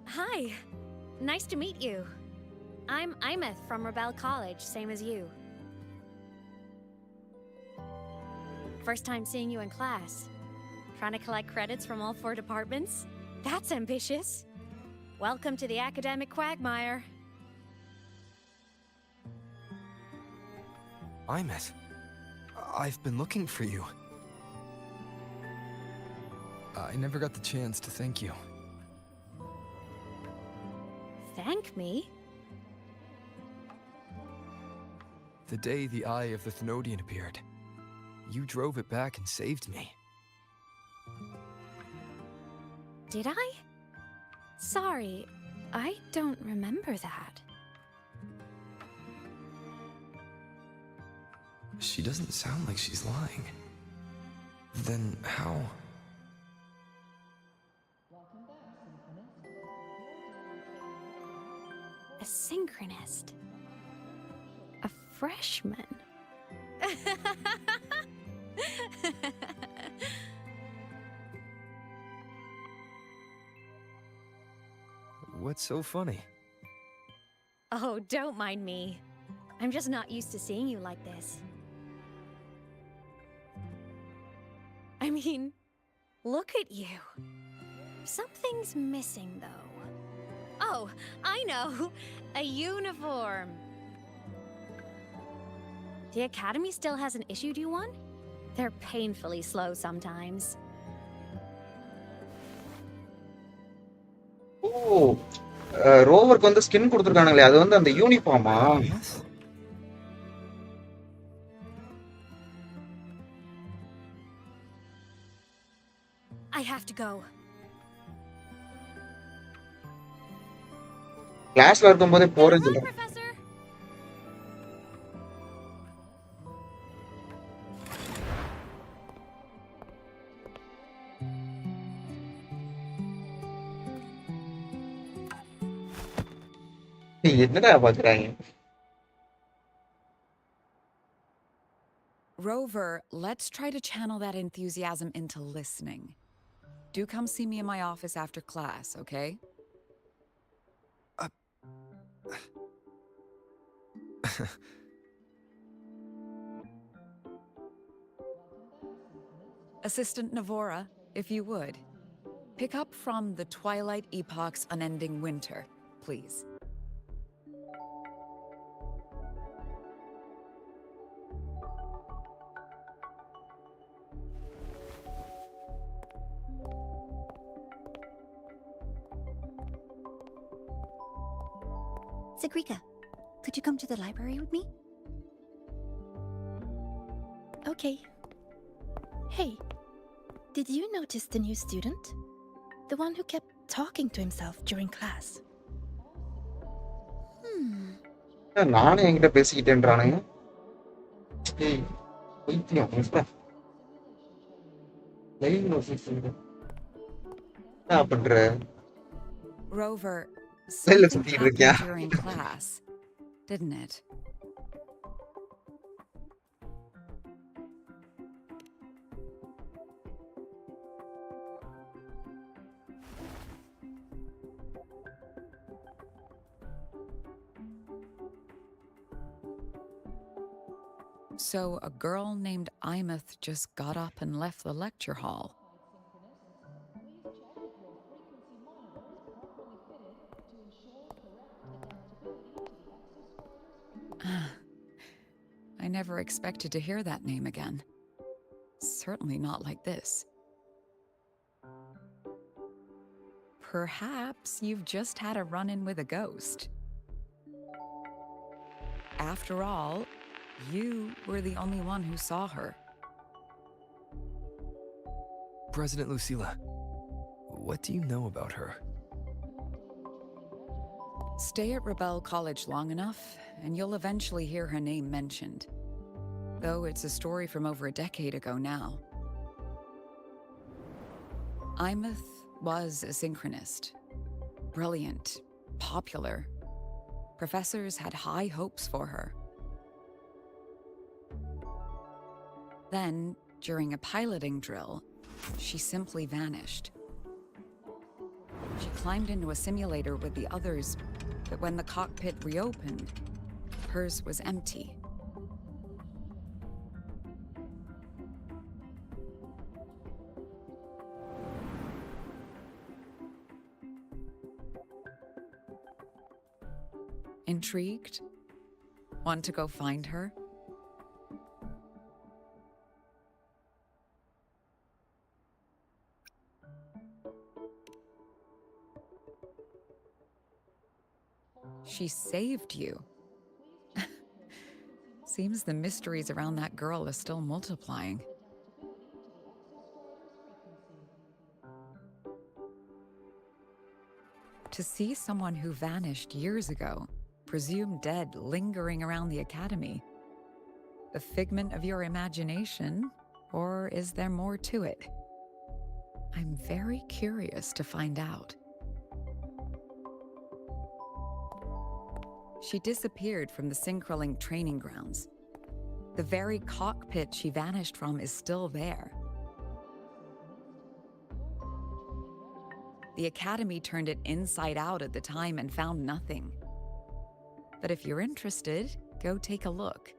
Hi. Nice to meet you. I'm Imeth from Rebel College, same as you. First time seeing you in class. Trying to collect credits from all 4 departments? That's ambitious. Welcome to the academic quagmire. Imeth, I've been looking for you. I never got the chance to thank you. Thank me? The day the Eye of the Thenodian appeared, you drove it back and saved me. Did I? Sorry, I don't remember that. She doesn't sound like she's lying. Then how? A synchronist. A freshman. What's so funny? Oh, don't mind me. I'm just not used to seeing you like this. I mean, look at you. Something's missing, though. Oh, I know! A uniform! The Academy still hasn't issued you one? They're painfully slow sometimes. ஓ ரோவருக்கு வந்து skin கொடுத்துருக்கானுங்களே அது வந்து அந்த யூனிஃபார்மா? I have to go. கிளாஸ்ல இருக்கும்போதே போறேன்னு சொல்றேன். என்னடா பாக்குறாங்க? Rover, let's try to channel that enthusiasm into listening. Do come see me in my office after class, okay? Assistant Navora, if you would. Pick up from the Twilight Epoch's Unending Winter, please. Sigrika, could you come to the library with me? Okay. Hey, did you notice the new student? The one who kept talking to himself during class. நானே என்கிட்ட பேசிக்கிட்டேன்றானுங்க. ஏய் பைத்தியம் மிஸ்டா. Live நோசிஸ் என்ன பண்ற? Rover, செல்ல something சுத்திட்டு இருக்கியா? happened during class, didn't it? So a girl named Imeth just got up and left the lecture hall. I never expected to hear that name again. Certainly not like this. Perhaps you've just had a run-in with a ghost. After all, you were the only one who saw her. President Lucilla, what do you know about her? Stay at Rebel College long enough, and you'll eventually hear her name mentioned. Though it's a story from over a decade ago now. Imeth was a synchronist. Brilliant, popular. Professors had high hopes for her. Then, during a piloting drill, she simply vanished. She climbed into a simulator with the others, but when the cockpit reopened, hers was empty. Intrigued? Want to go find her? She saved you. Seems the mysteries around that girl are still multiplying. To see someone who vanished years ago, presumed dead, lingering around the academy, a figment of your imagination, or is there more to it? I'm very curious to find out. She disappeared from the Synchrolink training grounds. The very cockpit she vanished from is still there. The Academy turned it inside out at the time and found nothing. But if you're interested, go take a look.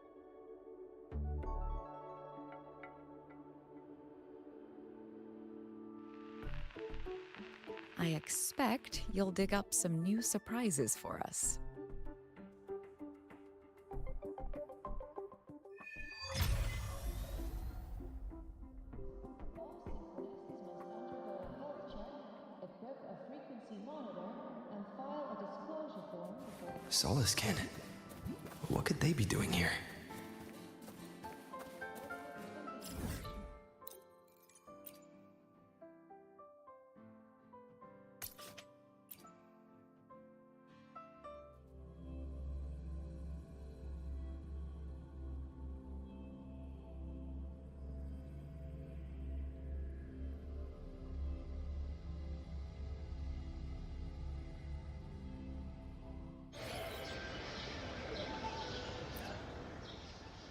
I expect you'll dig up some new surprises for us. Solaskin? What could they be doing here?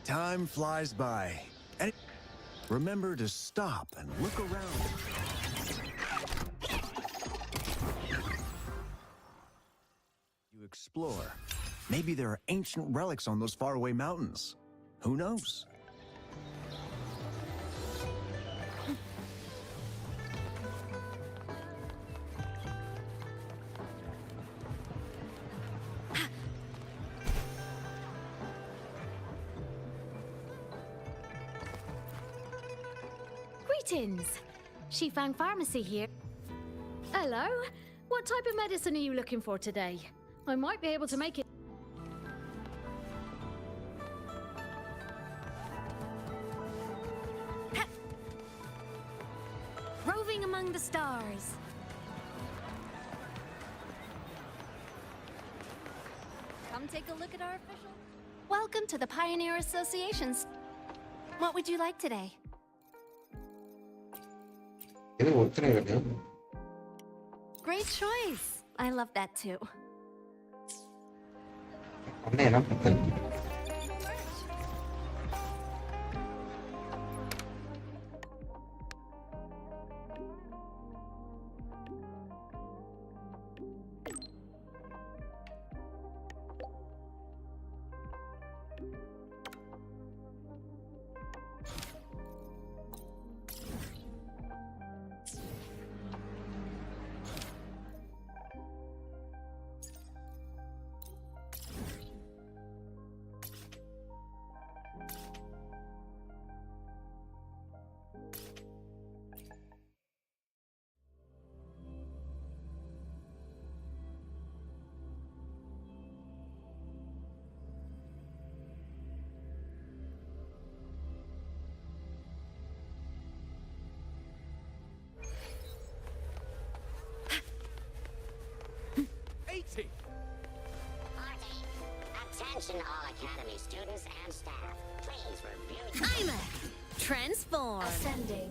Time flies by. And remember to stop and look around. You explore. Maybe there are ancient relics on those faraway mountains. Who knows? Greetings. Shifang Pharmacy here. Hello. What type of medicine are you looking for today? I might be able to make it. Roving among the stars. Come take a look at our official... Welcome to the Pioneer Associations. What would you like today? Great choice. I love that too. Attention all Academy students and staff. Please review... I'm transform. Ascending.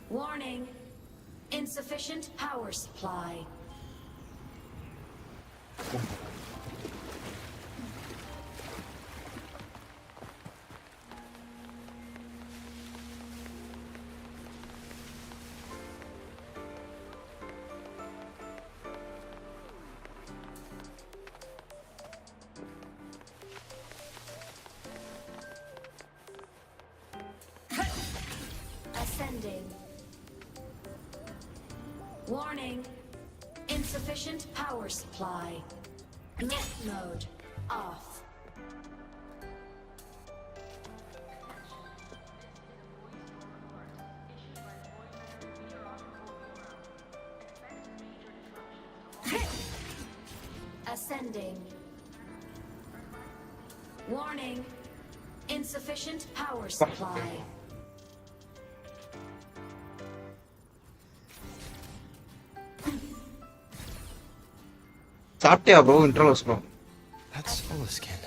Warning. Insufficient power supply. Ascending. Warning. Insufficient power supply. Lift mode off. Ascending. Warning. Insufficient power supply. சாப்பிட்டியா bro intervals bro That's Solaskin.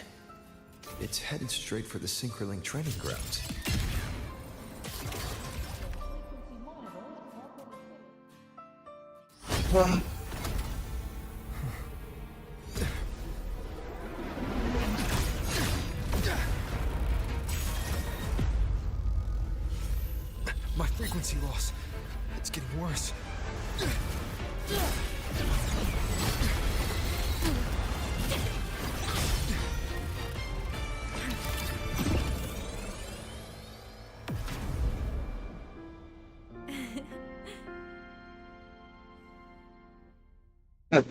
It's headed straight for the Synchroling training grounds. My frequency loss. It's getting worse.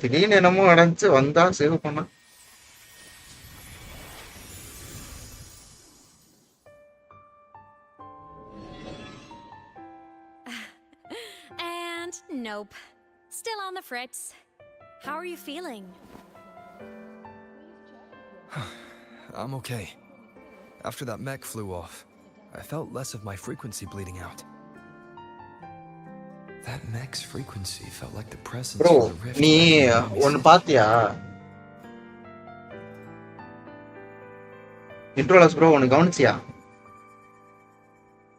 திடீர்னு என்னமோ அடைஞ்சு வந்தா save பண்ண And nope. Still on the fritz. How are you feeling? I'm okay. After that mech flew off, I felt less of my frequency bleeding out. That mech's frequency felt like the presence bro of the rift. நீ ஒன்னு பாத்தியா இன்ட்ரோலஸ் bro ஒன்னு கவனிச்சியா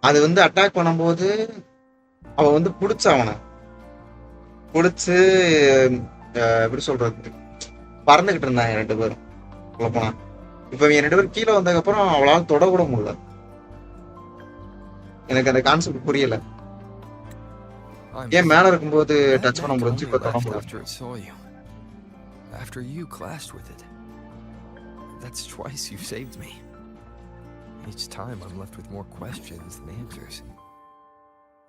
அது வந்து attack பண்ணும்போது அவ வந்து புடிச்ச அவனை புடிச்சு எப்படி சொல்றது பறந்துகிட்டு இருந்தாங்க ரெண்டு பேரும் சொல்ல போனா இப்ப இவங்க ரெண்டு பேரும் கீழே வந்ததுக்கு அப்புறம் அவளால் தொட கூட முடியல எனக்கு அந்த கான்செப்ட் புரியல ஏன் மேல இருக்கும்போது டச் பண்ண முடிஞ்சு இப்ப தொட முடியல After it saw you. After you clashed with it. That's twice you've saved me. Each time I'm left with more questions than answers.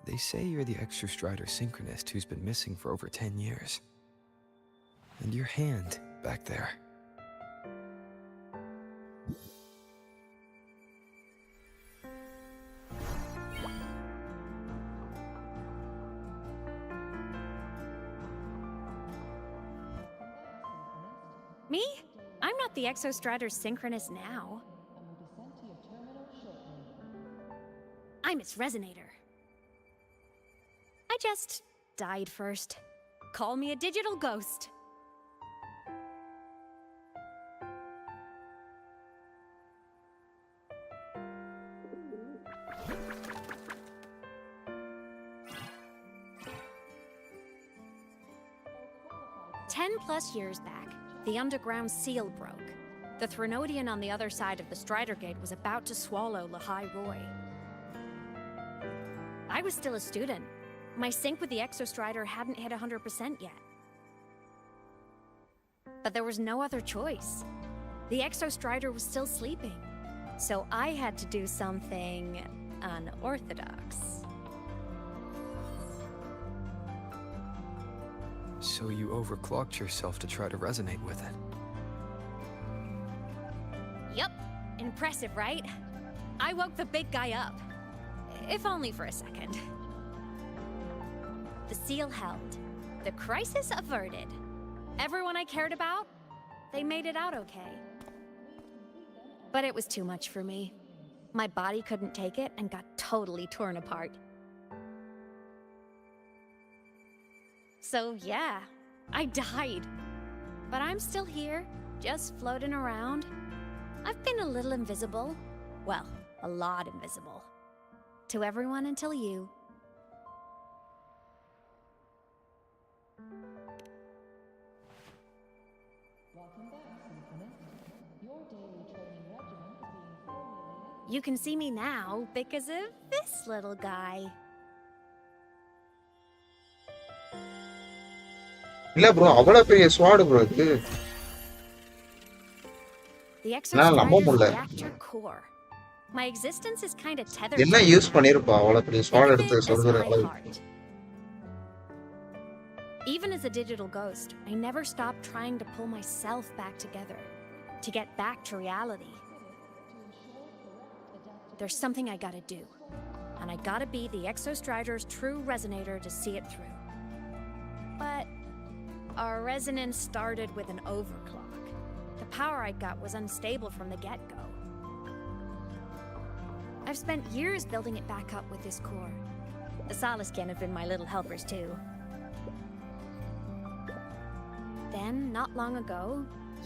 They say you're the Exostrider synchronist who's been missing for over 10 years. And your hand back there. Me? I'm not the Exostrider synchronist now. I'm its resonator. I just died first. Call me a digital ghost. +10 years back, the underground seal broke. The Threnodian on the other side of the Strider Gate was about to swallow Lahai Roy. I was still a student. My sync with the Exostrider hadn't hit 100% yet. But there was no other choice. The Exostrider was still sleeping. So I had to do something unorthodox. So you overclocked yourself to try to resonate with it. Yup. Impressive, right? I woke the big guy up. If only for a second. The seal held. The crisis averted. Everyone I cared about, they made it out okay. But it was too much for me. My body couldn't take it and got totally torn apart. So yeah, I died. But I'm still here, just floating around. I've been a little invisible. Well, a lot invisible. To everyone until you. You can see me now because of this little guy. இல்ல bro அவ்வளவு பெரிய ஸ்வாட் bro இது. The நான் நம்ப exostrider's முடியல. reactor core. My existence is kind of tethered என்ன to use it. பண்ணிருப்பா அவ்வளவு பெரிய Think ஸ்வாட் of எடுத்து it as சொல்ற my அளவு. heart. Even as a digital ghost, I never stopped trying to pull myself back together, to get back to reality. There's something I gotta do, and I gotta be the exostrider's true resonator to see it through. But our resonance started with an overclock. The power I got was unstable from the get-go. I've spent years building it back up with this core. The Solaskin have been my little helpers too. Then, not long ago,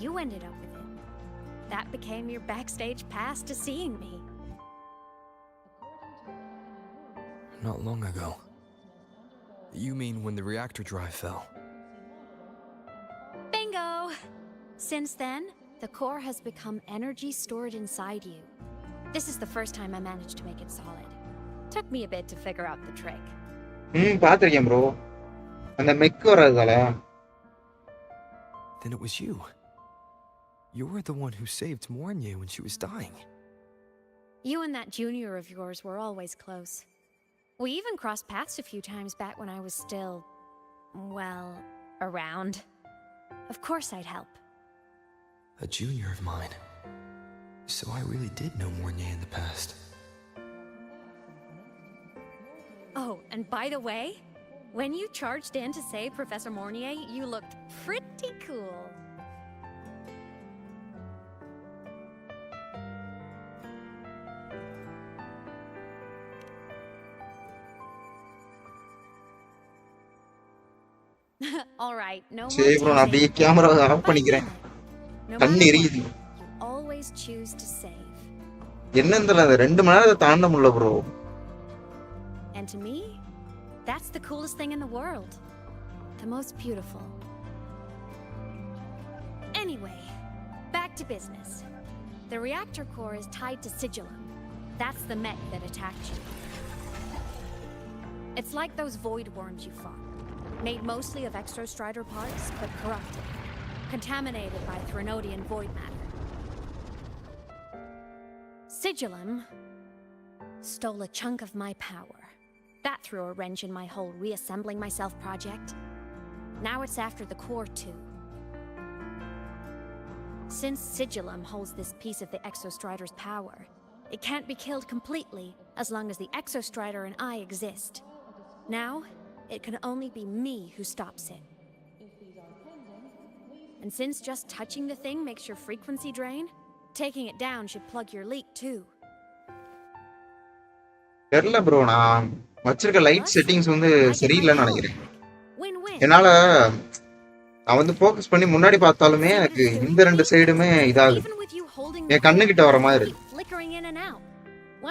you ended up with it. That became your backstage pass to seeing me. Not long ago. You mean when the reactor drive fell? Bingo! Since then, the core has become energy stored inside you. This is the first time I managed to make it solid. Took me a bit to figure out the trick. பாத்திருக்கேன் bro. அந்த மெக் வரதுல. Then it was you. You were the one who saved Mornier when she was dying. You and that junior of yours were always close. We even crossed paths a few times back when I was still, well, around. Of course I'd help. A junior of mine. So I really did know Mornier in the past. Oh, and by the way, when you charged in to save Professor Mornier, you looked pretty cool. All right, no more சரி bro நான் அப்படியே teasing. கேமராவை of பண்ணிக்கிறேன். No கண்ணு matter எரியுது. what, you always choose to save. என்னன்னு தெரியல அந்த 2 மணி நேரத்தை தாண்ட முடியல bro. And to me, that's the coolest thing in the world. The most beautiful. Anyway, back to business. The reactor core is tied to Sigillum. That's the mech that attacked you. It's like those void worms you fought. Made mostly of exostrider parts, but corrupted. Contaminated by Threnodian void matter. Sigillum stole a chunk of my power. That threw a wrench in my whole reassembling myself project. Now it's after the core too. Since Sigillum holds this piece of the exostrider's power, it can't be killed completely as long as the exostrider and I exist. Now, it can only be me who stops it. And since just touching the thing makes your frequency drain, taking it down should plug your leak too. தெரியல bro நான் வச்சிருக்க light settings வந்து சரியில்லைன்னு நினைக்கிறேன். Win-win. என்னால நான் வந்து focus பண்ணி முன்னாடி பார்த்தாலுமே எனக்கு இந்த 2 சைடுமே இதாகுது. Even with you holding என் கண்ணுகிட்ட வர மாதிரி இருக்கு. flickering in and out.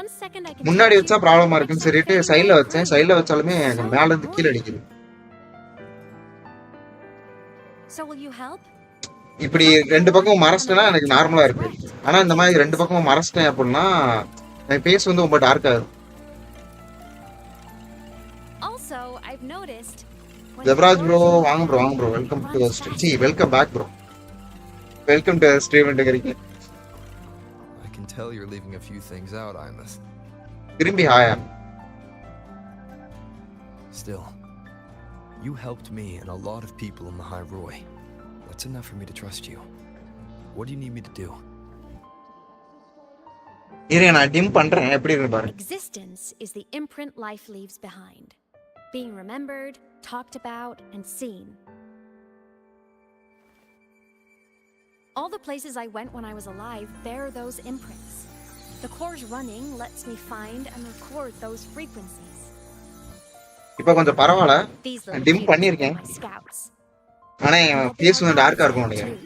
1 second I can முன்னாடி touch வச்சா you, ப்ராப்ளமா next இருக்குன்னு I'm சொல்லிட்டு fading சைடுல away வச்சேன். free. சைடுல வச்சாலுமே எனக்கு மேல இருந்து கீழே அடிக்குது. So will you help? இப்படி 2 பக்கமும் மறைச்சிட்டேன்னா எனக்கு நார்மலா இருக்கு. ஆனா இந்த மாதிரி 2 பக்கமும் மறைச்சிட்டேன் அப்படின்னா என் ஃபேஸ் வந்து ரொம்ப டார்க்கா இருக்கும். Also, I've noticed when Jebaraj the bro doors are வாங்க ப்ரோ locked, வாங்க bro it welcome to runs faster. Welcome back bro. Welcome to stream integrity. I can tell you're leaving a few things out, Imus. திரும்பி ஹாயா. Still, you helped me and a lot of people in Lahai Roy. That's enough for me to trust you. What do you need me to do? இரு நான் dim பண்றேன் எப்படி இருக்கு பாரு. Existence is the imprint life leaves behind. Being remembered, talked about, and seen. All the places I went when I was alive bear those imprints. The core's running lets me find and record those frequencies. இப்போ கொஞ்சம் பரவாயில்ல. These little dim cubes are பண்ணிருக்கேன். my scouts. ஆனா என் face வந்து டார்க்கா இருக்கும் நினைக்கிறேன்.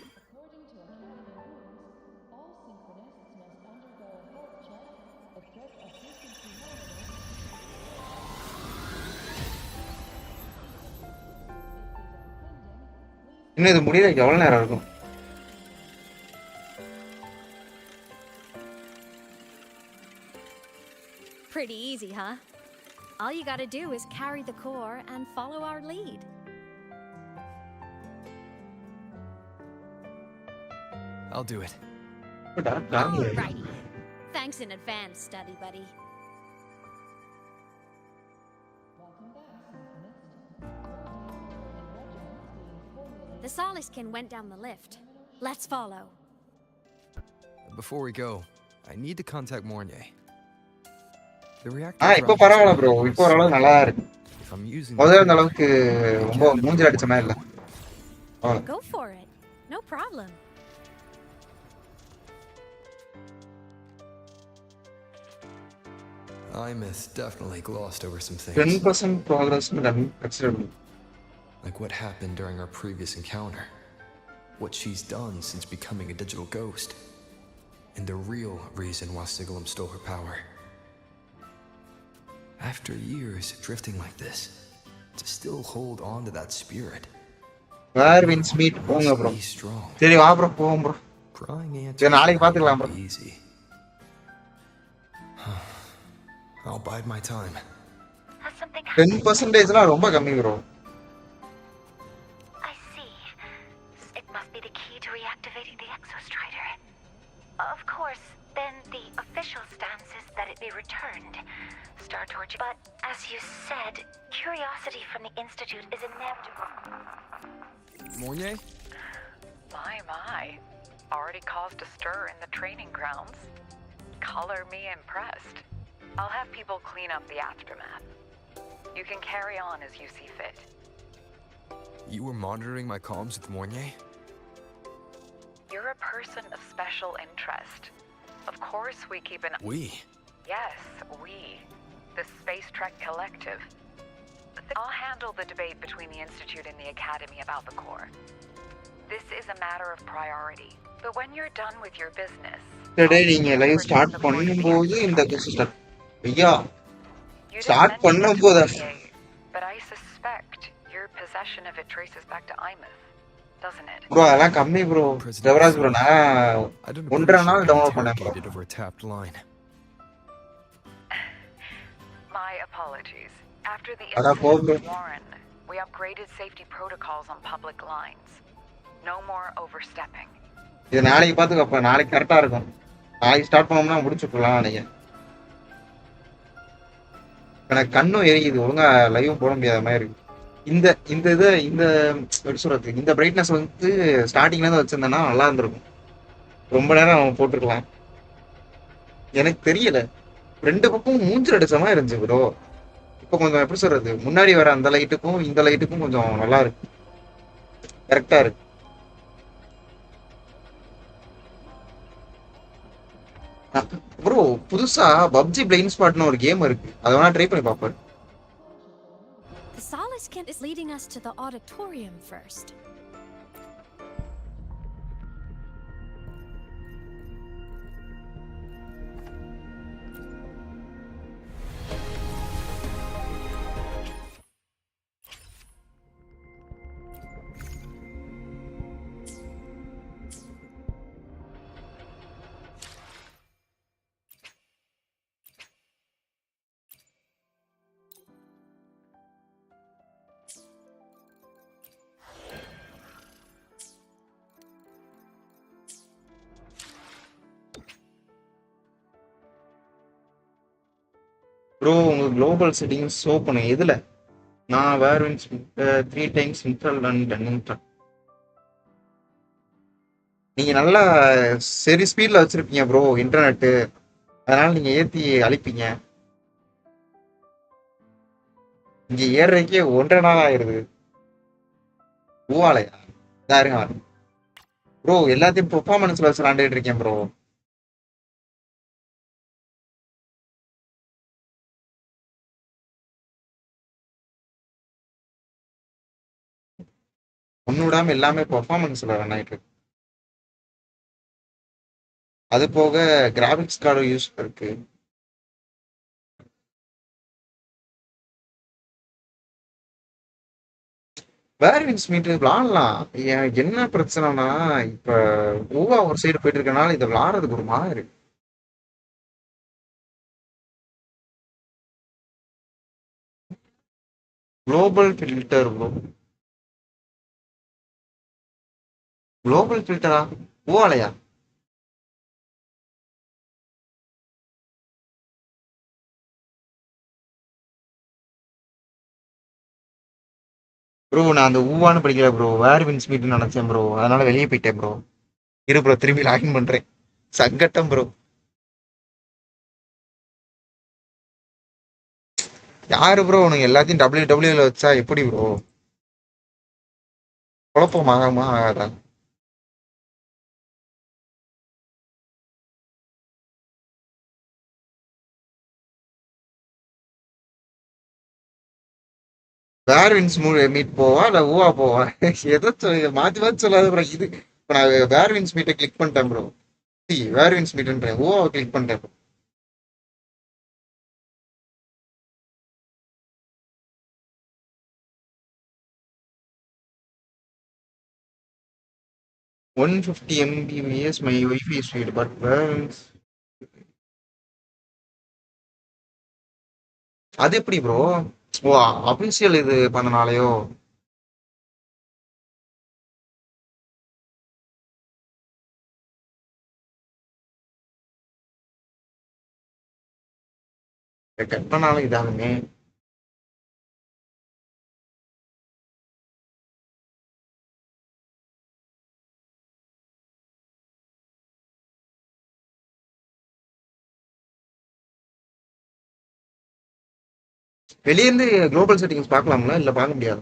இன்னும் இது முடியறதுக்கு எவ்வளவு நேரம் இருக்கும்? Pretty easy, huh? All you gotta do is carry the core and follow our lead. I'll do it. Alrighty. Thanks in advance, study buddy. The Soliskin went down the lift. Let's follow. Before we go, I need to contact Mornier. The இப்போ பரவாயில்ல bro, இப்போ ஓரளவு நல்லா இருக்கு. முதல்ல அந்த அளவுக்கு ரொம்ப மூஞ்சில அடிச்ச மாதிரி இல்ல. Go for it. No problem. Imeth definitely glossed over some things. 10% progress considerable. Like what happened during our previous encounter. What she's done since becoming a digital ghost. And the real reason why Sigalum stole her power. After years drifting like this, to still hold on to that spirit. Where winds meet, போங்க bro. சரி வா bro, போவோம் bro. சரி நாளைக்கு பாத்துக்கலாம் bro. Easy. I'll bide my time. 10% லாம் ரொம்ப கம்மி bro. I see. It must be the key to reactivating the exostrider. Of course, then the official stance is that it be returned. Star Torch. But as you said, curiosity from the Institute is inevitable. Mornier? My. Already caused a stir in the training grounds. Color me impressed. I'll have people clean up the aftermath. You can carry on as you see fit. You were monitoring my comms with Mornier? You're a person of special interest. Of course we keep an... We? Yes, we. The Space Trek Collective. I'll handle the debate between the Institute and the Academy about the core. This is a matter of priority. But when you're done with your business... Today நீங்க live start பண்ணும்போது இந்த குஸ் start. ஐயா. Start பண்ணும்போது But I suspect your possession of it traces back to Imeth, doesn't it? bro அதெல்லாம் கம்மி bro. Devaraj bro நான் 1.5 நாள் download பண்ணேன் bro. Over a tapped line. My apologies. After the Ada incident with Warren, we upgraded safety protocols on public lines. No more overstepping. இது நாளைக்கு பாத்துக்கப்ப நாளைக்கு கரெக்டா இருக்கும். நாளைக்கு ஸ்டார்ட் பண்ணோம்னா முடிச்சுக்கலாம் நினைக்கிறேன். எனக்கு கண்ணும் எரியுது, ஒழுங்கா லைவ் போட முடியாத மாதிரி இருக்கு. இந்த எப்படி சொல்றது, இந்த பிரைட்னஸ் வந்து ஸ்டார்டிங்ல இருந்து வச்சிருந்தேன்னா நல்லா இருந்திருக்கும். ரொம்ப நேரம் போட்டுருக்கலாம். எனக்கு தெரியல, ரெண்டு பக்கம் மூஞ்சில் அடிச்ச மாதிரி இருந்துச்சு ப்ரோ. இப்போ கொஞ்சம் எப்படி சொல்றது, முன்னாடி வர அந்த லைட்டுக்கும் இந்த லைட்டுக்கும் கொஞ்சம் நல்லா இருக்கு, கரெக்டா இருக்கு. ப்ரோ புதுசா பப்ஜி பிளைண்ட் ஸ்பாட்னு ஒரு கேம் இருக்கு, அதை வேணா ட்ரை பண்ணி பாப்பாரு. The Soliskin is leading us to the auditorium first. Bro உங்க குளோபல் செட்டிங்ஸ் ஷோ பண்ணு. எதுல? நான் வேர் வின்ஸ் 3 டைம்ஸ் இன்டர்ல் அண்ட் டன்னிங்டன். நீங்க நல்லா சரி ஸ்பீட்ல வச்சிருப்பீங்க ப்ரோ இன்டர்நெட்டு, அதனால நீங்க ஏத்தி அழிப்பீங்க. இங்க ஏறதுக்கே 1.5 நாள் ஆயிருது. ஊவாலையா? இருங்க ப்ரோ, எல்லாத்தையும் பெர்ஃபார்மன்ஸ்ல வச்சு விளாண்டுட்டு இருக்கேன் ப்ரோ. ஒன்னு விடாம எல்லாமே பெர்ஃபார்மன்ஸ்ல ரன் ஆயிட்டு இருக்கு. அது போக கிராபிக்ஸ் கார்டு யூஸ் இருக்கு. வேர்வின்ஸ் மீட் விளாடலாம். என்ன பிரச்சனைனா, இப்ப ஊவா ஒரு சைடு போயிட்டு இருக்கனால இதை விளாடுறதுக்கு ஒரு மாதிரி இருக்கு. Global filter bro. குளோபல் ஃபில்டரா? ஊவாலையா? ப்ரோ நான் அந்த ஊவான்னு படிக்கல ப்ரோ. வேர்வின்ஸ் மீட்னு நினைச்சேன் ப்ரோ. அதனால வெளியே போயிட்டேன் ப்ரோ. இரு ப்ரோ, திரும்பி லாகின் பண்றேன். சங்கட்டம் ப்ரோ. யாரு ப்ரோ உனக்கு எல்லாத்தையும் WWல வச்சா எப்படி ப்ரோ? குழப்பம் ஆகாம ஆகாதா? வேர்வின்ஸ் மீட் போவா இல்ல ஊவா போவா? எதை மாத்தி மாத்தி சொல்லாத ப்ரோ. இது இப்ப நான் வேர்வின்ஸ் மீட்டை கிளிக் பண்ணிட்டேன் ப்ரோ. வேர்வின்ஸ் மீட்ன்றேன், ஊவாவை கிளிக் பண்ணிட்டேன் bro. One 150 Mbps my wifi speed but வேர்வின்ஸ். அது எப்படி ப்ரோ? ஓ, அபிஷியல் இது பண்ணனாலயோ? கட் பண்ணாலும் இதாகுமே. வெளியேருந்து குளோபல் செட்டிங்ஸ் பார்க்கலாம்ல இல்ல பார்க்க முடியாது?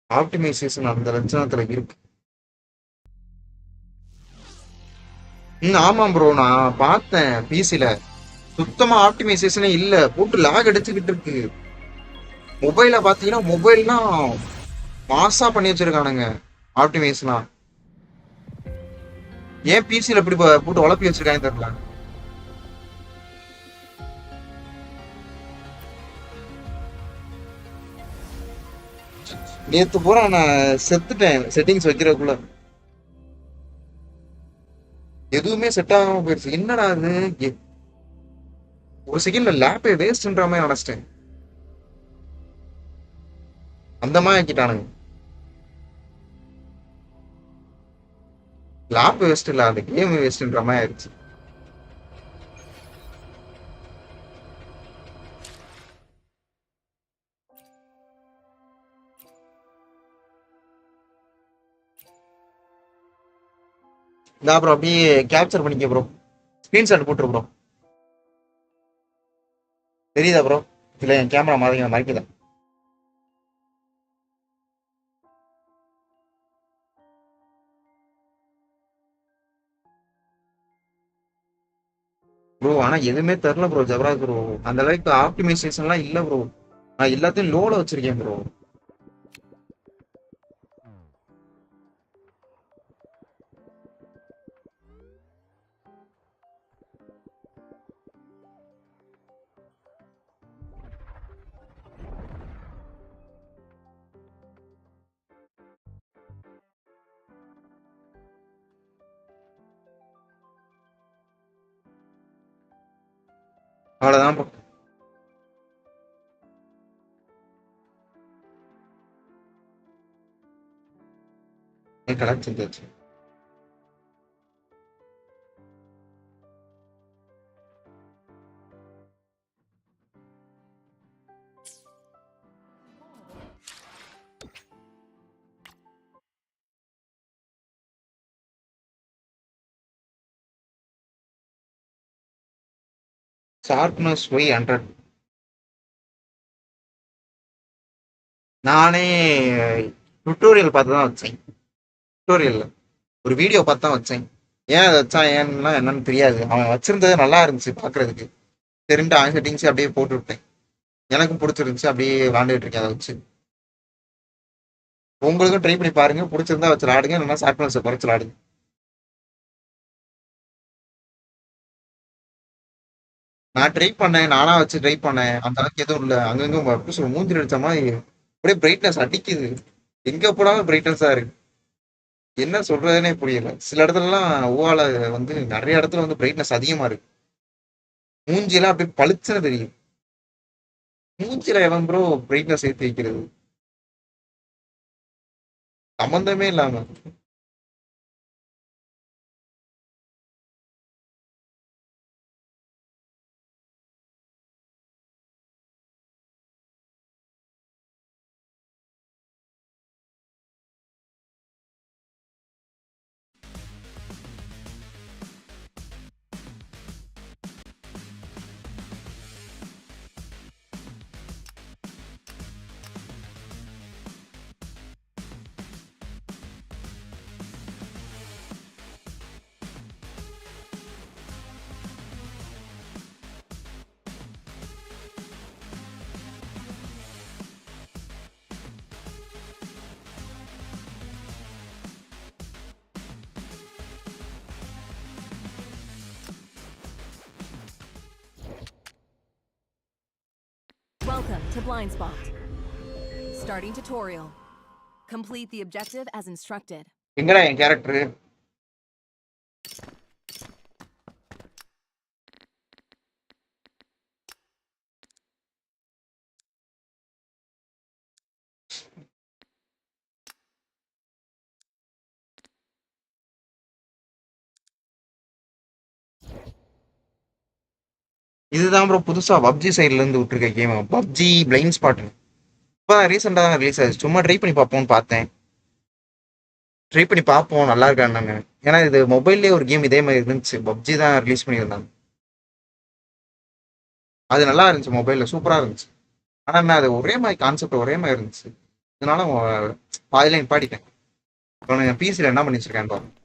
ஆப்டிமைசேஷன் அந்த லட்சணத்துல இருக்கு. ஆமாம் ப்ரோ, நான் பார்த்தேன் பிசில. சுத்தமா ஆப்டிமைசேஷனே இல்ல, போட்டு லாக் அடிச்சுக்கிட்டு இருக்கு. மொபைல பாத்தீங்கன்னா மொபைல்லாம் மாசா பண்ணி வச்சிருக்கானுங்க ஆப்டிமைஸ்னா. ஏன் பிசில இப்படி போட்டு உழப்பி வச்சிருக்காங்க தெரியல. நேத்து பூரா நான் செத்துட்டேன் செட்டிங்ஸ் வைக்கிறதுக்குள்ள. எதுவுமே செட் ஆகாம போயிருச்சு. என்னடா அது? ஒரு செகண்ட்ல லேப்பே வேஸ்ட்ன்ற மாதிரி நினைச்சிட்டேன். அந்த மாதிரி ஆக்கிட்டானுங்க. லேப் வேஸ்ட் இல்ல, அந்த கேம் வேஸ்ட்ன்ற மாதிரி ஆயிடுச்சு. இந்த அப்புறம் அப்படியே கேப்சர் பண்ணிக்க ப்ரோ. ஸ்கிரீன்ஷாட் போட்டுரு ப்ரோ. தெரியுதா ப்ரோ? இல்ல என் கேமரா மறைக்குதா? ப்ரோ ஆனா எதுவுமே தெரில ப்ரோ ஜபரா ப்ரோ. அந்த அளவுக்கு ஆப்டிமைசேஷன்லாம் இல்ல ப்ரோ. நான் எல்லாத்தையும் லோல வச்சிருக்கேன் ப்ரோ. அவ்வளவுதான் ப்ரோ. கலெக்ட் செஞ்சாச்சு. Sharpness Y100. நானே டுட்டோரியல் பார்த்து தான் வச்சேன். டுட்டோரியல்ல ஒரு வீடியோ பார்த்து தான் வச்சேன். ஏன் அதை வச்சா ஏன்னா என்னன்னு தெரியாது. அவன் வச்சிருந்தது நல்லா இருந்துச்சு பாக்குறதுக்கு. தெரிஞ்சு அவன் செட்டிங்ஸ் அப்படியே போட்டு விட்டேன். எனக்கும் பிடிச்சிருந்துச்சு, அப்படியே விளாண்டுட்டு இருக்கேன் அதை வச்சு. உங்களுக்கும் ட்ரை பண்ணி பாருங்க, பிடிச்சிருந்தா வச்சு விளாடுங்க, இல்லைன்னா ஷார்ப்னஸ் குறைச்சு விளாடுங்க. நான் ட்ரை பண்ணேன். நானா வச்சு ட்ரை பண்ணேன். அந்த அளவுக்கு எதுவும் இல்ல. அங்கங்க எப்படி சொல்ல மூஞ்சில அடிச்ச மாரி அப்படியே பிரைட்னஸ் அடிக்குது. எங்க போனாலும் பிரைட்னஸா இருக்கு. என்ன சொல்றதுன்னே புரியல. சில இடத்துலலாம் ஓவால வந்து நெறைய இடத்துல வந்து பிரைட்னஸ் அதிகமா இருக்கு. மூஞ்சிலாம் அப்படியே பளிச்சுன்னு தெரியுது. மூஞ்சில எவன் ப்ரோ பிரைட்னஸ் ஏத்தி வைக்கிறது? சம்மந்தமே இல்லாம. Welcome to Blind Spot. Starting tutorial. Complete the objective as instructed. எங்கடா என் கேரக்டர்? இதுதான் ப்ரோ புதுசா PUBG சைடுல இருந்து விட்டுருக்க கேம். PUBG blind spot. இப்போ ரீசெண்டா தான் ரிலீஸ் ஆச்சு. சும்மா ட்ரை பண்ணி பார்ப்போம்னு பார்த்தேன். ட்ரை பண்ணி பார்ப்போம் நல்லா இருக்கா என்னன்னு. ஏன்னா இது மொபைல்லேயே ஒரு கேம் இதே மாதிரி இருந்துச்சு. PUBG தான் ரிலீஸ் பண்ணியிருந்தாங்க. அது நல்லா இருந்துச்சு மொபைல்ல சூப்பரா இருந்துச்சு. ஆனா என்ன அது ஒரே மாதிரி கான்செப்ட் ஒரே மாதிரி இருந்துச்சு. இதனால பாதியில நிப்பாட்டிட்டேன். இப்போ பிசியில் என்ன பண்ணி வச்சிருக்கேன்னு பாருங்க.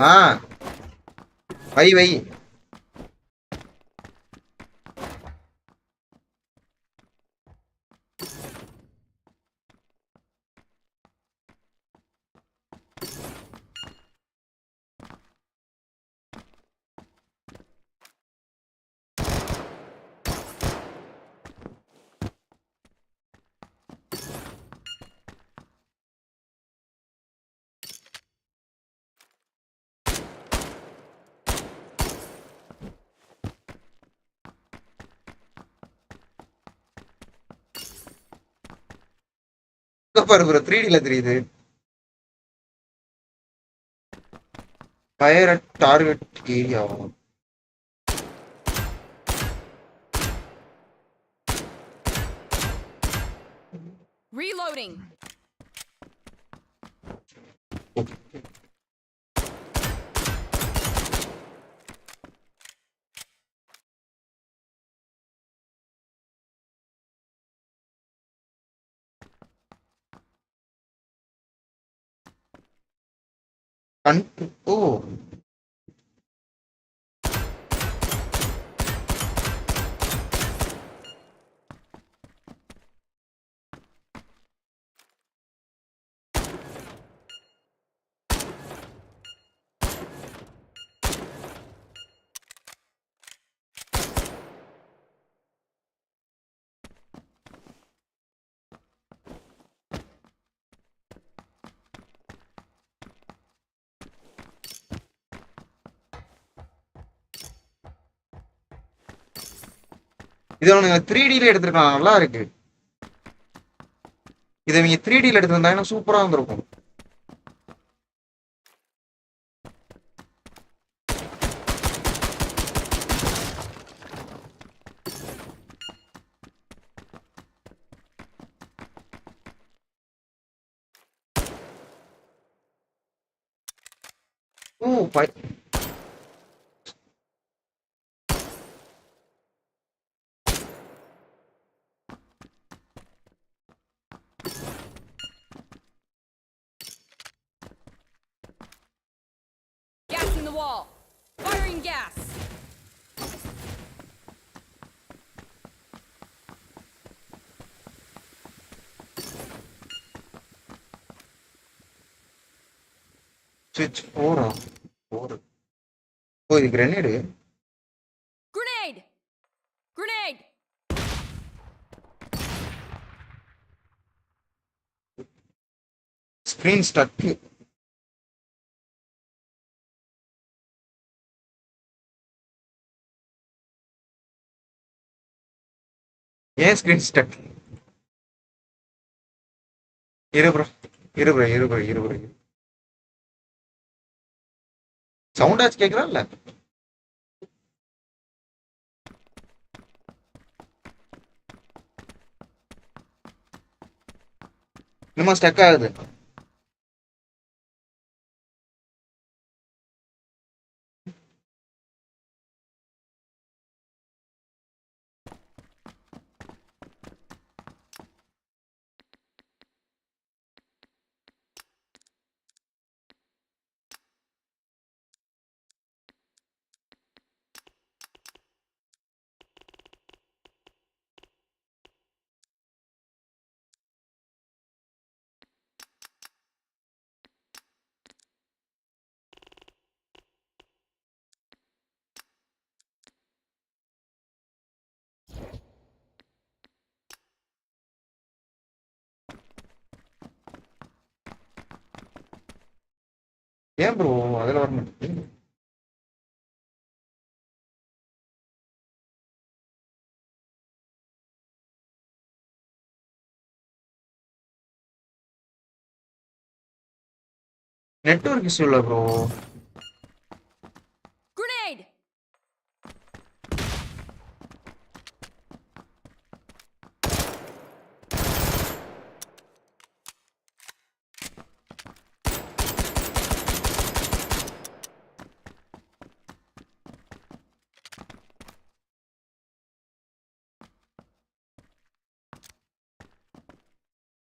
ஆ வை வை. பாரு ப்ரோ 3Dல தெரியுது. Fire at target area. Reloading. ஓ இது அவனுங்க 3Dல எடுத்திருக்கான் நல்லா இருக்கு. இதை இவங்க 3Dல எடுத்திருந்தாங்கன்னா சூப்பரா இருந்திருக்கும். ஓ Gas in the wall. Firing gas. ஸ்விட்ச் 4 4 ஓ இது grenade Grenade! Grenade! Screen stuck ஏன் ஸ்கிரீன் ஸ்டக் இரு ப்ரோ சவுண்ட் ஆச்சு கேக்குதா இல்ல இன்னுமா ஸ்டக் ஆகுது ஏன் ப்ரோ அதில் வர மாட்டேங்குது நெட்வொர்க் இஷ்யூ இல்லை bro Grenade!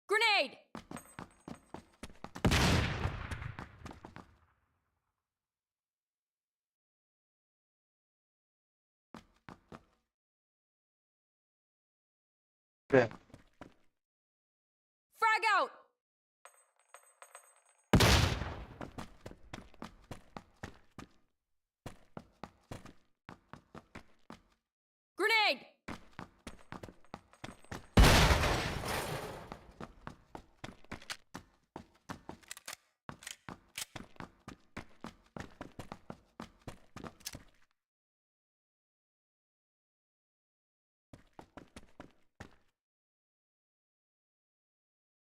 Grenade! Frag out! Grenade!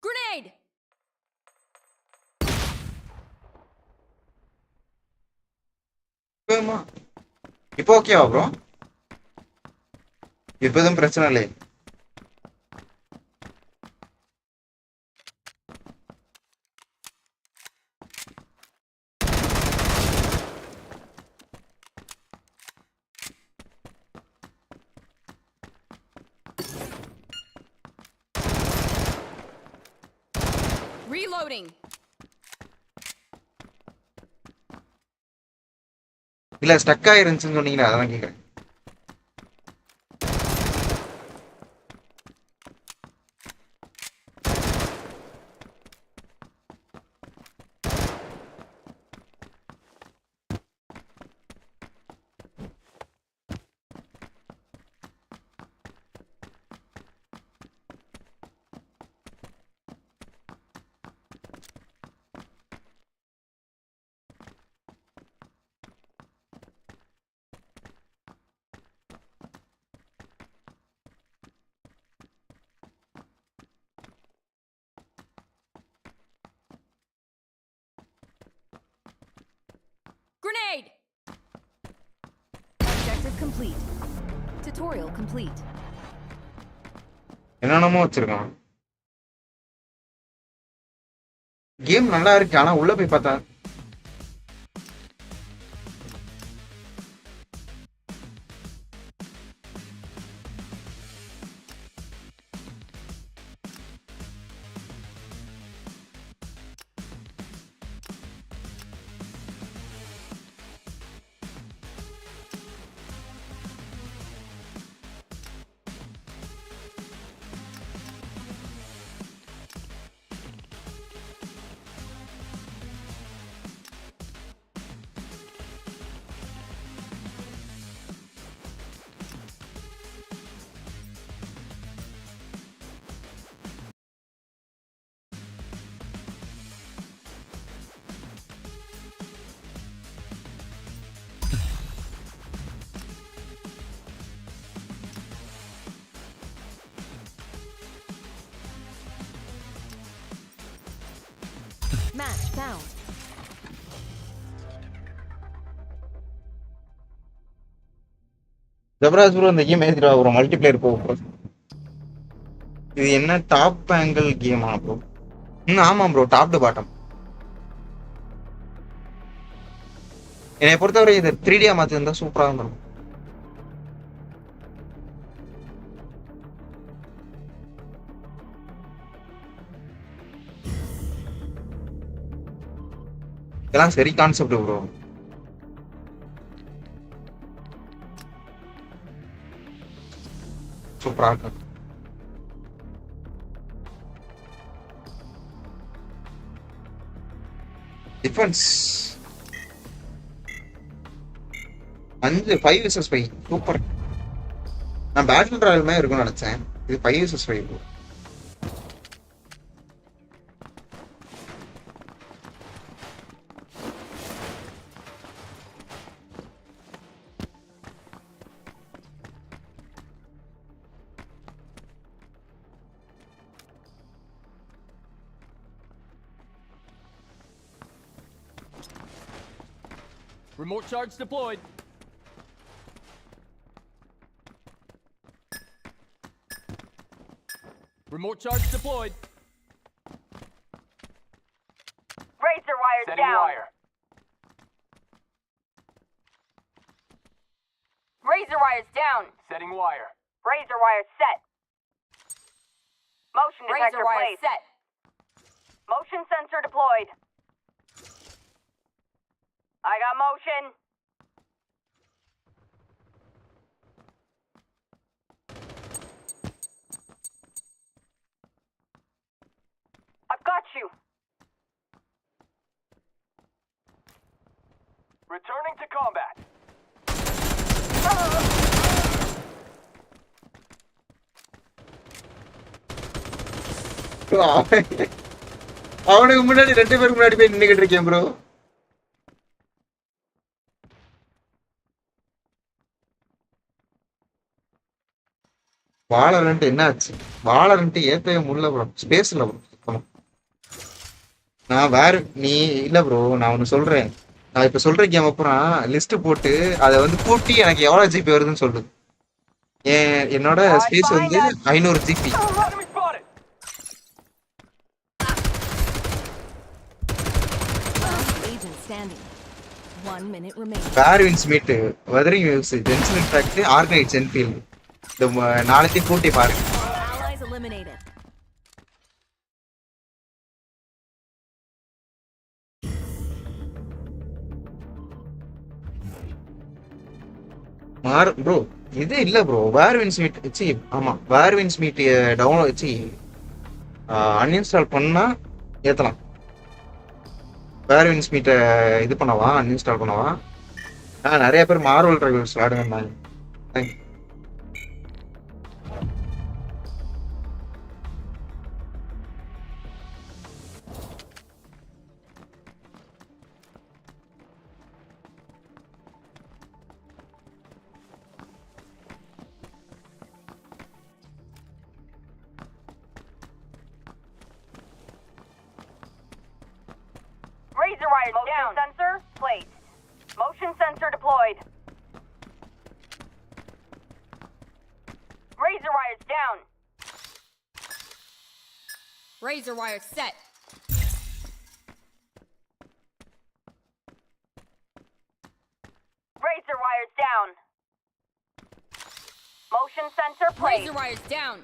Grenade! இப்போ ஓகேவா ப்ரோ இப்போ எதுவும் பிரச்சனை இல்லை Reloading! இல்ல ஸ்டக் ஆயிருந்துச்சுன்னு சொன்னீங்களா அதான் கேட்குறேன் Grenade! Objective complete. Tutorial complete. என்னென்னமோ வச்சிருக்கான் கேம் நல்லா இருக்கு ஆனா உள்ள போய் பார்த்தா Match found. ஜபராஜ் ப்ரோ இந்த கேம் ஏத்திட்டு ப்ரோ மல்டிப்ளேயர் போகும் ப்ரோ. இது என்ன டாப் ஆங்கிள் கேமா ப்ரோ? ஆமாம் ப்ரோ, டாப் டு பாட்டம். என்னை பொறுத்தவரை இது 3D மாத்திருந்தா சூப்பரா இருக்கும். இதெல்லாம் சரி கான்செப்ட் ப்ரோ. சூப்பரா இருக்கும். Defence 5 vs 5 super. நான் பேட்டில் ராயல் மாதிரி இருக்கும்னு நினைச்சேன். இது 5 vs 5 bro. Remote charge deployed. Remote charge deployed. Razor wires Setting down. wire. Razor wires down. Setting wire. Razor wires set. Motion detector Razor wire placed. set. Motion sensor deployed. I got motion. I've got you. Returning to combat. அவனுக்கு முன்னாடி 2 பேருக்கு முன்னாடி போய் நின்னுகிட்டு இருக்கேன் bro. வாலரண்ட் என்ன ஆச்சு? வாலரண்ட் ஏத்தவே முடியல ப்ரோ. ஸ்பேஸ் இல்ல ப்ரோ. நான் வேற நீ இல்ல ப்ரோ, நான் ஒன்னு சொல்றேன். நான் இப்ப சொல்ற கேம் அப்புறம் லிஸ்ட் போட்டு அதை வந்து கூட்டி எனக்கு எவ்வளவு ஜிபி வருதுன்னு சொல்லு. என்னோட ஸ்பேஸ் வந்து 500 GB. Agent standing. 1 minute remaining. Darwin's meet, Wuthering Waves, Jensen Impact, Arcade Enfield. The நாளைக்கு கூட்டி பாருங்க. Allies eliminated. ப்ரோ இது இல்ல ப்ரோ, வேர்வின்ஸ் மீட் வச்சு ஆமா வேர்வின்ஸ் மீட் டவுன்லோட் வச்சு அன்இன்ஸ்டால் பண்ணா ஏத்தலாம். வேர்வின்ஸ் மீட்டை இது பண்ணவா அன்இன்ஸ்டால் பண்ணவா? நிறைய பேர் மார்வல் டிரைவர்ஸ் விளையாடுங்க. Razor wires down. Motion sensor placed. Motion sensor deployed. Razor wires down. Razor wire set. Razor wires down. Motion sensor placed. Razor wires down.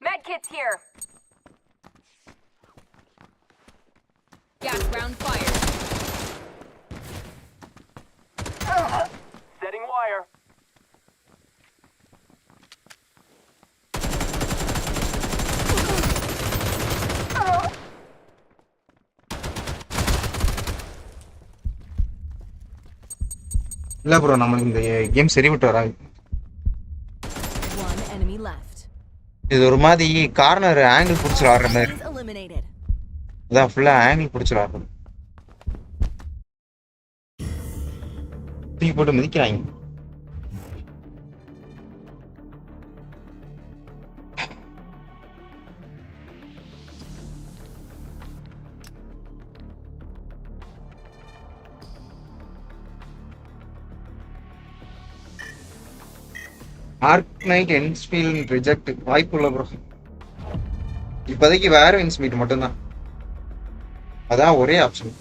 Medkits here. Gas round fired. Setting wire. இல்ல bro நமக்கு இந்த game சரி விட்டு வராது. One enemy left. இது ஒரு மாதிரி corner angle பிடிச்சி ஆடுற மாதிரி. Enemies eliminated. அதான் ஃபுல்லா ஆங்கிள் பிடிச்சி ஆடுறது. தூக்கி போட்டு மிதிக்கிறாங்க. ஆர்க் நைட் என்ஸ்பீல்ட் ரிஜெக்ட் வாய்ப்பு இல்லை ப்ரோ. இப்போதைக்கு வேற இன்ஸ்பீட் மட்டும்தான், அதான் ஒரே option.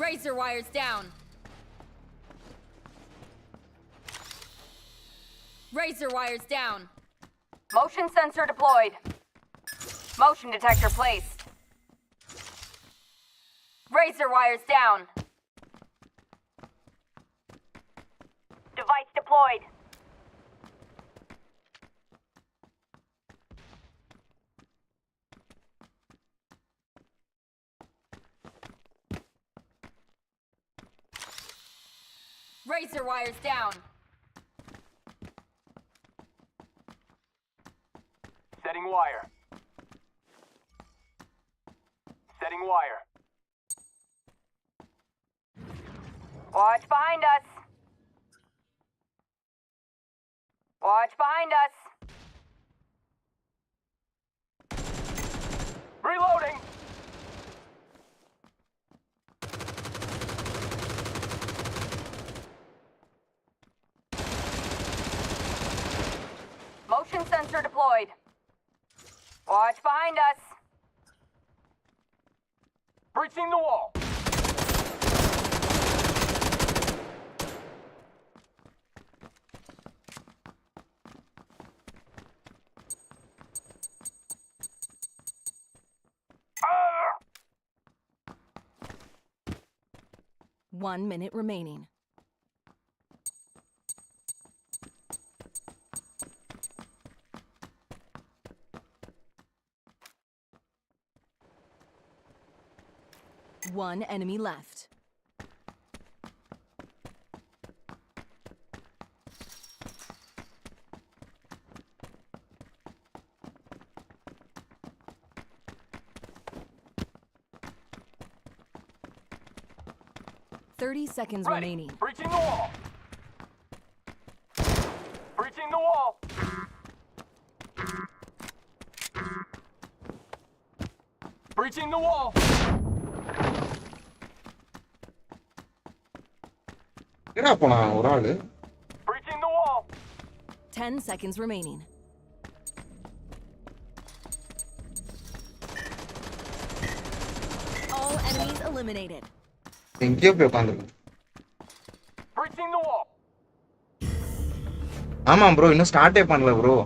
Razor wires down. Razor wires down. Motion sensor deployed. Motion detector placed. Razor wires down. Device deployed. Razor wires down. Setting wire. Setting wire. Watch behind us. Watch behind us. Reloading. Motion sensor deployed. Watch behind us. Breaching the wall. Ah! 1 minute remaining. One enemy left. Thirty seconds Ready. remaining. Breaching the wall. Breaching the wall. Breaching the wall. என்ன போனா ஒரு ஆளு? Breaching the wall. 10 seconds remaining. All enemies eliminated. எங்கேயோ போய் உட்காந்துருக்கு. Breaching the wall. ஆமா bro, இன்னும் ஸ்டார்ட்டே பண்ணல ப்ரோ.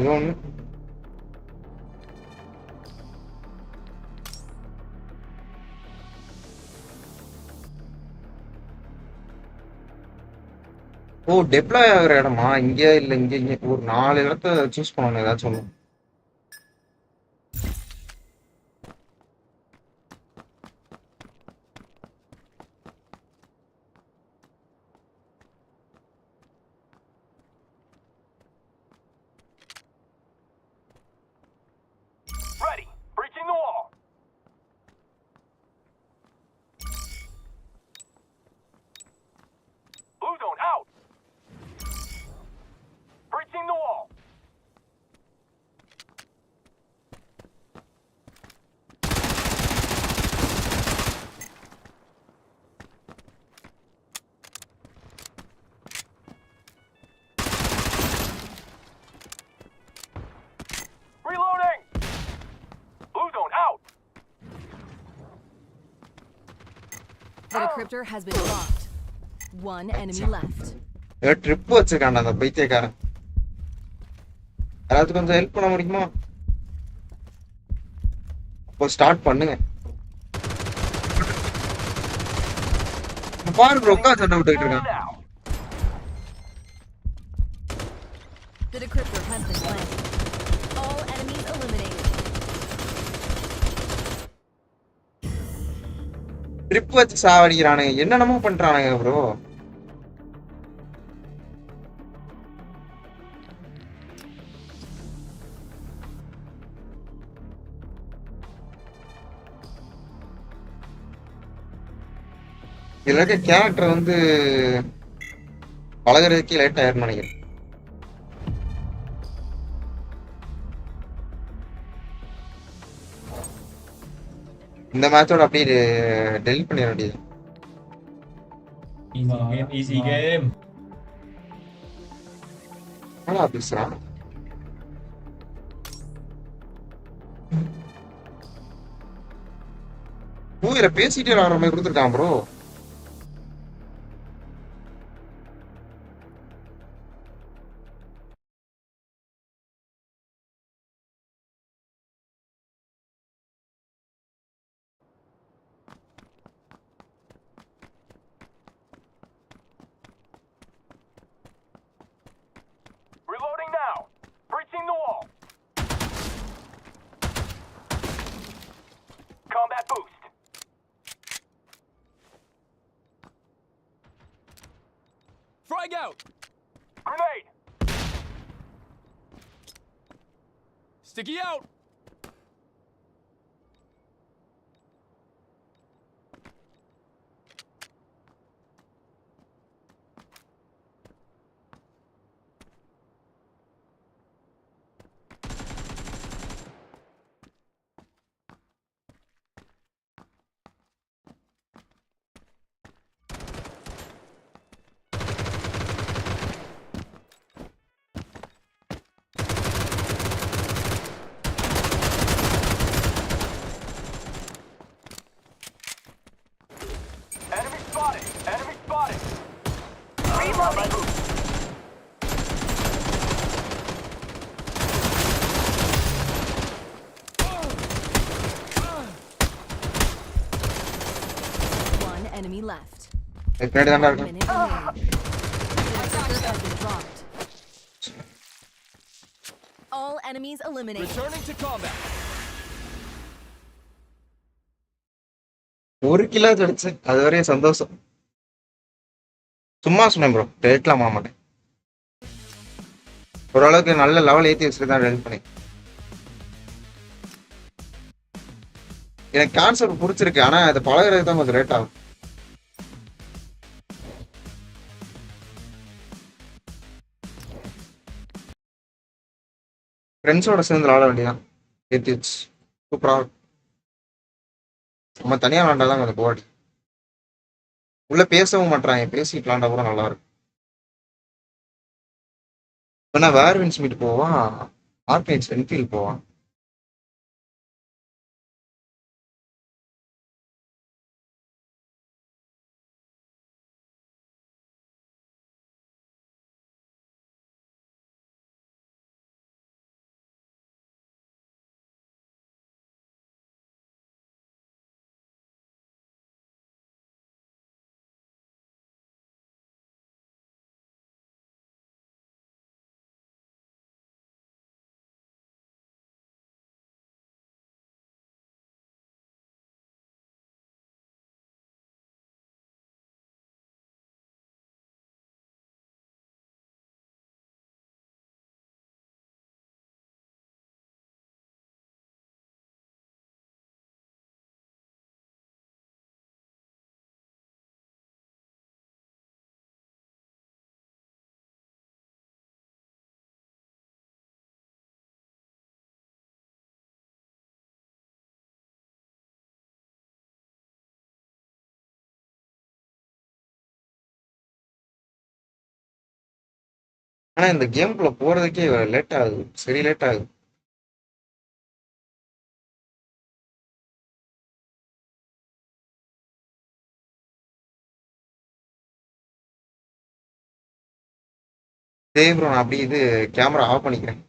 இது ஒண்ணு. ஓ டெப்ளாய் ஆகுற இடமா? இங்க இல்ல, இங்க ஒரு 4 இடத்த சூஸ் பண்ணணும் ஏதாச்சும் ஒண்ணு. Ready. Breaching the wall. Blue zone out. Breaching the wall. The decryptor has been blocked. One enemy left. Trip வச்சிருக்கான்டா அந்த பைத்தியக்காரன். யாராவது கொஞ்சம் ஹெல்ப் பண்ண முடியுமா? இப்போ ஸ்டார்ட் பண்ணுங்க. பாரு ப்ரோ உட்கார்ந்து சண்டை விட்டுட்டு இருக்கான். The decryptor has been planted. All enemies eliminated. Trip வச்சு சாவடிக்கிறானுங்க. என்னென்னமோ பண்றானுங்க ப்ரோ. இதுல இருக்க கேரக்டர் வந்து பழகிறதுக்கே லேட் ஆயிரும் நினைக்கிறேன். இந்த மேட்சோட அப்படியே டெலிட் பண்ணிட வேண்டியது. Easy game. நல்லா பேசுறான். மூவில பேசிட்டே விளாடுற மாதிரி கொடுத்துருக்கான் bro. Reloading now. Breaching the wall. Combat boost. Frag out! Grenade. Sticky out! Enemy spotted. Enemy spotted. Reloading. One enemy left. பின்னாடி தான்டா இருக்கு. Minute remaining. The decryptor has been dropped. All enemies eliminated. Returning to combat. ஒரு kilo கிடைச்சு அது வரையும் சந்தோஷம். சும்மா சொன்னேன் ப்ரோ, டெலிட்லாம் ஆக மாட்டேன். ஓரளவுக்கு நல்ல லெவல் ஏற்றி வச்சுட்டு தான் டெலிட் பண்ணேன். எனக்கு கான்செப்ட் பிடிச்சிருக்கு, ஆனால் அதை பழகிறது தான் கொஞ்சம் லேட் ஆகும். ஃப்ரெண்ட்ஸோட சேர்ந்து விளாட வேண்டியதான் ஏற்றி வச்சு சூப்பராக இருக்கும். நம்ம தனியாக விளாண்டா தான் கொஞ்சம் போடி உள்ள பேசவும் மாட்டாங்க, பேசிட்டு விளாண்டா கூட நல்லா இருக்கும். இப்போ நான் வேர்வின்ஸ் மீட் போவான், ஆர்பிஎக்ஸ் என்ஃபீல்ட் போவான். ஆனால் இந்த கேம்குள்ளே போகிறதுக்கே லேட் ஆகுது, சரி லேட் ஆகுது. சரி ப்ரோ நான் அப்படியே இது கேமரா ஆஃப் பண்ணிக்கிறேன்.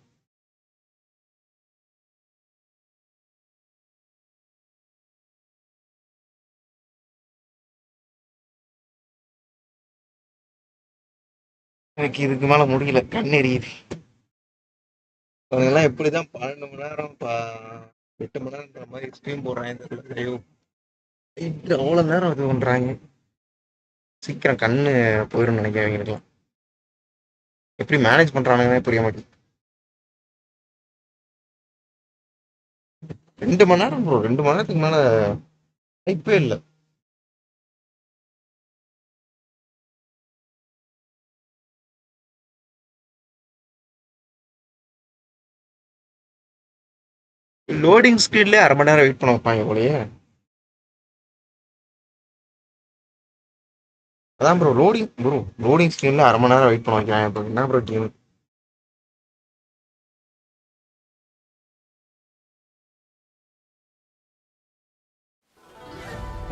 எனக்கு இதுக்கு மேல முடியல, கண் எரியுது. அவங்கெல்லாம் எப்படிதான் 12 மணி நேரம் 8 மணி நேரம்ன்ற மாதிரி ஸ்ட்ரீம் போடுறாங்க தெரியல. அவ்வளோ நேரம் இது பண்றாங்க. சீக்கிரம் கண்ணு போயிடும் நினைக்கிறேன் இவங்களுக்குலாம். எப்படி மேனேஜ் பண்றானுங்கன்னே புரிய மாட்டேங்குது. 2 மணி நேரம் ப்ரோ, 2 மணி நேரத்துக்கு மேல வாய்ப்பே இல்லை. லோடிங் ஸ்பீட்லேயே 1/2 மணி நேரம் வெயிட் பண்ண வைப்பாங்க போலயே. அதான் ப்ரோ லோடிங் ஸ்க்ரீன்ல 1/2 மணி நேரம் வெயிட் பண்ண வைக்கிறாங்க. இப்போ என்ன ப்ரோ கேம்?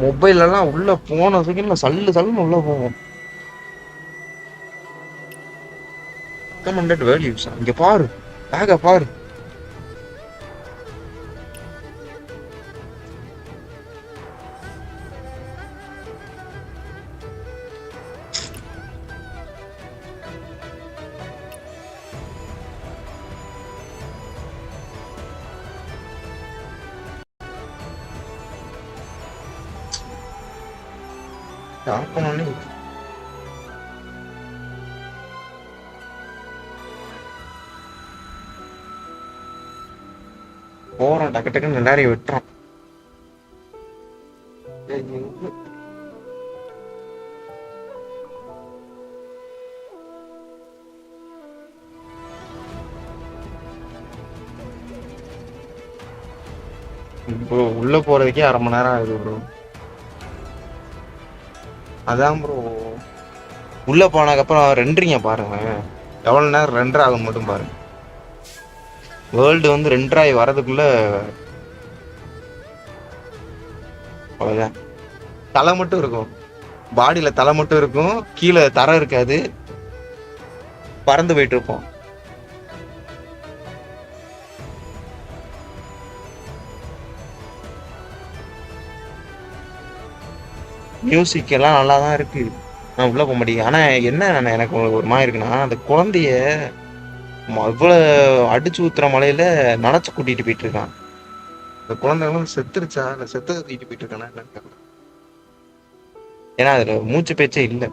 மொபைல்லலாம் உள்ள போன செகண்ட்ல சல்லுன்னு உள்ள போகும். ரெக்கமெண்டட் வேல்யூஸ் இங்க பாரு, பேக பாரு. ஆப்பனே போறோம், டக்கு டக்குன்னு எல்லாரையும் விட்டுறோம். ப்ரோ உள்ள போறதுக்கே 1/2 மணி நேரம் ஆகுது ப்ரோ. அதான் ப்ரோ உள்ள போனதுக்கப்புறம் ரெண்டரிங்க பாருங்க, எவ்வளோ நேரம் ரெண்டர் ஆகும் மட்டும் பாருங்க. வேர்ல்டு வந்து ரெண்டராகி வரதுக்குள்ள அவ்வளோதான். தலை மட்டும் இருக்கும், பாடியில தலை மட்டும் இருக்கும், கீழே தரை இருக்காது, பறந்து போயிட்டு இருப்போம். மியூசிக் எல்லாம் நல்லா தான் இருக்கு, நான் உள்ள போக மாட்டேங்க. ஆனா என்ன எனக்கு ஒரு மாதிரி இருக்குன்னா, அந்த குழந்தைய இவ்வளோ அடிச்சு ஊத்துற மலையில நனைச்சு கூட்டிட்டு போயிட்டு இருக்கான். அந்த குழந்தைங்களும் செத்துருச்சா இல்லை செத்ததை தூக்கிட்டு போயிட்டு இருக்கானா என்னன்னு தெரியல. ஏன்னா அதுல மூச்சு பேச்சே இல்லை,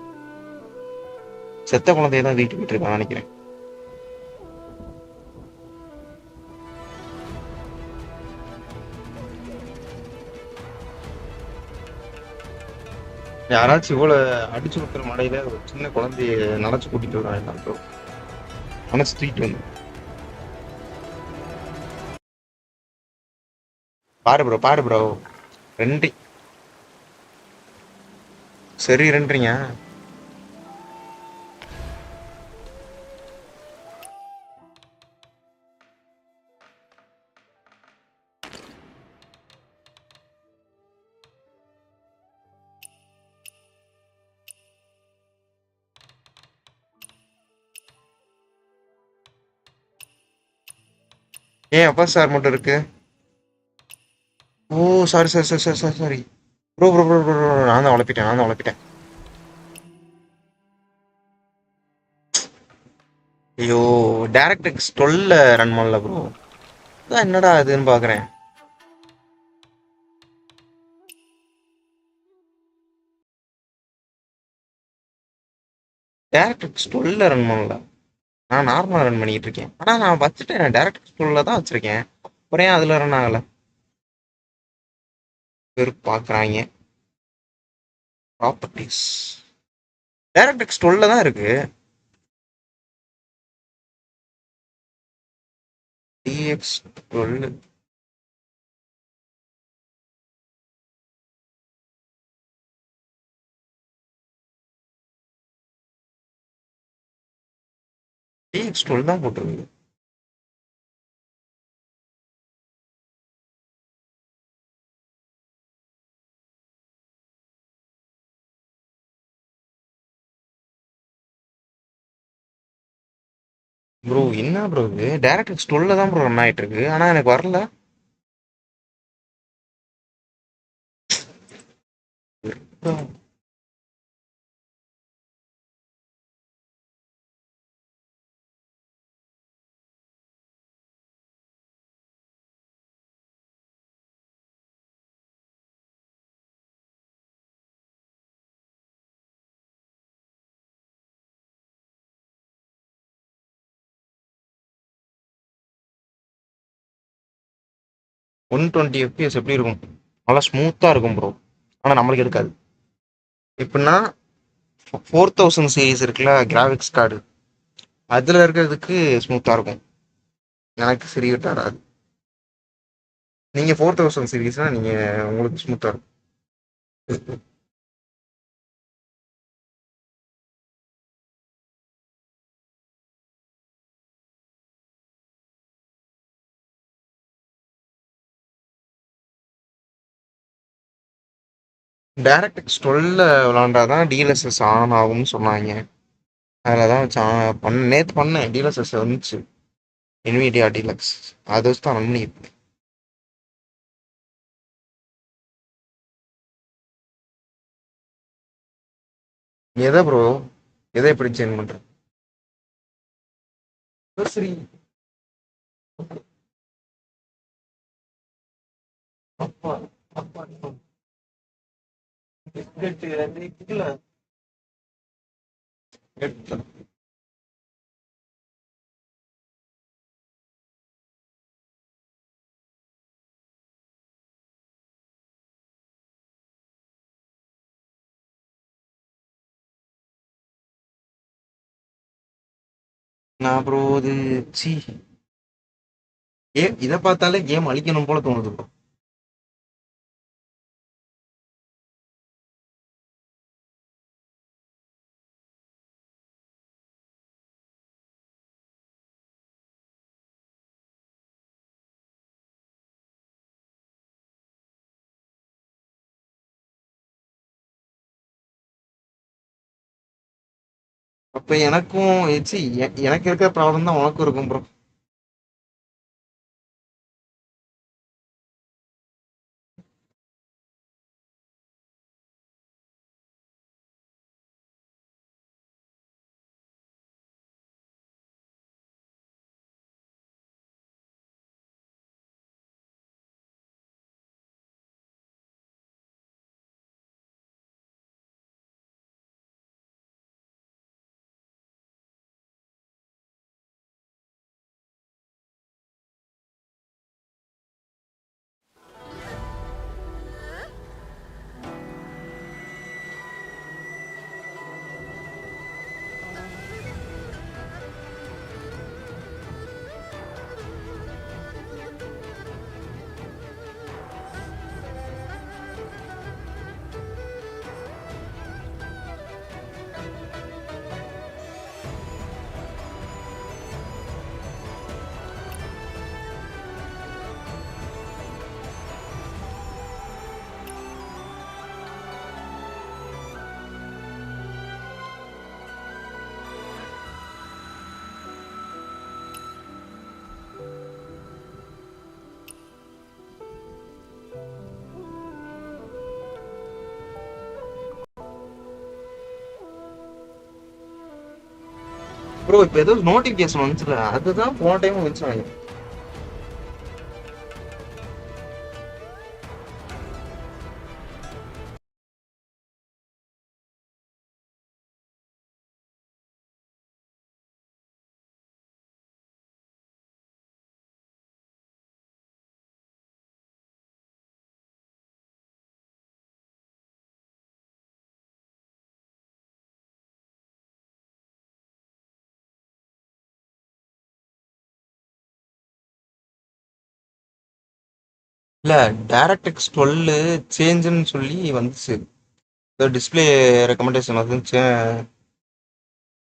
செத்த குழந்தைய தான் தூக்கிட்டு போயிட்டு இருக்கான்னு நினைக்கிறேன். யாராச்சும் இவ்வளோ அடிச்சு ஊத்துற மலையில ஒரு சின்ன குழந்தைய நனைச்சு கூட்டிட்டு வராங்க ப்ரோ, நனைச்சு தூக்கிட்டு வந்து பாரு ப்ரோ ரெண்டு சரி ரெண்டுறீங்க. ஏன் அப்பா சார் மட்டும் இருக்கு? ஓ சாரி ப்ரோ, நான் தான் உழப்பிட்டேன். ஐயோ டேரக்ட் 12 ரன் பண்ணல ப்ரோ, அதான் என்னடா அதுன்னு பாக்குறேன். டேரக்ட் 12 ரன் பண்ணல, நான் நார்மலா ரன் பண்ணிட்டு இருக்கேன். ஆனா நான் வச்சுட்டேன், டேரக்ட் 12 தான் வச்சிருக்கேன், அப்புறம் ஏன் அதுல ரன் ஆகல? பாக்குறாங்க ப்ராப்பர்ட்டிஸ், டேரக்ட் 12 தான் இருக்கு. DX12 DX12 தான் போட்டிருக்கு. ப்ரோ என்ன ப்ரோ இது டேரக்ட் 12 தான் ப்ரோ ரன் ஆயிட்டு இருக்கு ஆனா எனக்கு வரல 120 FPS எப்படி இருக்கும் நல்லா ஸ்மூத்தா இருக்கும் ப்ரோ ஆனா நம்மளுக்கு எடுக்காது எப்படின்னா 4000 சீரிஸ் இருக்குல்ல கிராஃபிக்ஸ் கார்டு அதுல இருக்கிறதுக்கு ஸ்மூத்தா இருக்கும் எனக்கு சரி வராது நீங்க 4000 சீரிஸ்னா நீங்க உங்களுக்கு ஸ்மூத்தா இருக்கும் டேரக்ட் 12 விளாண்டாதான் டிஎல்எஸ்எஸ் ஆன் ஆகும்னு சொன்னாங்க அதில் தான் வச்சு நேற்று பண்ணேன் டிஎல்எஸ்எஸ் வந்துச்சு NVIDIA டீலக்ஸ் அதை வச்சு தான் ரன் பண்ணியிருக்கேன் எதை ப்ரோ எதை எப்படி சேஞ்ச் பண்றேன் சரி அப்பா அப்பா இல்ல நான் ப்ரோ இது சி இதை பார்த்தாலே கேம் அழிக்கணும் போல தோணுது ப்ரோ அப்ப எனக்கும் சி எனக்கு இருக்கிற ப்ராப்ளம் தான் உனக்கும் இருக்கும் ப்ரோ ப்ரோ இப்போ ஏதோ நோட்டிஃபிகேஷன் வந்துச்சுல அதுதான் போன டைம் வந்துச்சு நினைக்கிறேன் இல்லை டேரக்ட் 12 சேஞ்சுன்னு சொல்லி வந்துச்சு ஏதோ டிஸ்பிளே ரெக்கமெண்டேஷன் வந்து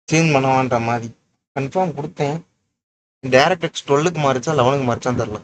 சேஞ்ச் பண்ணவான்ற மாதிரி கன்ஃபார்ம் கொடுத்தேன் டேரக்ட் 12க்கு மாறிச்சா 11க்கு மாறிச்சான்னு தெரில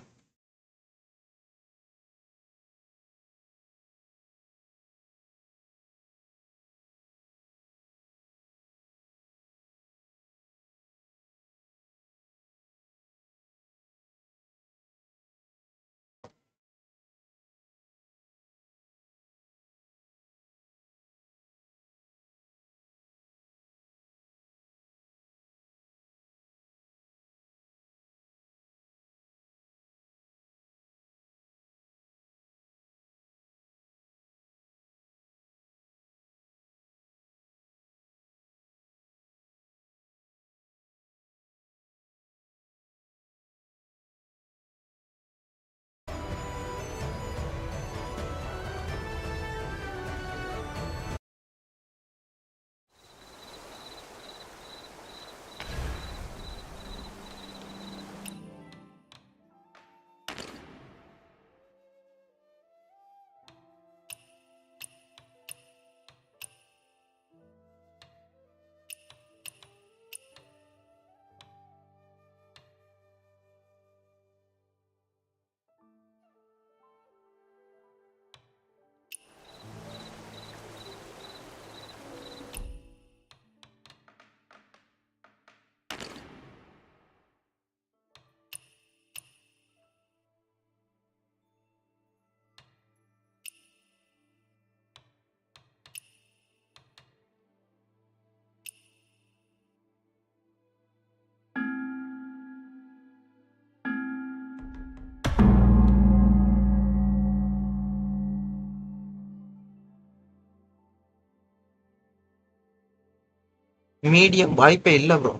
மீடியம் வாய்ப்பே இல்ல ப்ரோ.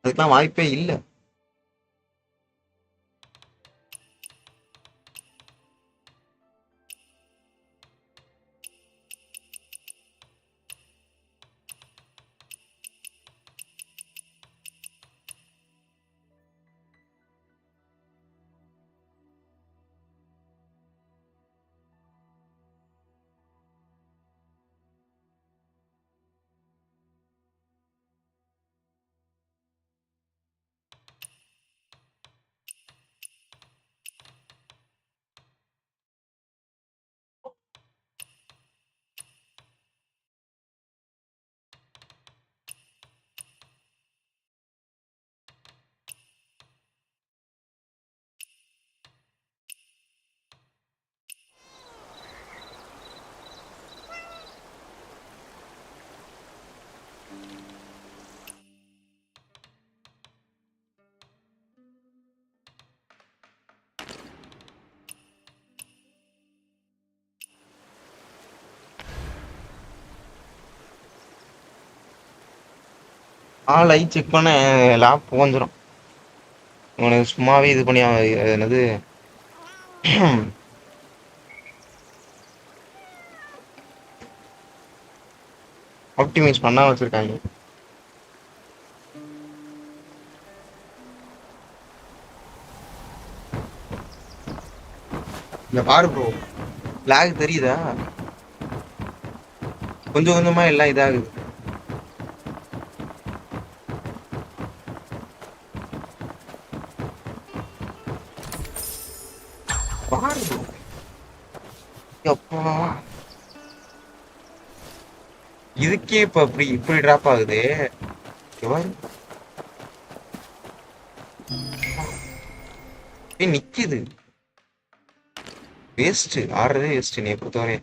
அதுக்கெல்லாம் வாய்ப்பே இல்ல. லைட் செக் பண்ண லேப் புகஞ்சிரும். உனக்கு சும்மாவே இது பண்ணி என்னது ஆப்டிமைஸ் பண்ணா வச்சிருக்காங்க. இங்க பாரு ப்ரோ, லேக் தெரியுதா? கொஞ்சம் கொஞ்சமா எல்லாம் இதாகுது. பாரு ப்ரோ, அப்பா இதுக்கே இப்ப இப்படி டிராப் ஆகுது. நிக்குது. வேஸ்ட் ஆடுறதே வேஸ்ட். நீ பொறுத்தவரை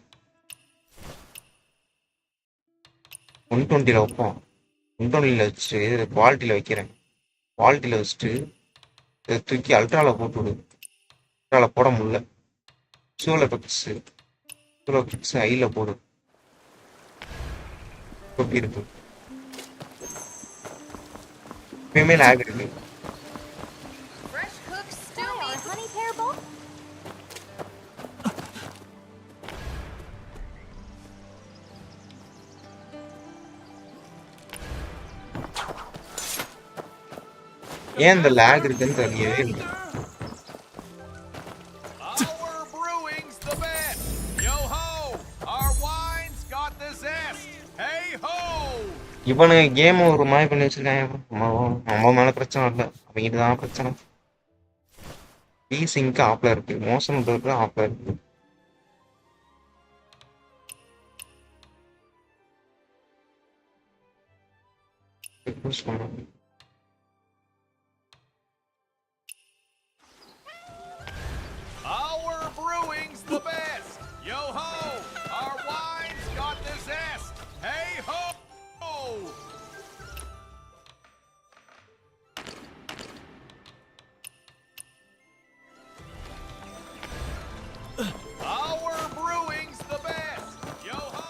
120ல வைப்போம். 120ல வச்சுட்டு குவாலிட்டியில வைக்கிறேன். குவாலிட்டியில வச்சுட்டு இதை தூக்கி அல்ட்ரால போட்டு விடு. அல்ட்ரால போட முடியல. சூல பிக்ஸ் ஐல போடு. எப்படி இருக்கு? எப்பயுமே லேக் இருக்கு. ஏன் இந்த லேக் இருக்குன்னு தெரியவே இல்லை. இவனுக்கு கேம் ஒரு மாதிரி பண்ணி வச்சிருக்காங்க. நம்ம மேல பிரச்சனை இல்லை, அவங்கிட்டு தான் பிரச்சனை. சிங்க் ஆப்ல இருக்கு, மோசம் இருக்கு ஆப்ல இருக்கு. Our brewing's the best. Yo ho, our wine's got the zest. Hey ho. Our brewing's the best. Yo ho.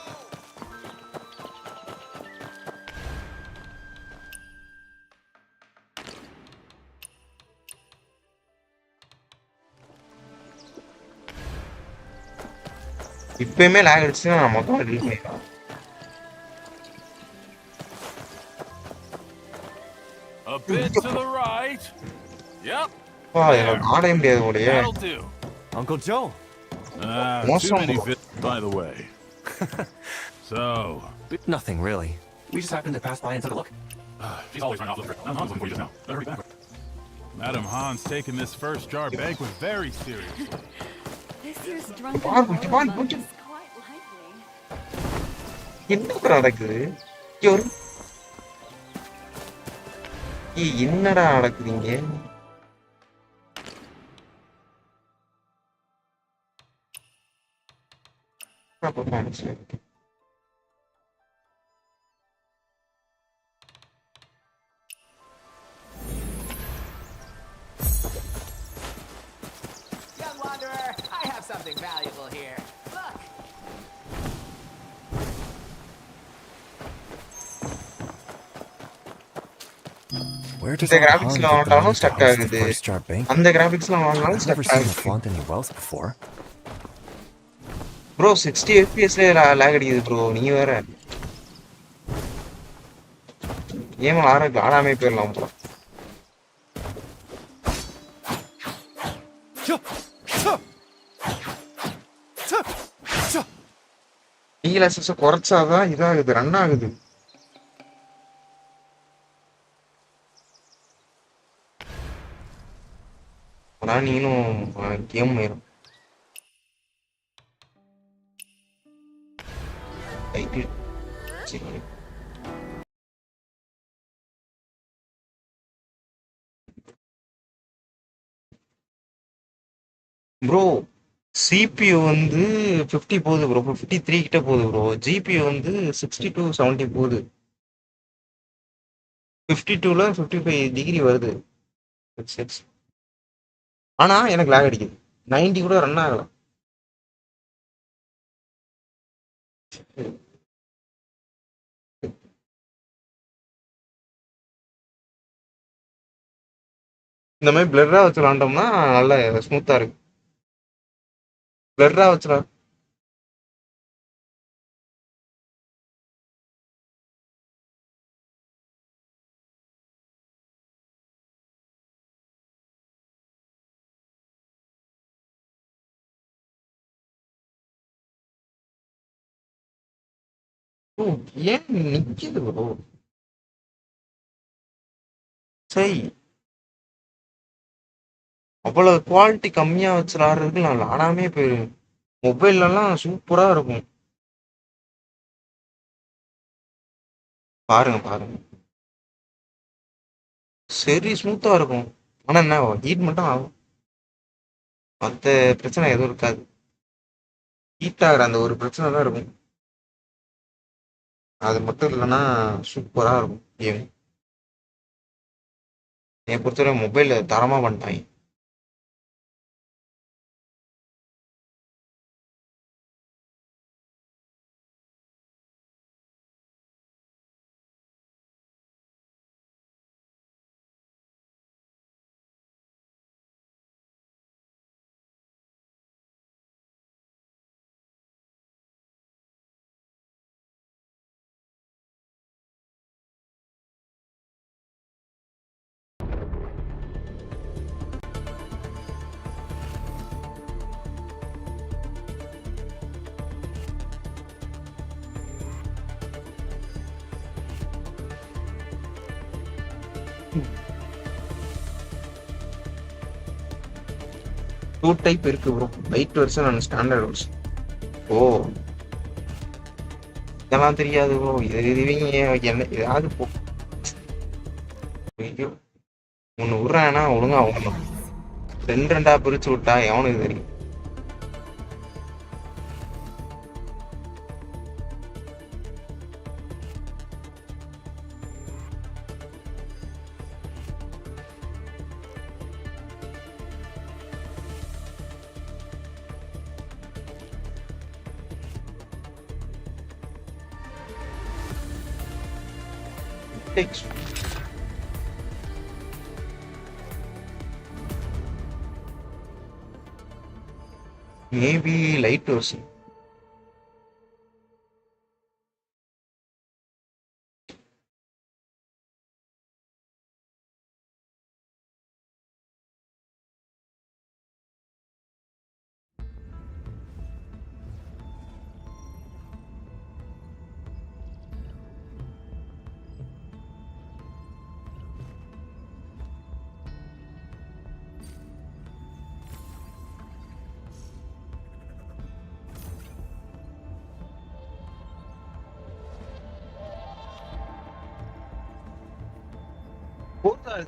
இப்பயுமே லேக் அடிச்சுன்னா நான் மொத்தம் டெலிட் பண்ணிடுவேன். A bit to the right. Yep. ஆடவே முடியாது போலயே. Uncle Joe. Too many fit, by the way. So. Nothing really. We just happened to pass by and took a look. She's always run off looking for. I'm Hans looking for you just now. Better hurry back. Madam Hans taking this first jar banquet very seriously. This year's drunken is quite lively. என்ன நடக்குது? என்னடா நடக்குதுங்க? Young wanderer, I have something valuable here. Look. Where does இந்த Aunt Han கிராபிக்ஸ்ல get the வாங்கினாலும் money to stuck host the ஆகுது. first jar banquet? அந்த கிராபிக்ஸ்ல வாங்கினாலும் I've never stuck seen her ஆகுது. flaunt any wealth before. Bro 60 எஃப்பிஎஸ்ல lag அடிக்குது bro. நீங்க வேற கேம் ஆடாமே போயிடலாம் ப்ரோ. டிஎல்எஸ்எஸ் குறைச்சாதான் இதாகுது, ரன் ஆகுது. அதான் நீங்களும் கேம் ஆயிரும். ப்ரோ சிபியூ வந்து 50 போகுது ப்ரோ, 53 கிட்ட போகுது ப்ரோ. ஜிபியூ வந்து 60 to 70 போகுது. 52ல 55 டிகிரி வருது. ஆனா எனக்கு லேக் அடிக்குது. 90 கூட ரன் ஆகலாம். இந்த மாதிரி பிளர்ரா வச்சு விளாண்டோம்னா நல்ல ஸ்மூத்தா இருக்கு. பிளர்ரா வச்சுடா. ஏன் நிக்குது ப்ரோ? சரி, அவ்வளவு குவாலிட்டி கம்மியா வச்சு விளாடுறதுக்கு நான் விளாடாமே போயிடுவேன். மொபைல்லலாம் சூப்பரா இருக்கும். பாருங்க பாருங்க, சரி ஸ்மூத்தா இருக்கும். ஆனா என்ன ஹீட் மட்டும் ஆகும், மற்ற பிரச்சனை எதுவும் இருக்காது. ஹீட் ஆகிற அந்த ஒரு பிரச்சனை தான் இருக்கும். அது மட்டும் இல்லைன்னா சூப்பரா இருக்கும் கேம். என்னை பொறுத்தவரை மொபைல் தரமா பண்ணிட்டாங்க. டூ டைப் இருக்கு bro, light version and standard version. ஓ இதெல்லாம் தெரியாது ப்ரோ. இவங்க என்ன ஏதாவது ஒன்று விட்றான்னா ஒழுங்கா விடணும். ரெண்டா பிரிச்சு விட்டா எவனுக்கு தெரியும்? Maybe light version.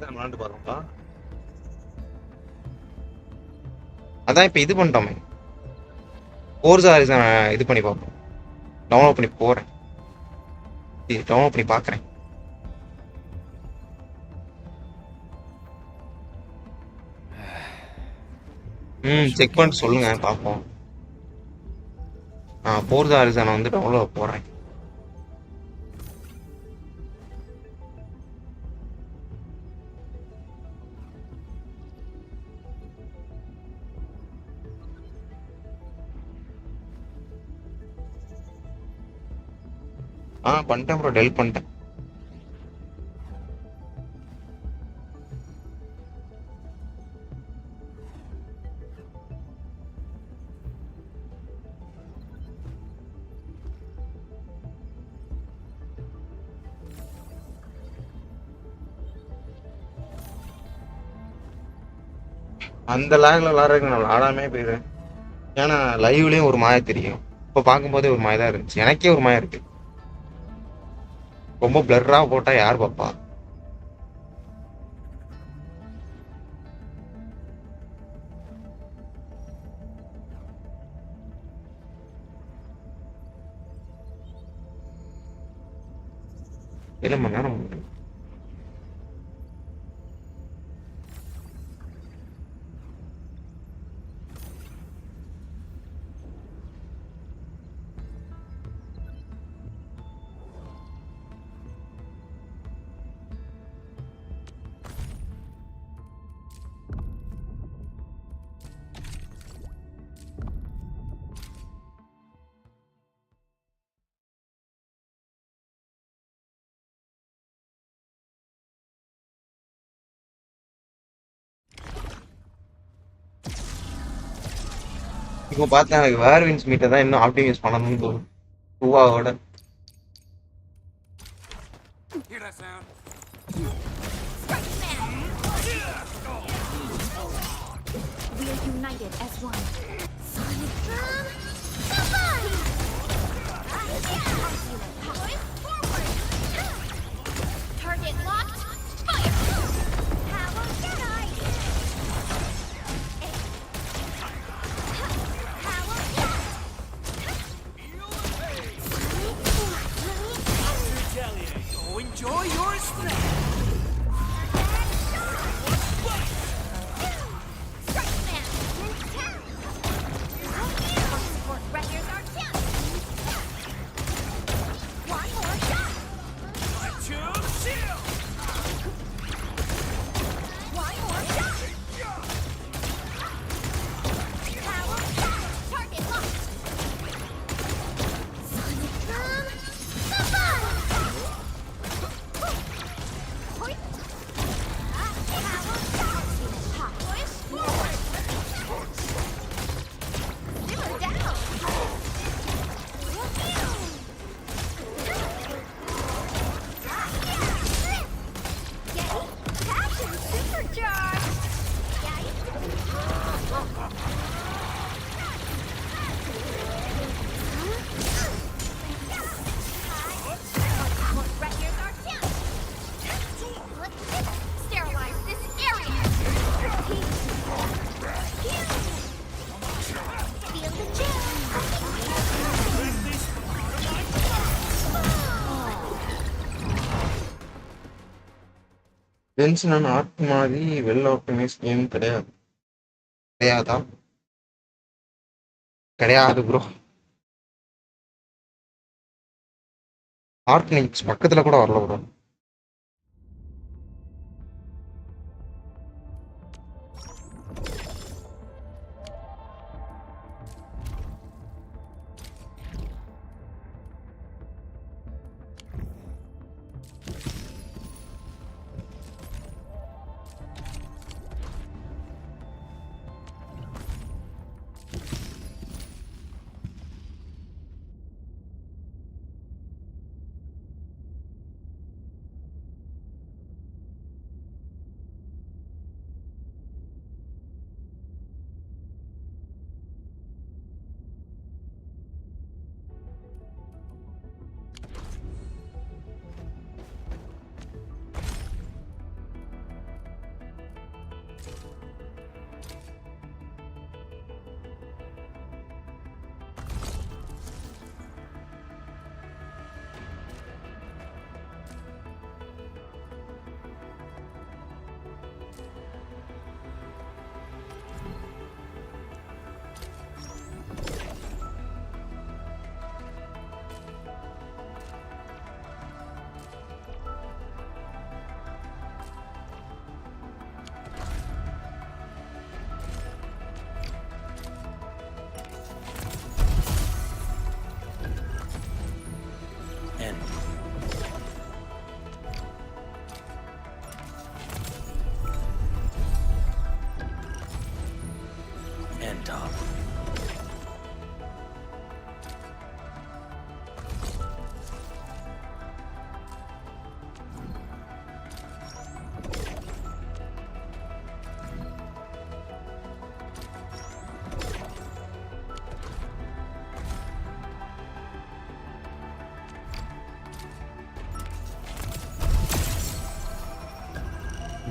விளாண்டு பாருங்களா? அதான் இப்ப இது பண்ணிட்டோமே, ஃபோர்ஸா இது பண்ணி பார்ப்போம். டவுன்லோட் பண்ணி போறேன், டவுன்லோட் பண்ணி பார்க்குறேன். செக் பண்ணிட்டு சொல்லுங்க பார்ப்போம். ஃபோர்ஸா ஹாரிசான் வந்து டவுன்லோட் போடுறேன். பண்ணிட்டேன் ப்ரோ, டெலிட் பண்ணிட்டேன். அந்த லேக்ல விளாட்றதுக்கு நான் விளாடாமே போயிடுவேன். ஏன்னா லைவ்லயும் ஒரு மாய தெரியும். இப்போ பார்க்கும்போதே ஒரு மாய தான் இருந்துச்சு. எனக்கே ஒரு மாயம் இருக்கு. ரொம்ப பிளர்ரா போட்டா யார் பாப்பா? இல்லை மணி நேரம். இப்போ பார்த்தா எனக்கு வேர்வின்ஸ் மீட்டை தான் இன்னும் ஆப்டிமைஸ் பண்ணணும்னு தோணும். பூவாவோட. Hear that sound? We are united as one. Sonic drum, goodbye! Forward! Target locked, fire! How Jedi! Enjoy your snack! Genshin art மாதிரி வெல் ஆப்டிமைஸ் கேம் கிடையாது. கிடையாதா? கிடையாது ப்ரோ. ஆர்ட் பக்கத்துல கூட வரல ப்ரோ.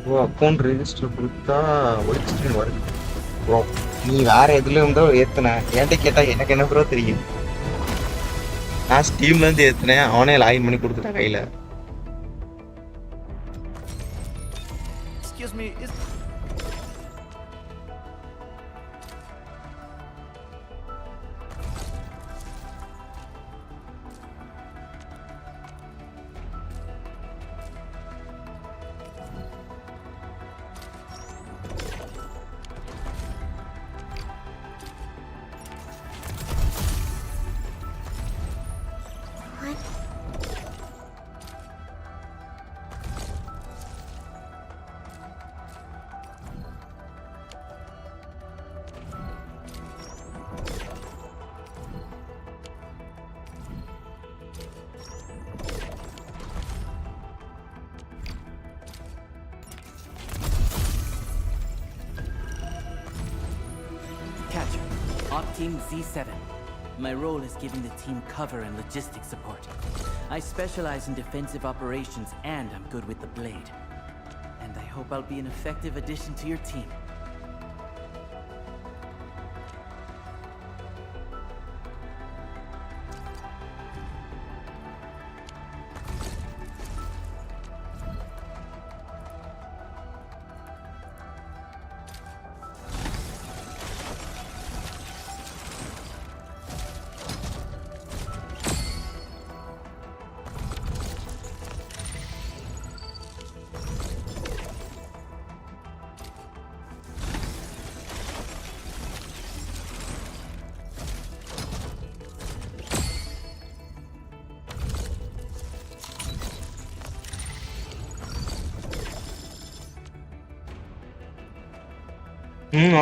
ஓ அக்கௌண்ட் ரெஜிஸ்டர் கொடுத்தா white screen வருது. Bro நீ வேற எதுல இருந்தோ ஏத்துன, என்கிட்ட கேட்டா எனக்கு என்ன ப்ரோ தெரியும்? நான் ஸ்டீம்ல இருந்து ஏத்துனேன், அவனே லாகின் பண்ணி கொடுத்துட்டான் கையில. Excuse me, is... Catcher, Op Team Z7. My role is giving the team cover and logistics support. I specialize in defensive operations and I'm good with the blade. And I hope I'll be an effective addition to your team.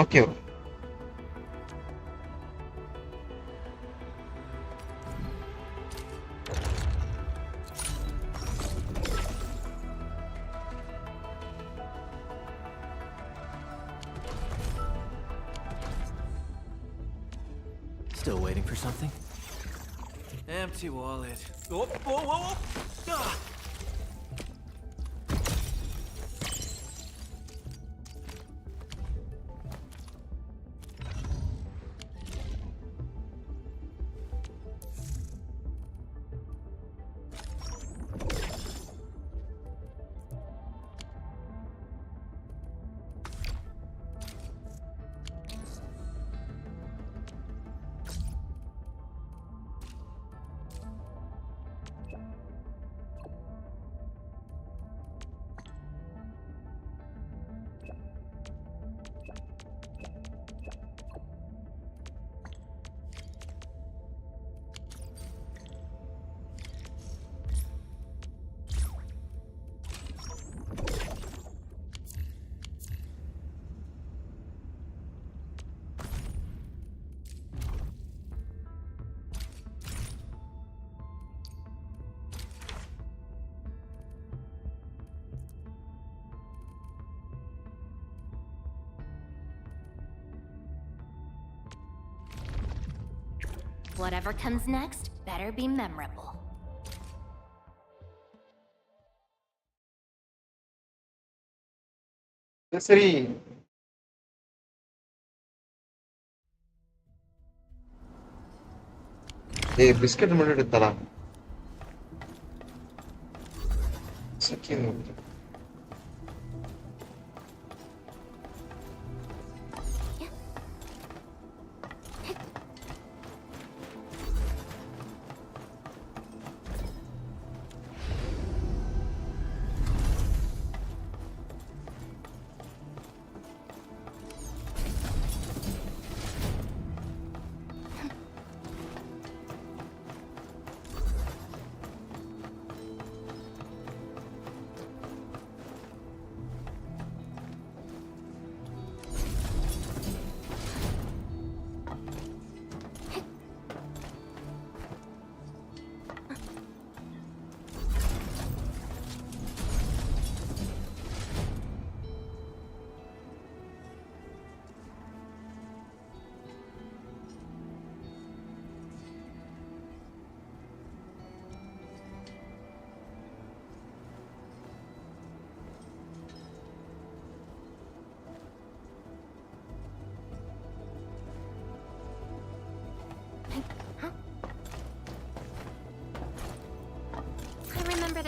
Okay bro. Still waiting for something? Empty wallet. Oh, whoa, whoa, whoa! Ah! Whatever comes next better be memorable. சரி ஏய் biscuit மட்டும் எடுத்தடா. Second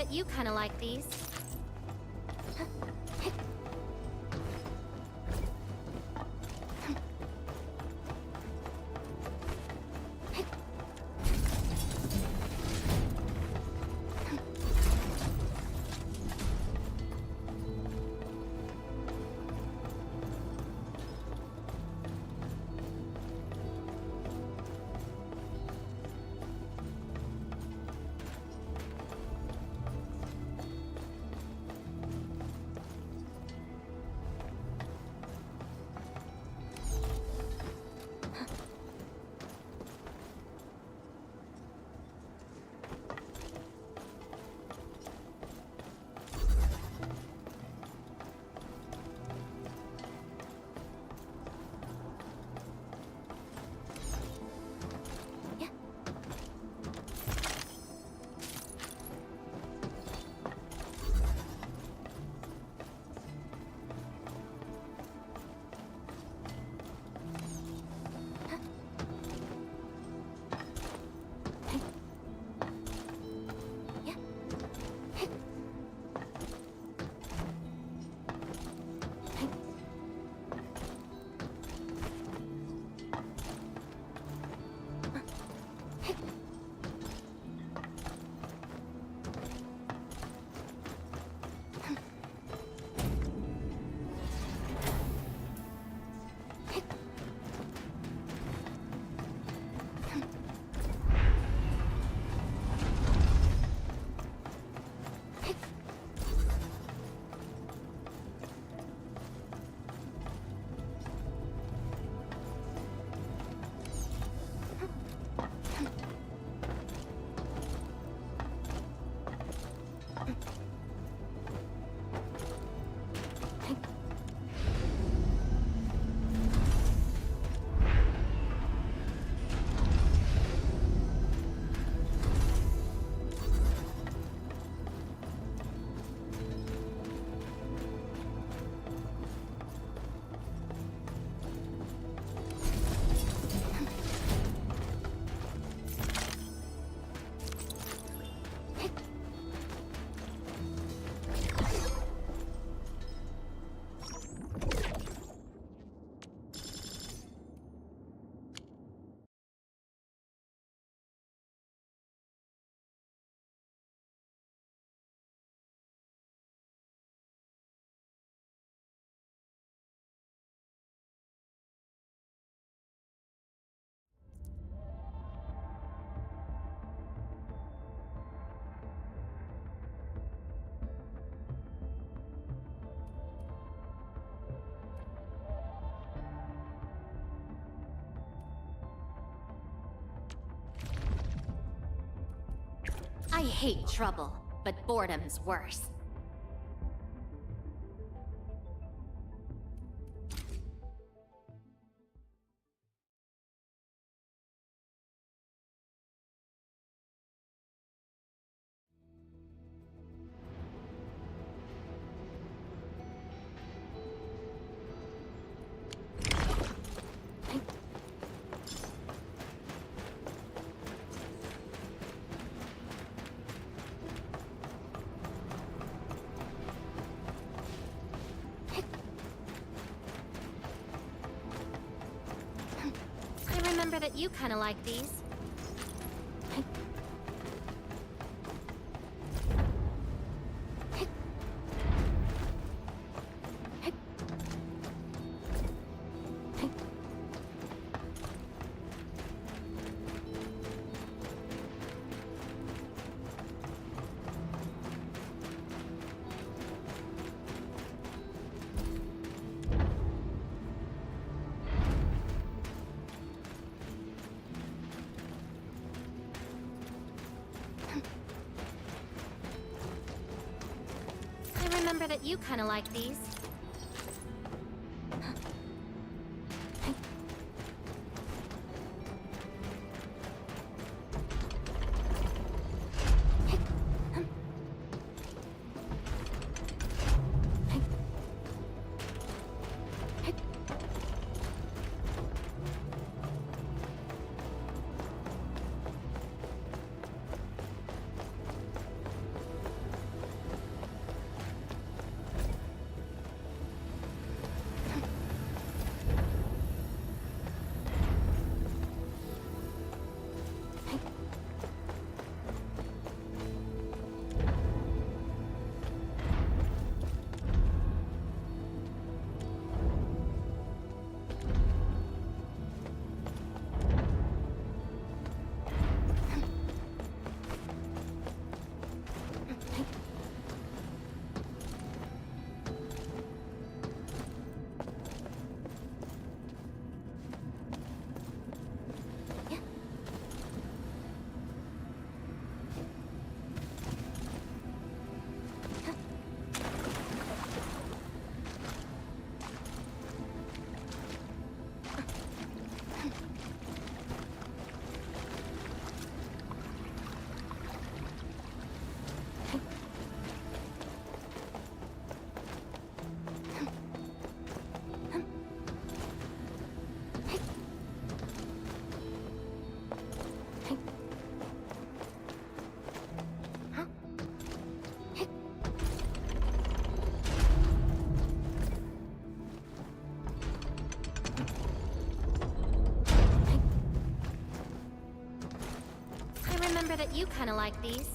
that you kind of like these. I hate trouble, but boredom's worse. I remember that you kind of like these. I remember that you kind of like these. bet you kind of like these.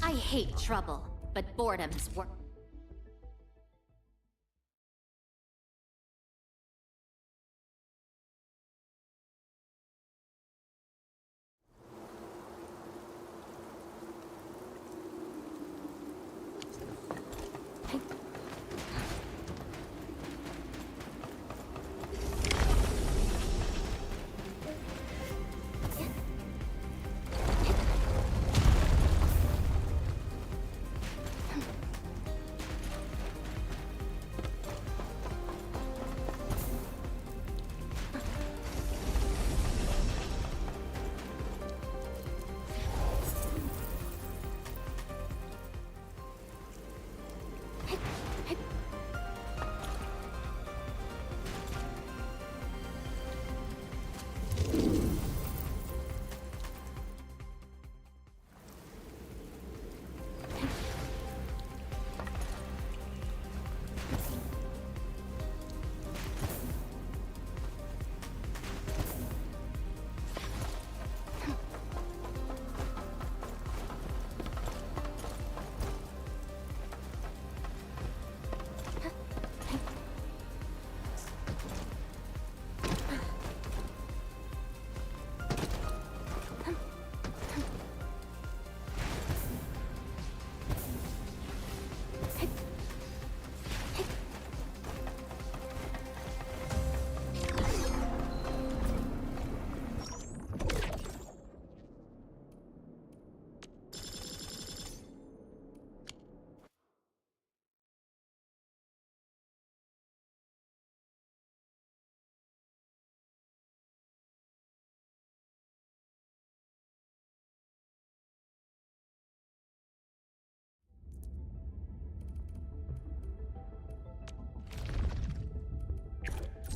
I hate trouble, but boredom is work.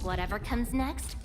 Whatever comes next.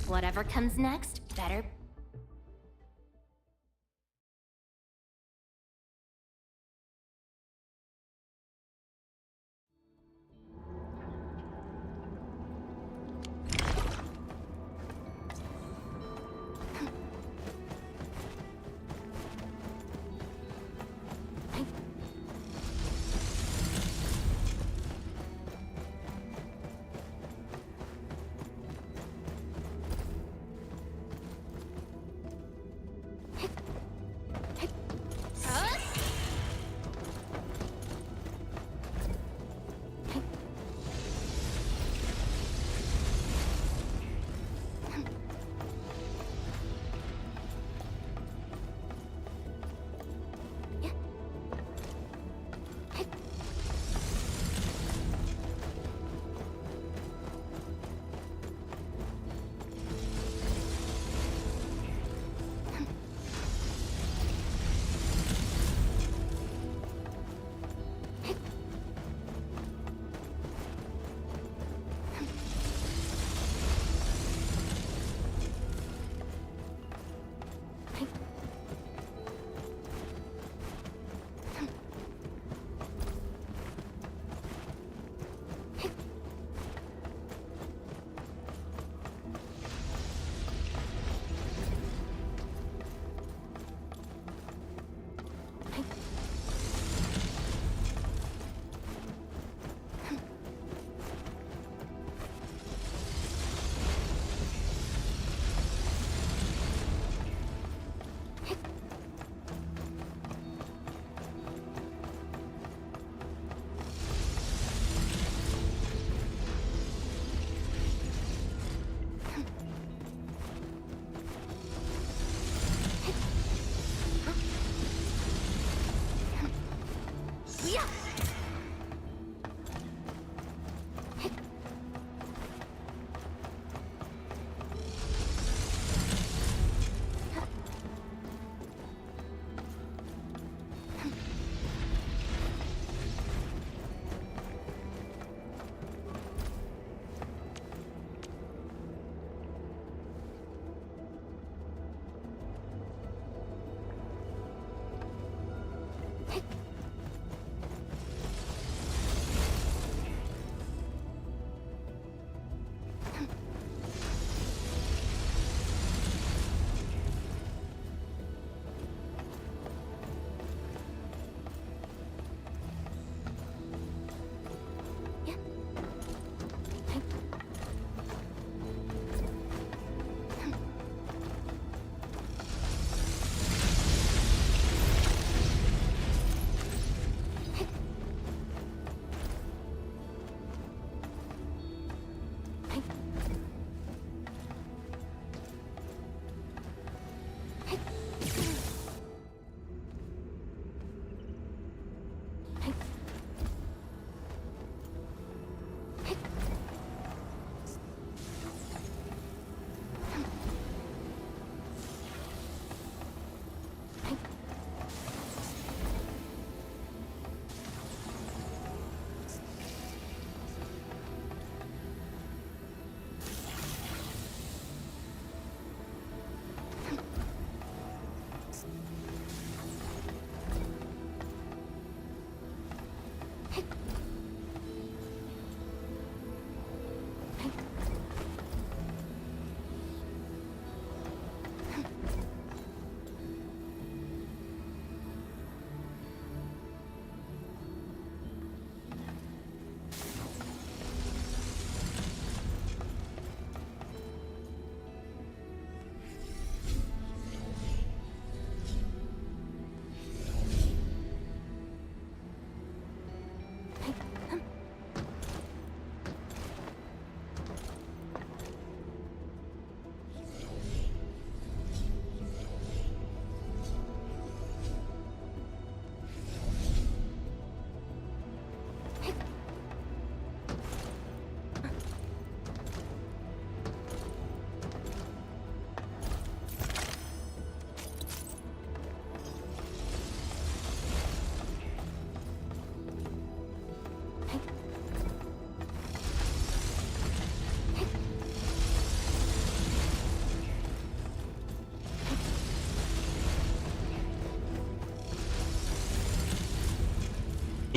Whatever comes next, better.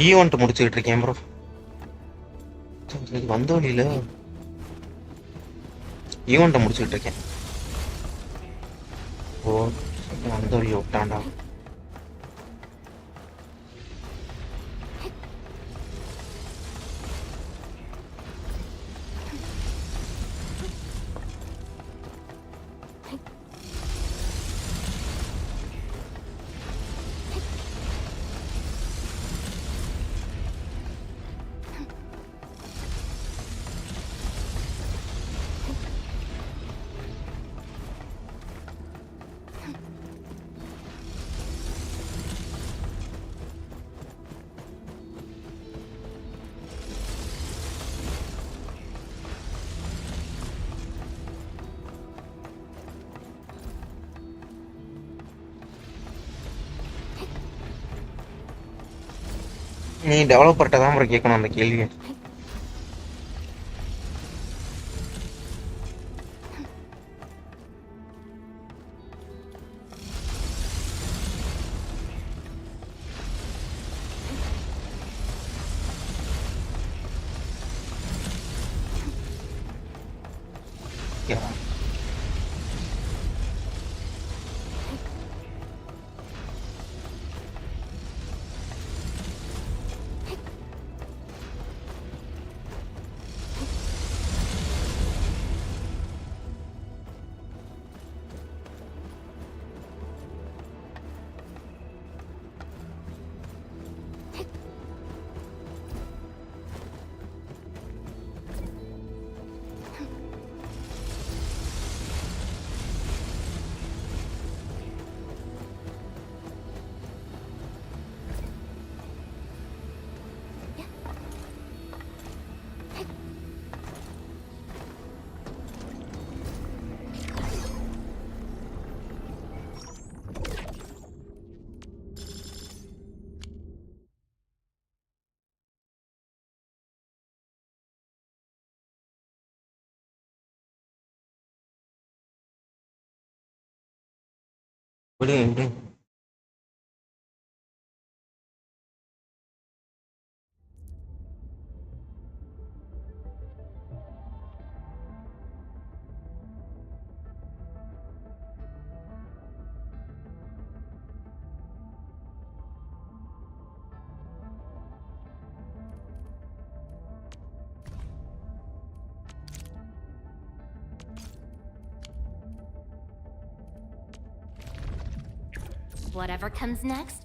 Event முடிச்சுக்கிட்டு இருக்கேன் bro. வந்த வழியில ஈவெண்ட்டை முடிச்சுக்கிட்டு இருக்கேன். ஓ வந்த வழி விட்டான்டா. நீ டெவலப்பர்கிட்ட தான் ப்ரோ கேட்கணும் அந்த கேள்வியை. விடு விடு. Whatever comes next.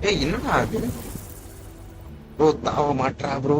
ஏய் என்னடா அது ப்ரோ? தாவ மாட்டா ப்ரோ.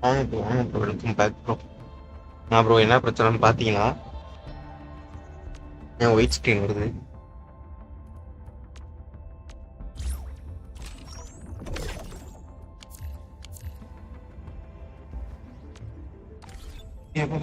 வாங்க ப்ரோ வெல்கம் பேக் ப்ரோ. நான் ப்ரோ என்ன பிரச்சனைன்னு பார்த்தீங்களா? என் ஒயிட் ஸ்க்ரீன் வருது. ஏப்பா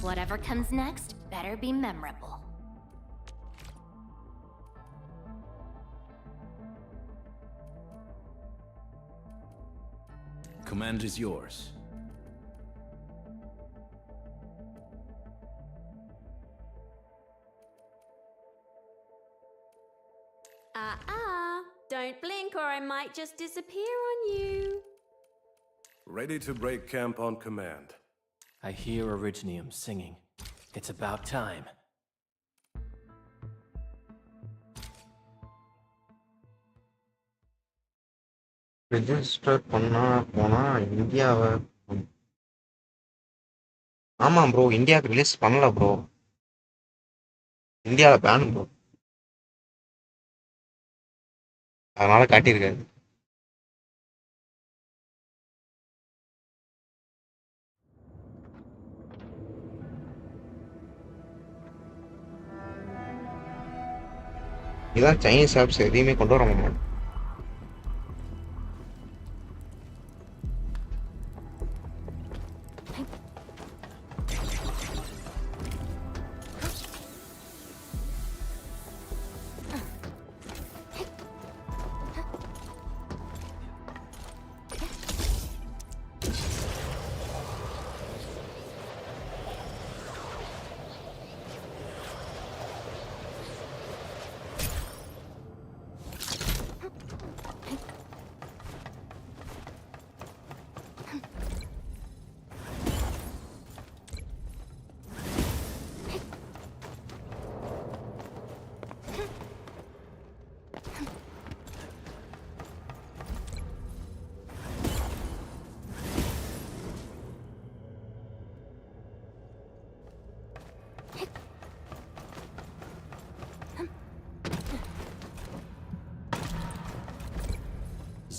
Whatever comes next better be memorable. Command is yours. Don't blink or I might just disappear on you. Ready to break camp on command. I hear Originium singing. It's about time. Register போனா இந்தியாவை. ஆமாம் bro, இந்தியாவுக்கு release பண்ணல bro. இந்தியாவில் pan bro, அதனால காட்டியிருக்காது. இதான் Chinese apps எதையுமே கொண்டு வர மாட்டோம்.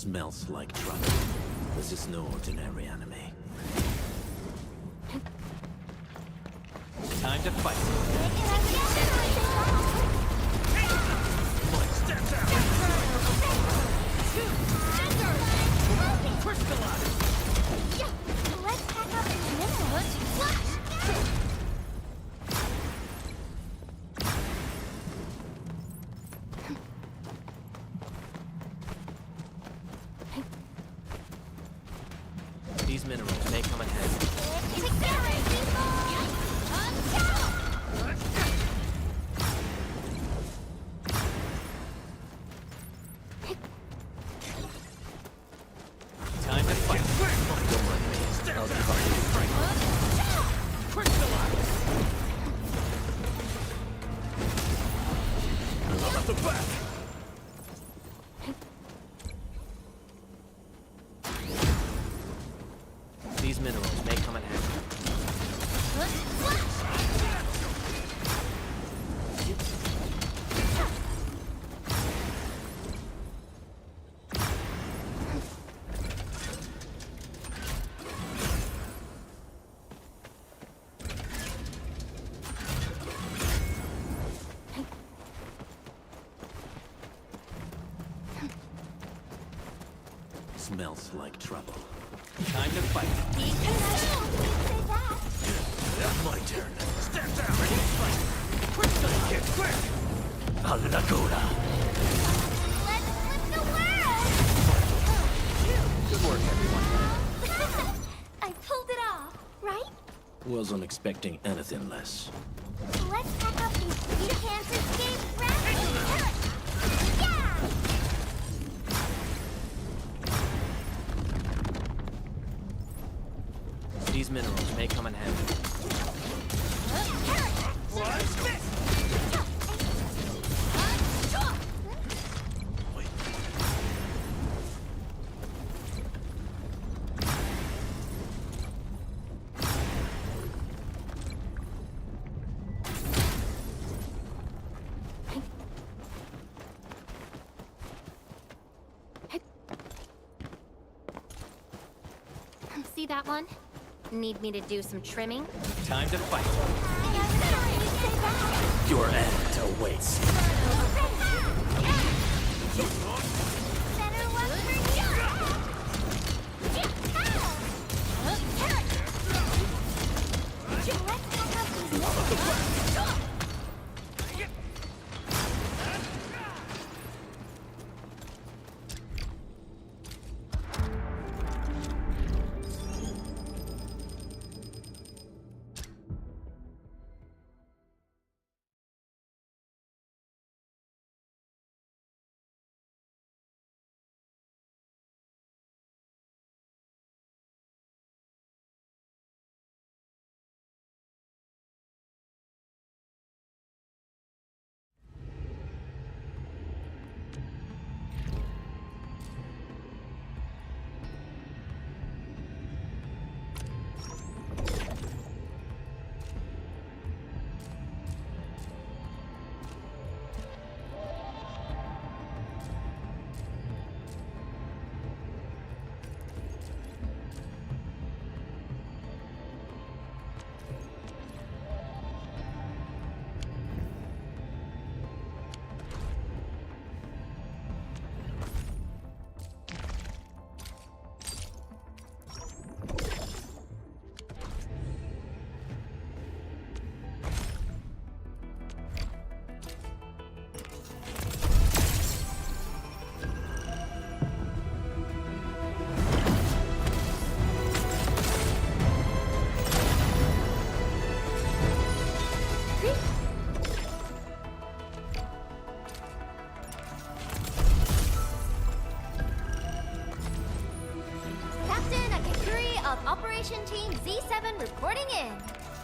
Smells like trouble. This is no ordinary enemy. Time to fight. Let's pack up in the middle. These minerals may come in handy. Time to fight. Don't mind me. I'll be hard to fight. Crystallize! I'm at the back. These minerals may come in handy. Smells like trouble. Time to fight. That's my turn. Step down. Ready to fight. Crystal kick, quick. Alagora. Let's flip the world! Good work, everyone. I pulled it off! Wasn't expecting anything less. Let's pack up these few cans and escape rapidly. Yeah! These minerals may come in handy. What's this? See that one? Need me to do some trimming? Time to fight. Your end awaits. Better luck for you! Let's pack up these minerals. Operation Team Z7 reporting in.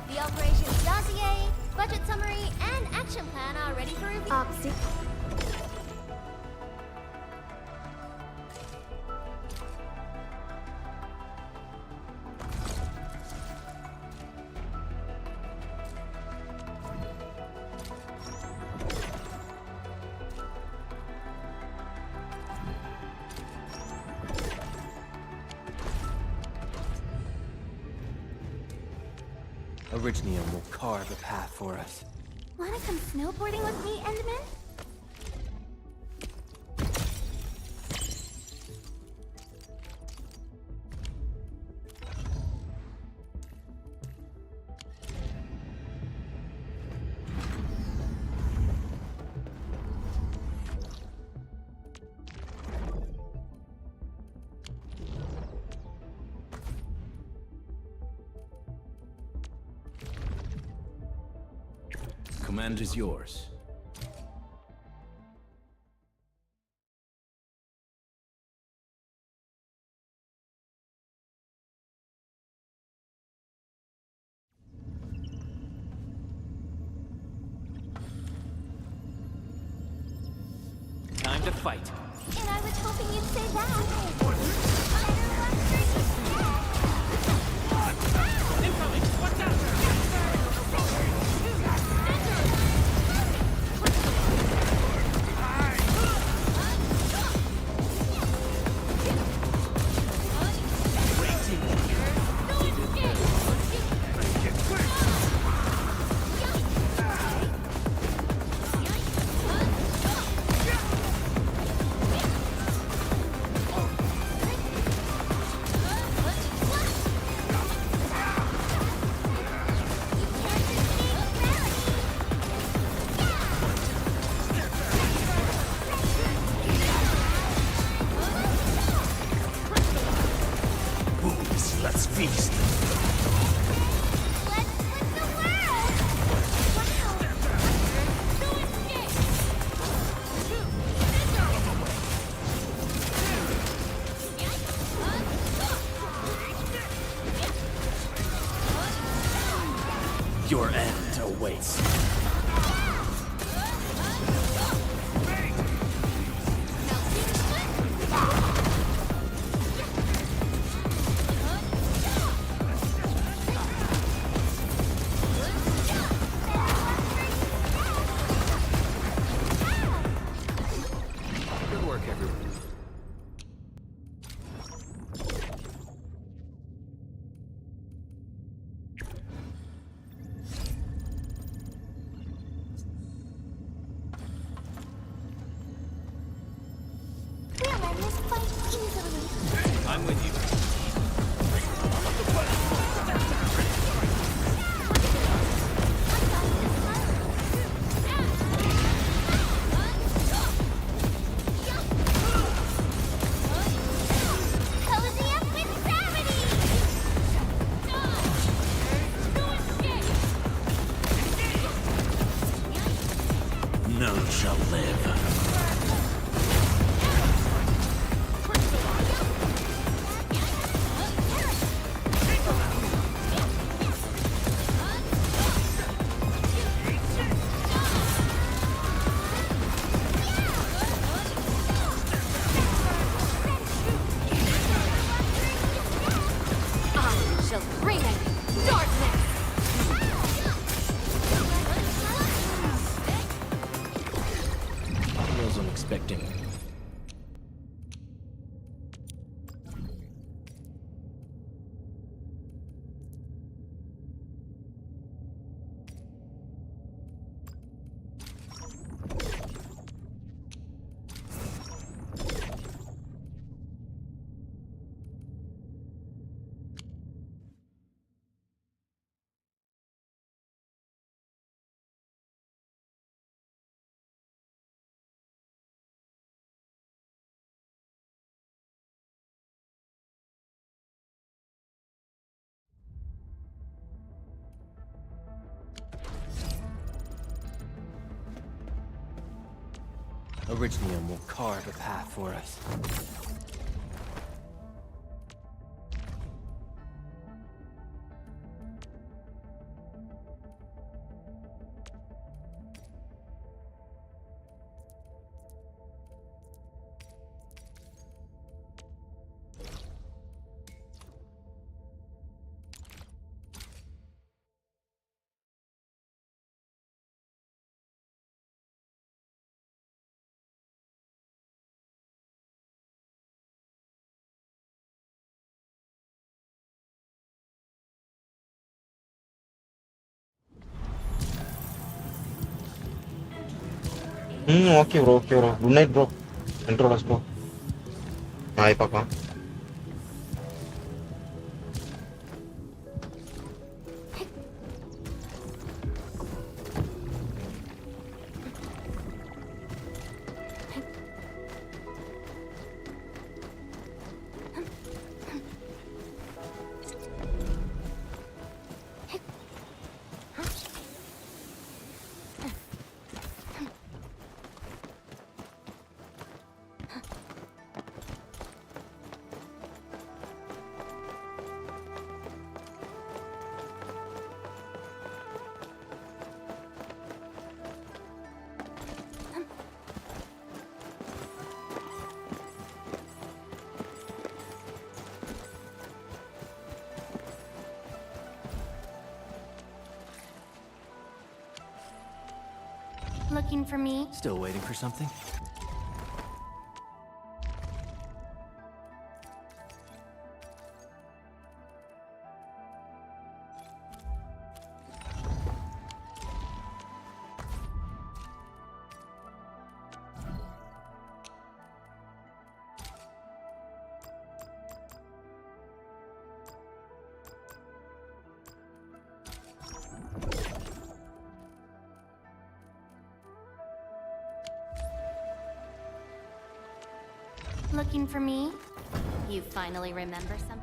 The operations dossier, budget summary, and action plan are ready for review. Originium will carve a path for us. Wanna come snowboarding with me, Enderman? Command is yours. Time to fight. And I was hoping you'd say that. Incoming! Watch out! Your end awaits. Good work, everyone. We'll end this fight easily. I'm with you. Cozy up with gravity! None shall live. I shall bring it darkness. Wasn't expecting. Originium will carve a path for us. Okay bro okay bro good night bro இன்ட்ரோடஸ் bro நாளை பார்க்கலாம் Looking for me? Still waiting for something? Looking for me? You finally remember something?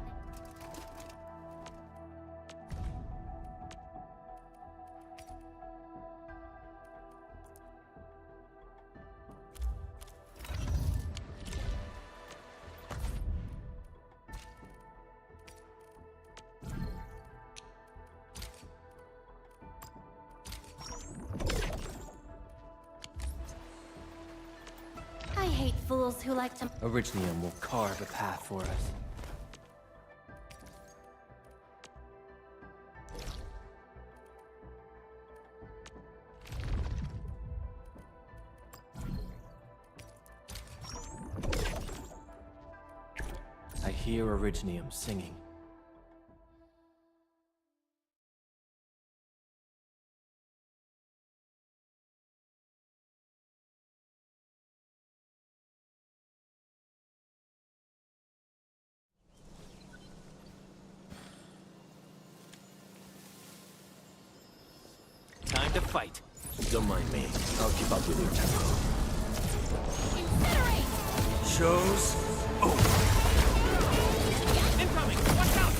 fools who like to... Originium will carve a path for us. I hear Originium singing. Time to fight. Don't mind me. I'll keep up with your tempo. Incinerate! Show's over. Incoming! Watch out!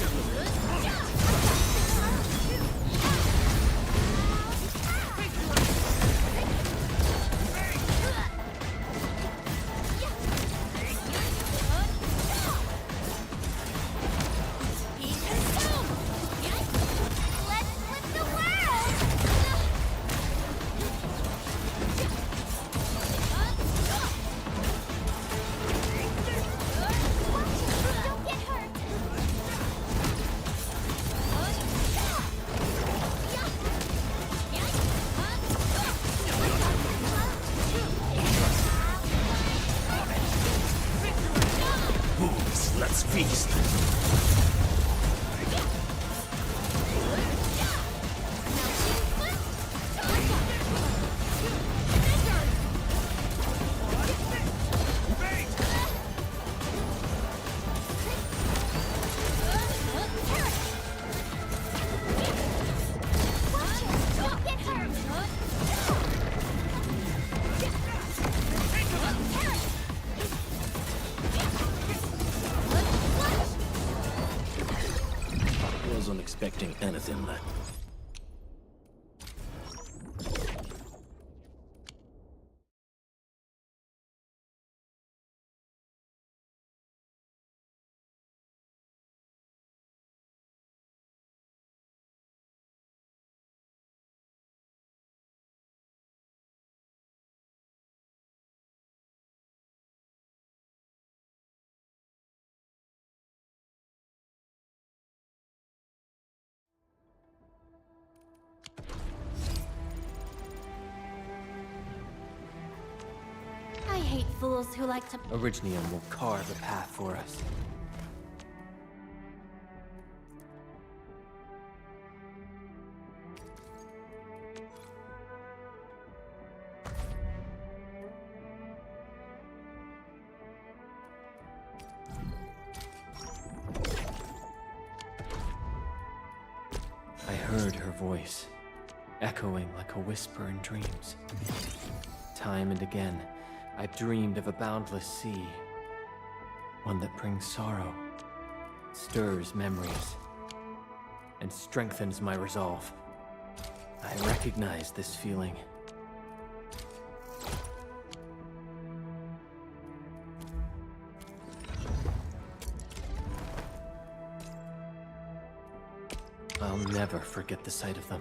Let's feast. Wasn't expecting anything like. I hate fools who like to... Originium will carve a path for us. I heard her voice, echoing like a whisper in dreams. Time and again, I dreamed of a boundless sea, one that brings sorrow, stirs memories, and strengthens my resolve. I recognize this feeling. I'll never forget the sight of them.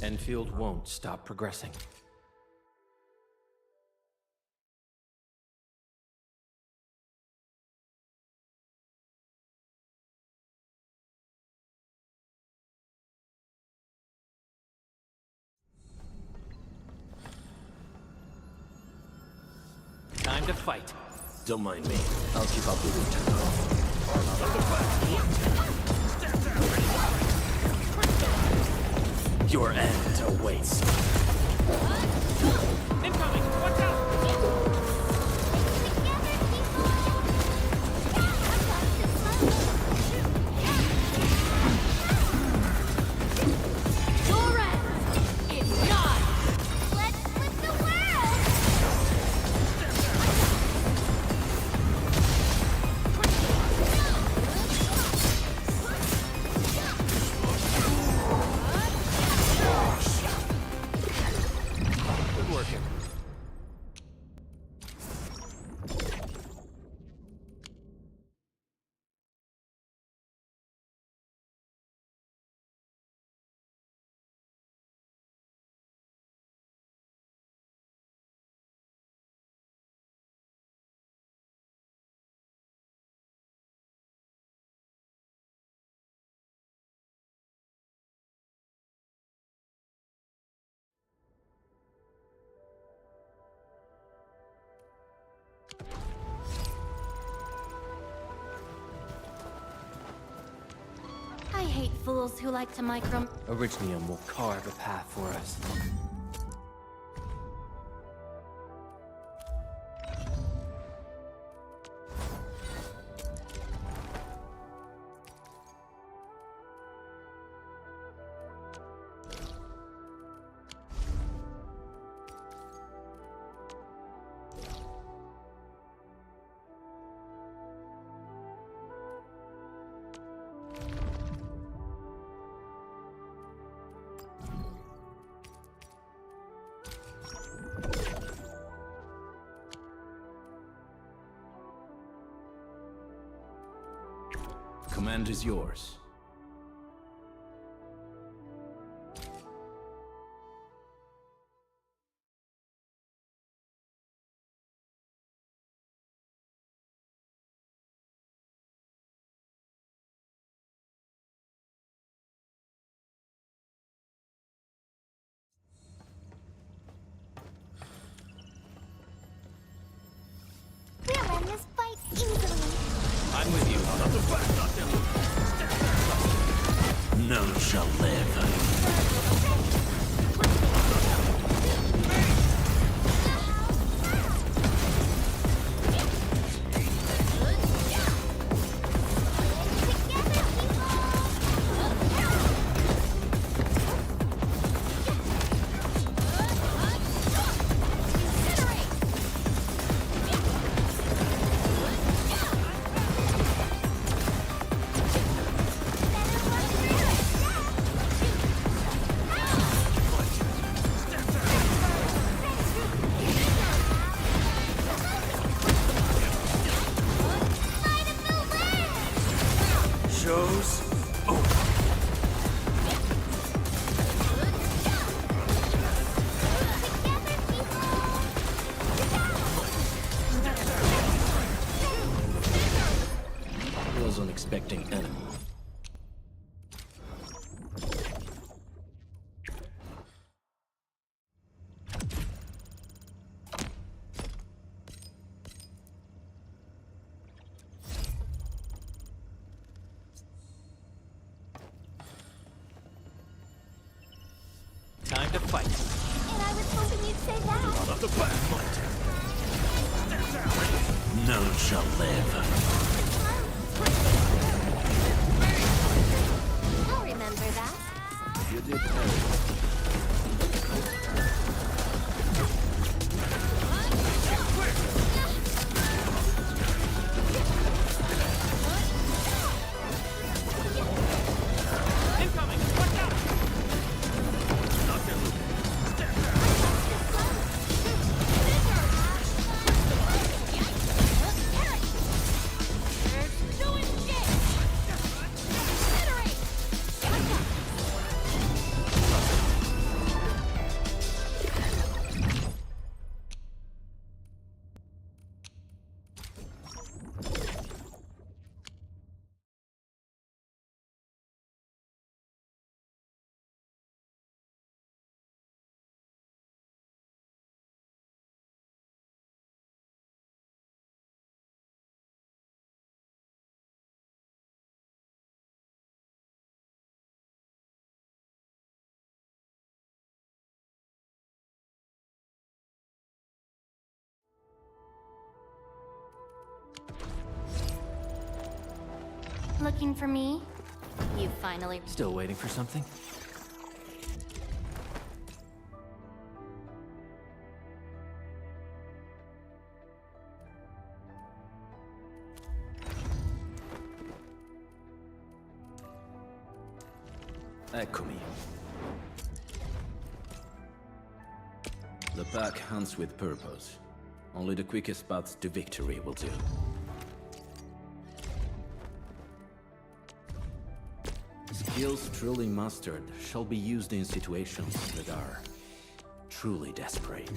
Enfield won't stop progressing. Time to fight. Don't mind me. I'll keep up with your tempo. Your end awaits. Incoming! Watch out! hate fools who like to micro. Originium will carve a path for us. Command is yours. We'll win this fight easily. I'm with you. Not the back, not them. None shall live. Show's over. Wasn't expecting enemy. Time to fight. And I was hoping you'd say that. Out of the back, none shall live. I'll remember that. You did well. Incoming! Watch out! Not them. Looking for me? You finally. Still waiting for something? Eccomi. The pack hunts with purpose. Only the quickest paths to victory will do. Skills truly mastered shall be used in situations that are truly desperate.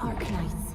Arkanites.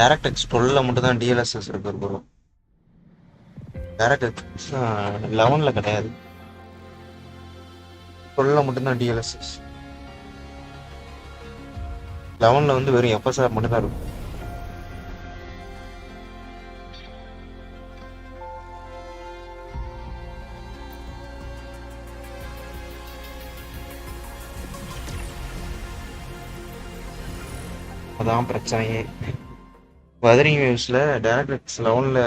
DirectX 12ல மட்டும் தான் DLSS இருக்கு bro. DirectX 11ல கிடையாது. 12ல மட்டும் தான் DLSS. 11ல வந்து வெறும் FSR மட்டும் தான் இருக்கும். அதான் பிரச்சனையே. Wuthering Waves-ல DirectX 11ல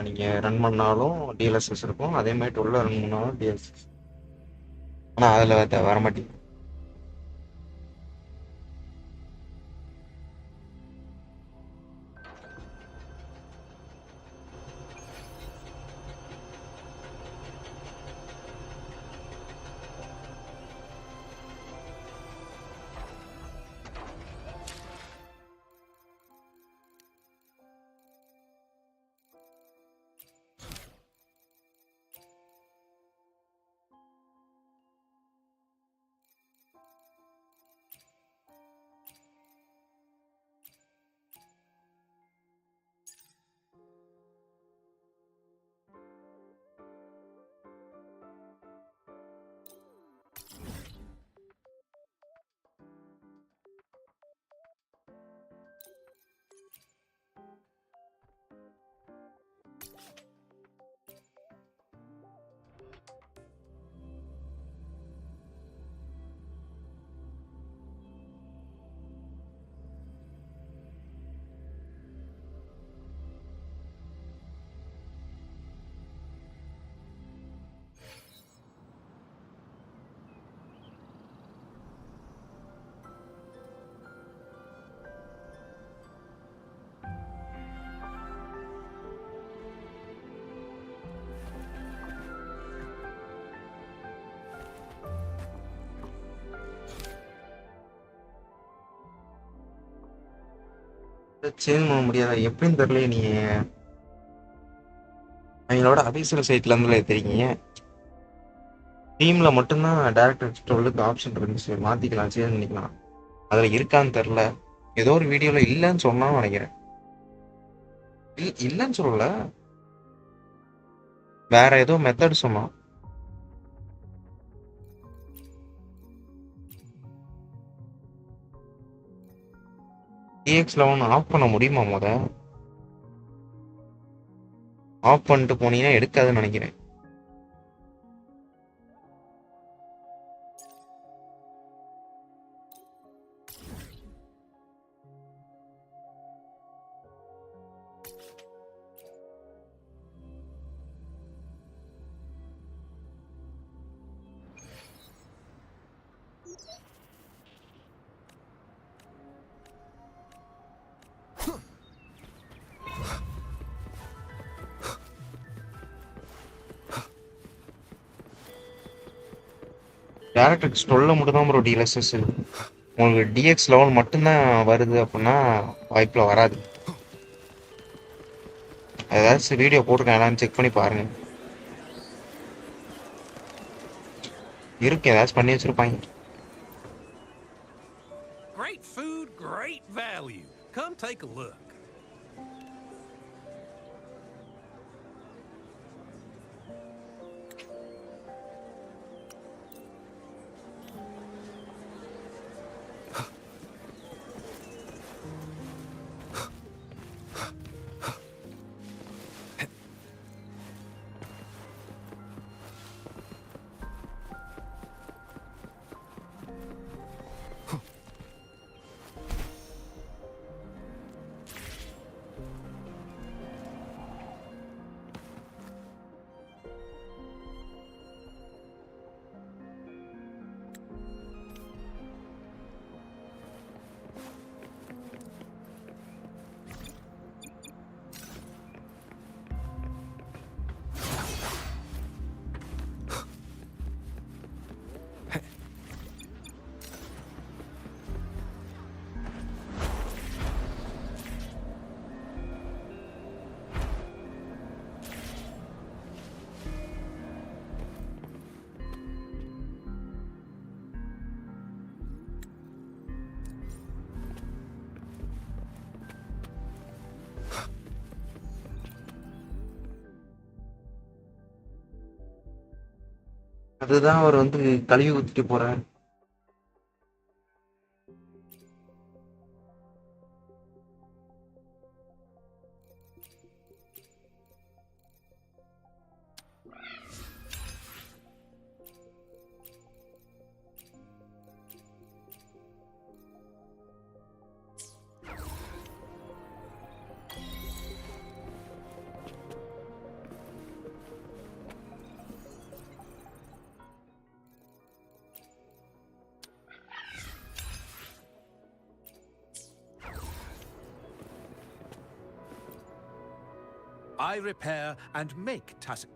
நீங்க ரன் பண்ணாலும் DLSS இருக்கும். அதே மாதிரி 12ல ரன் பண்ணாலும் DLSS. ஆனா அதுல வர மாட்டேங்குது. சேஞ்ச் பண்ண முடியாத எப்படின்னு தெரியல. நீ அவங்களோட அபிஷியல் சைட்ல இருந்து தெரியுங்க. டீம்ல மட்டும்தான் டேரக்டர் 12க்கு ஆப்ஷன் இருந்துச்சு, மாத்திக்கலாம், சேஞ்ச் பண்ணிக்கலாம். அதுல இருக்கான்னு தெரியல. ஏதோ ஒரு வீடியோல இல்லைன்னு சொன்னான்னு நினைக்கிறேன். இல்லைன்னு சொல்லல, வேற ஏதோ மெத்தட் சொன்னான். DX11 ஆஃப் பண்ண முடியுமா? ஆஃப் பண்ணிட்டு போனீங்கன்னா எடுக்காதுன்னு நினைக்கிறேன். டேரக்டர் 12 மட்டும் தான் ப்ரோ டிஎல்எஸ்எஸ். உங்களுக்கு டிஎக்ஸ் லெவல் மட்டும்தான் வருது அப்படின்னா வாய்ப்பில் வராது. ஏதாச்சும் வீடியோ போட்டிருக்கேன், என்னன்னு செக் பண்ணி பாருங்க. இருக்கு, ஏதாச்சும் பண்ணி வச்சிருப்பாங்க. Great food, great value. Come take a look. அதுதான் அவர் வந்து கழுவி ஊத்திட்டு போறாரு. I repair and make tacit.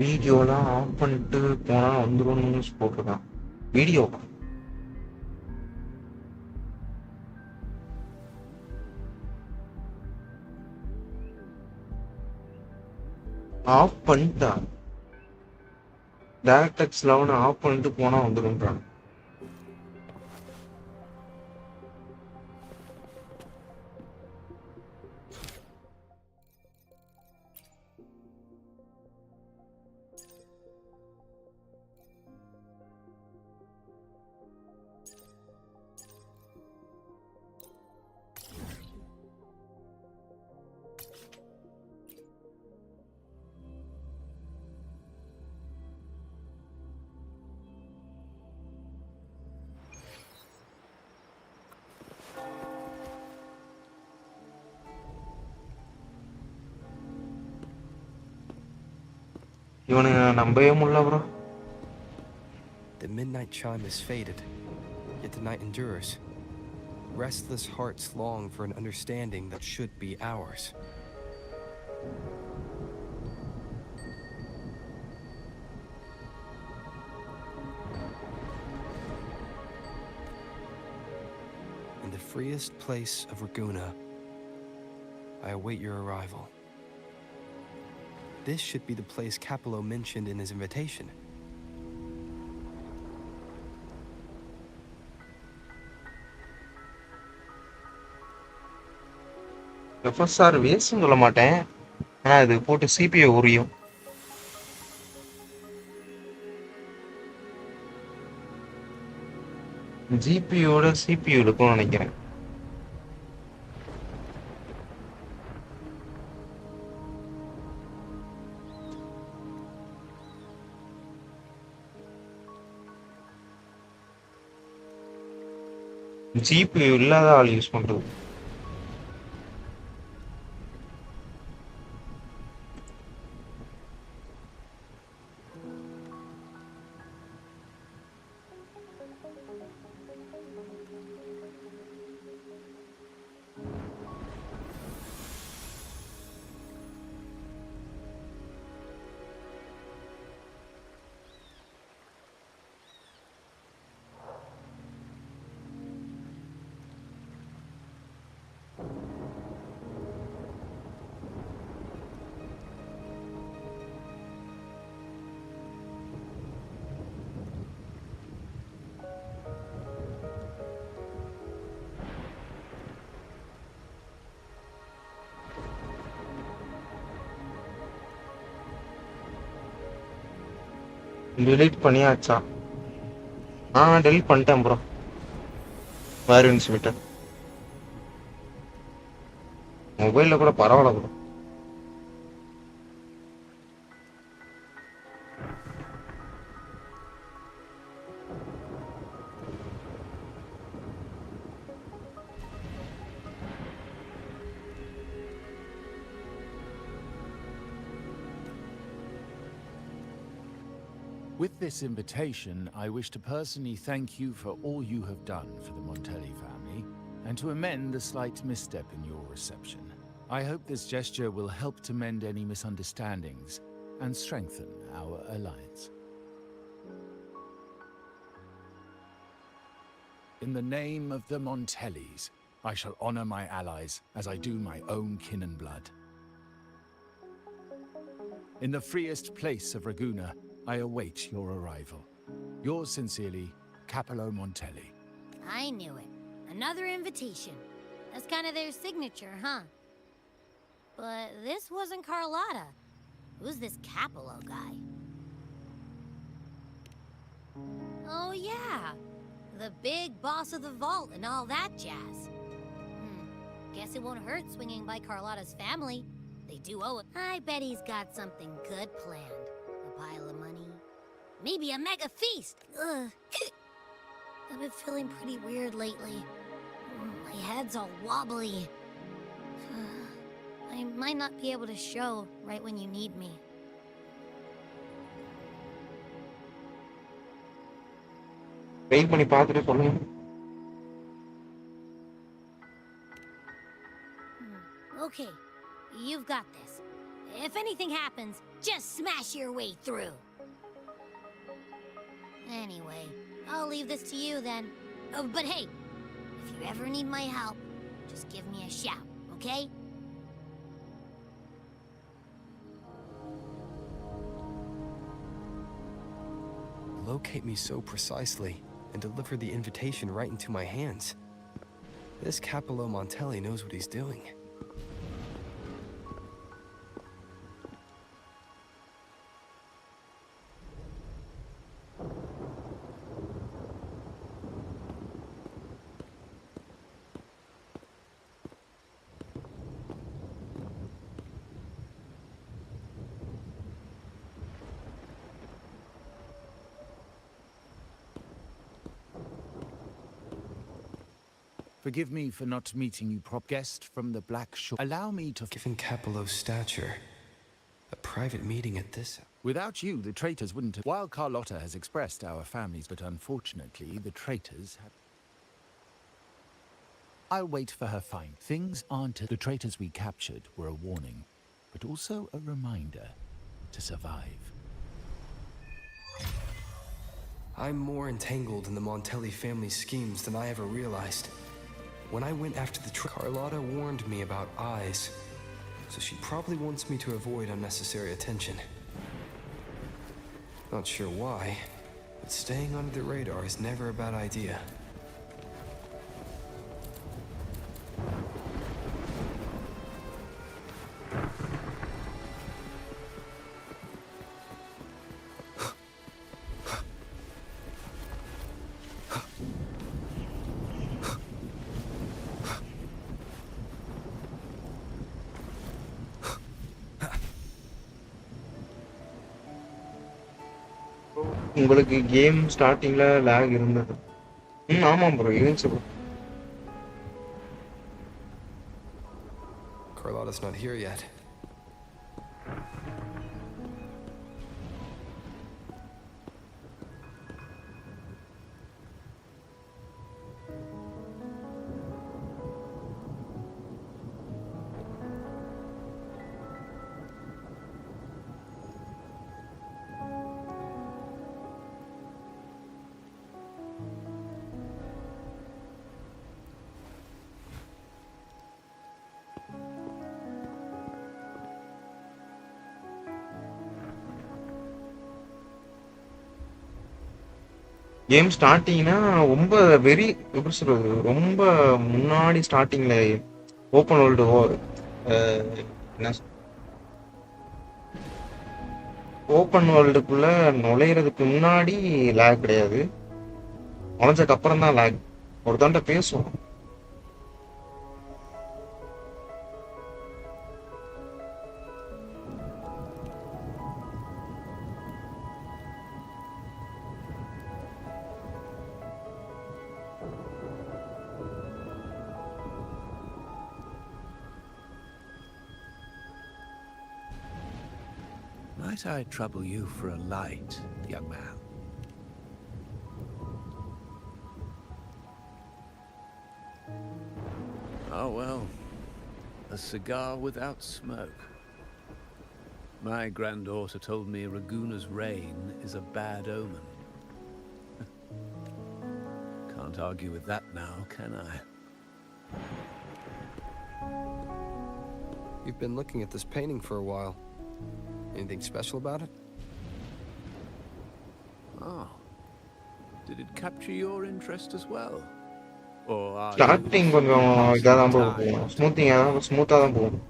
வீடியோலாம் ஆஃப் பண்ணிட்டு போனா வந்துரும்னு நியூஸ் போட்டிருக்கான். வீடியோ ஆஃப் பண்ணிட்டான். டேரக்டெக்ஸ் 11 ஆஃப் பண்ணிட்டு போனா வந்துரும்ன்றான். இவனுங்க நம்பவே முடியல bro. The midnight chime has faded, yet the night endures. Restless hearts long for an understanding that should be ours. In the freest place of Raguna, I await your arrival. This should be the place Capello mentioned in his invitation. FSR வேஸ்ட்னு சொல்ல மாட்டேன், ஆனால் இது போட்டு CPU உரியும். GPUவோட CPU இருக்கும்னு நினைக்கிறேன். GPU இல்லாத ஆள் use பண்றது. delete பண்ணியாச்சா? delete பண்ணிட்டேன் ப்ரோ. வேரியன்ஸ் மீட்டர் மொபைல்ல கூட பரவாயில்ல bro. With this invitation, I wish to personally thank you for all you have done for the Montelli family, and to amend the slight misstep in your reception. I hope this gesture will help to mend any misunderstandings and strengthen our alliance. In the name of the Montellis, I shall honor my allies as I do my own kin and blood. In the freest place of Raguna, I await your arrival. Yours sincerely, Capello Montelli. I knew it. Another invitation. That's kind of their signature, huh? But this wasn't Carlotta. Who's this Capello guy? Oh yeah, the big boss of the vault and all that jazz. Guess it won't hurt swinging by Carlotta's family. They do owe it. I bet he's got something good planned. A pile of money. Maybe a mega feast. Ugh. I've been feeling pretty weird lately. My head's all wobbly. I might not be able to show right when you need me. Wait பண்ணி பார்த்துட்டு சொல்லுங்க. Okay, you've got this. If anything happens, just smash your way through. Anyway, I'll leave this to you then. Oh, but hey, if you ever need my help, just give me a shout, okay? Locate me so precisely and deliver the invitation right into my hands. This Capello Montelli knows what he's doing. Forgive me for not meeting you, prop guest from the Black Shore. Allow me to... Given Capello's stature, A private meeting at this... Without you, the traitors wouldn't have... While Carlotta has expressed our families, but unfortunately, the traitors have... I'll wait for her find. Things aren't... The traitors we captured were a warning, but also a reminder to survive. I'm more entangled in the Montelli family schemes than I ever realized. When I went after the Carlotta warned me about eyes, so she probably wants me to avoid unnecessary attention. Not sure why, but staying under the radar is never a bad idea. உங்களுக்கு game ஸ்டார்டிங்ல lag இருந்தது. ஆமாம் bro இருந்துச்சு bro. Carlotta's not here yet. Game ஸ்டார்டிங்னா ரொம்ப very எப்படி சொல்றது, ரொம்ப முன்னாடி ஸ்டார்டிங்ல ஓப்பன் வேர்ல்டு என்ன ஓப்பன் வேர்ல்டுக்குள்ள நுழையிறதுக்கு முன்னாடி லேக் கிடையாது, நுழைஞ்சதுக்கு அப்புறம் தான் லேக். ஒரு தாண்ட பேசுவோம். Might I trouble you for a light, young man? Oh well, a cigar without smoke. My granddaughter told me Raguna's rain is a bad omen. Can't argue with that now, can I? You've been looking at this painting for a while. Anything special about it? Oh. Did it capture your interest as well? Or are starting கொஞ்சம் இதாக தான் போகும், ஸ்மூத்தாக தான் போகும்.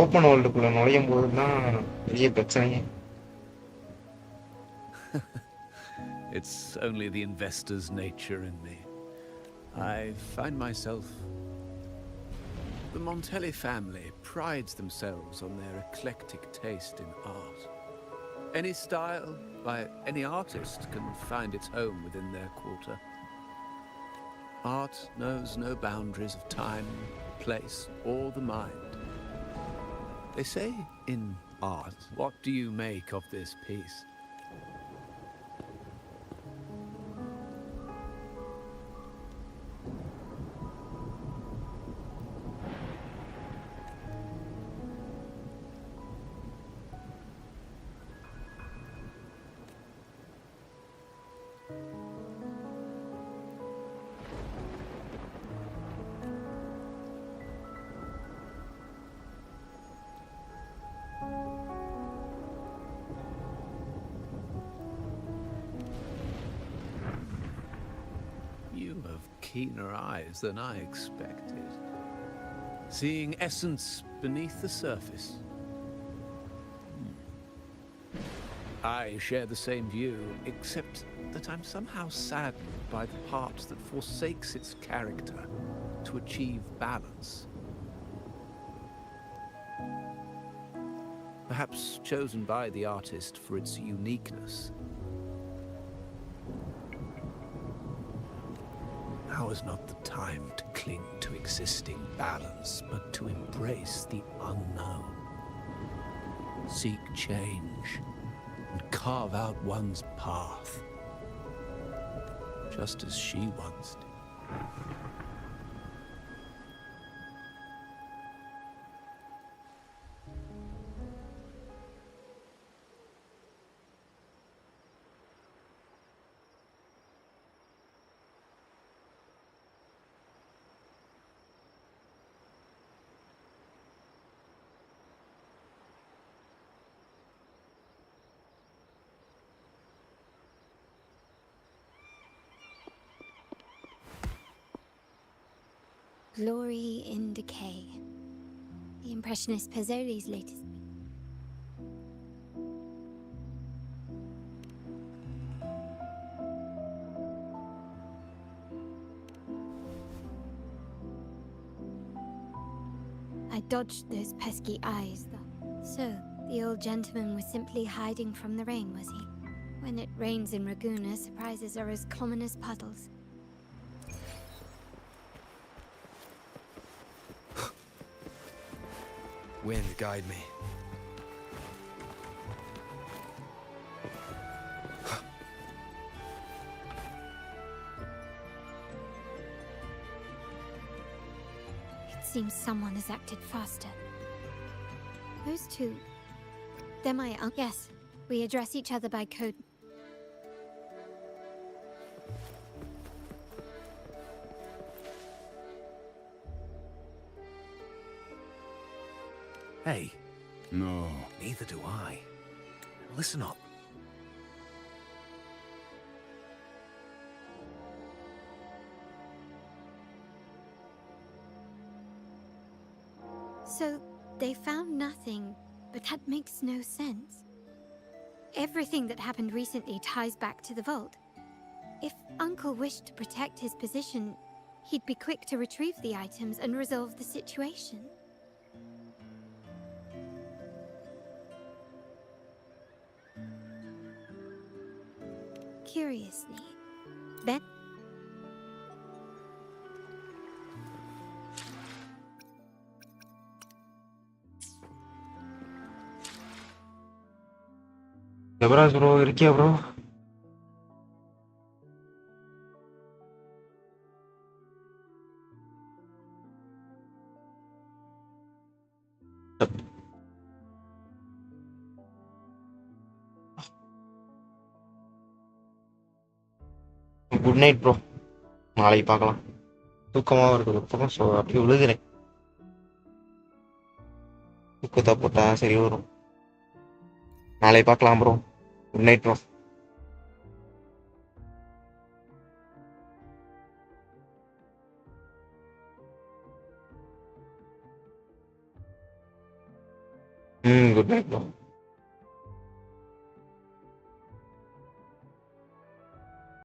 Open வேர்ல்டுக்குள்ள நுழையும் போது தான் பெரிய பிரச்சனையே. It's only the investor's nature in me. I find myself... The Montelli family prides themselves on their eclectic taste in art. Any style, by any artist, can find its home within their quarter. Art knows no boundaries of time, place, or the mind. They say in art, what do you make of this piece? Keener eyes than I expected. Seeing essence beneath the surface. I share the same view, except that I'm somehow saddened by the part that forsakes its character to achieve balance. Perhaps chosen by the artist for its uniqueness. How Now is not the time to cling to existing balance, but to embrace the unknown. Seek change and carve out one's path, just as she once did. Glory in Decay. The Impressionist Pazzoli's latest. I dodged those pesky eyes, though. So, the old gentleman was simply hiding from the rain, was he? When it rains in Raguna, surprises are as common as puddles. Wind, guide me. It seems someone has acted faster. Those two... They're my yes, we address each other by code. Hey. No. Neither do I. Listen up. So, they found nothing, but that makes no sense. Everything that happened recently ties back to the vault. If Uncle wished to protect his position, he'd be quick to retrieve the items and resolve the situation. Curiously, Ben... Jabras bro, இருக்கியா bro? Good night bro. நாளைக்கு பார்க்கலாம். தூக்கமாக இருக்குது பக்கம். So அப்படியே விழுகிறேன். தூக்கத்தை போட்டால் சரி வரும். நாளைக்கு பார்க்கலாம் bro. Good night bro. Good night bro.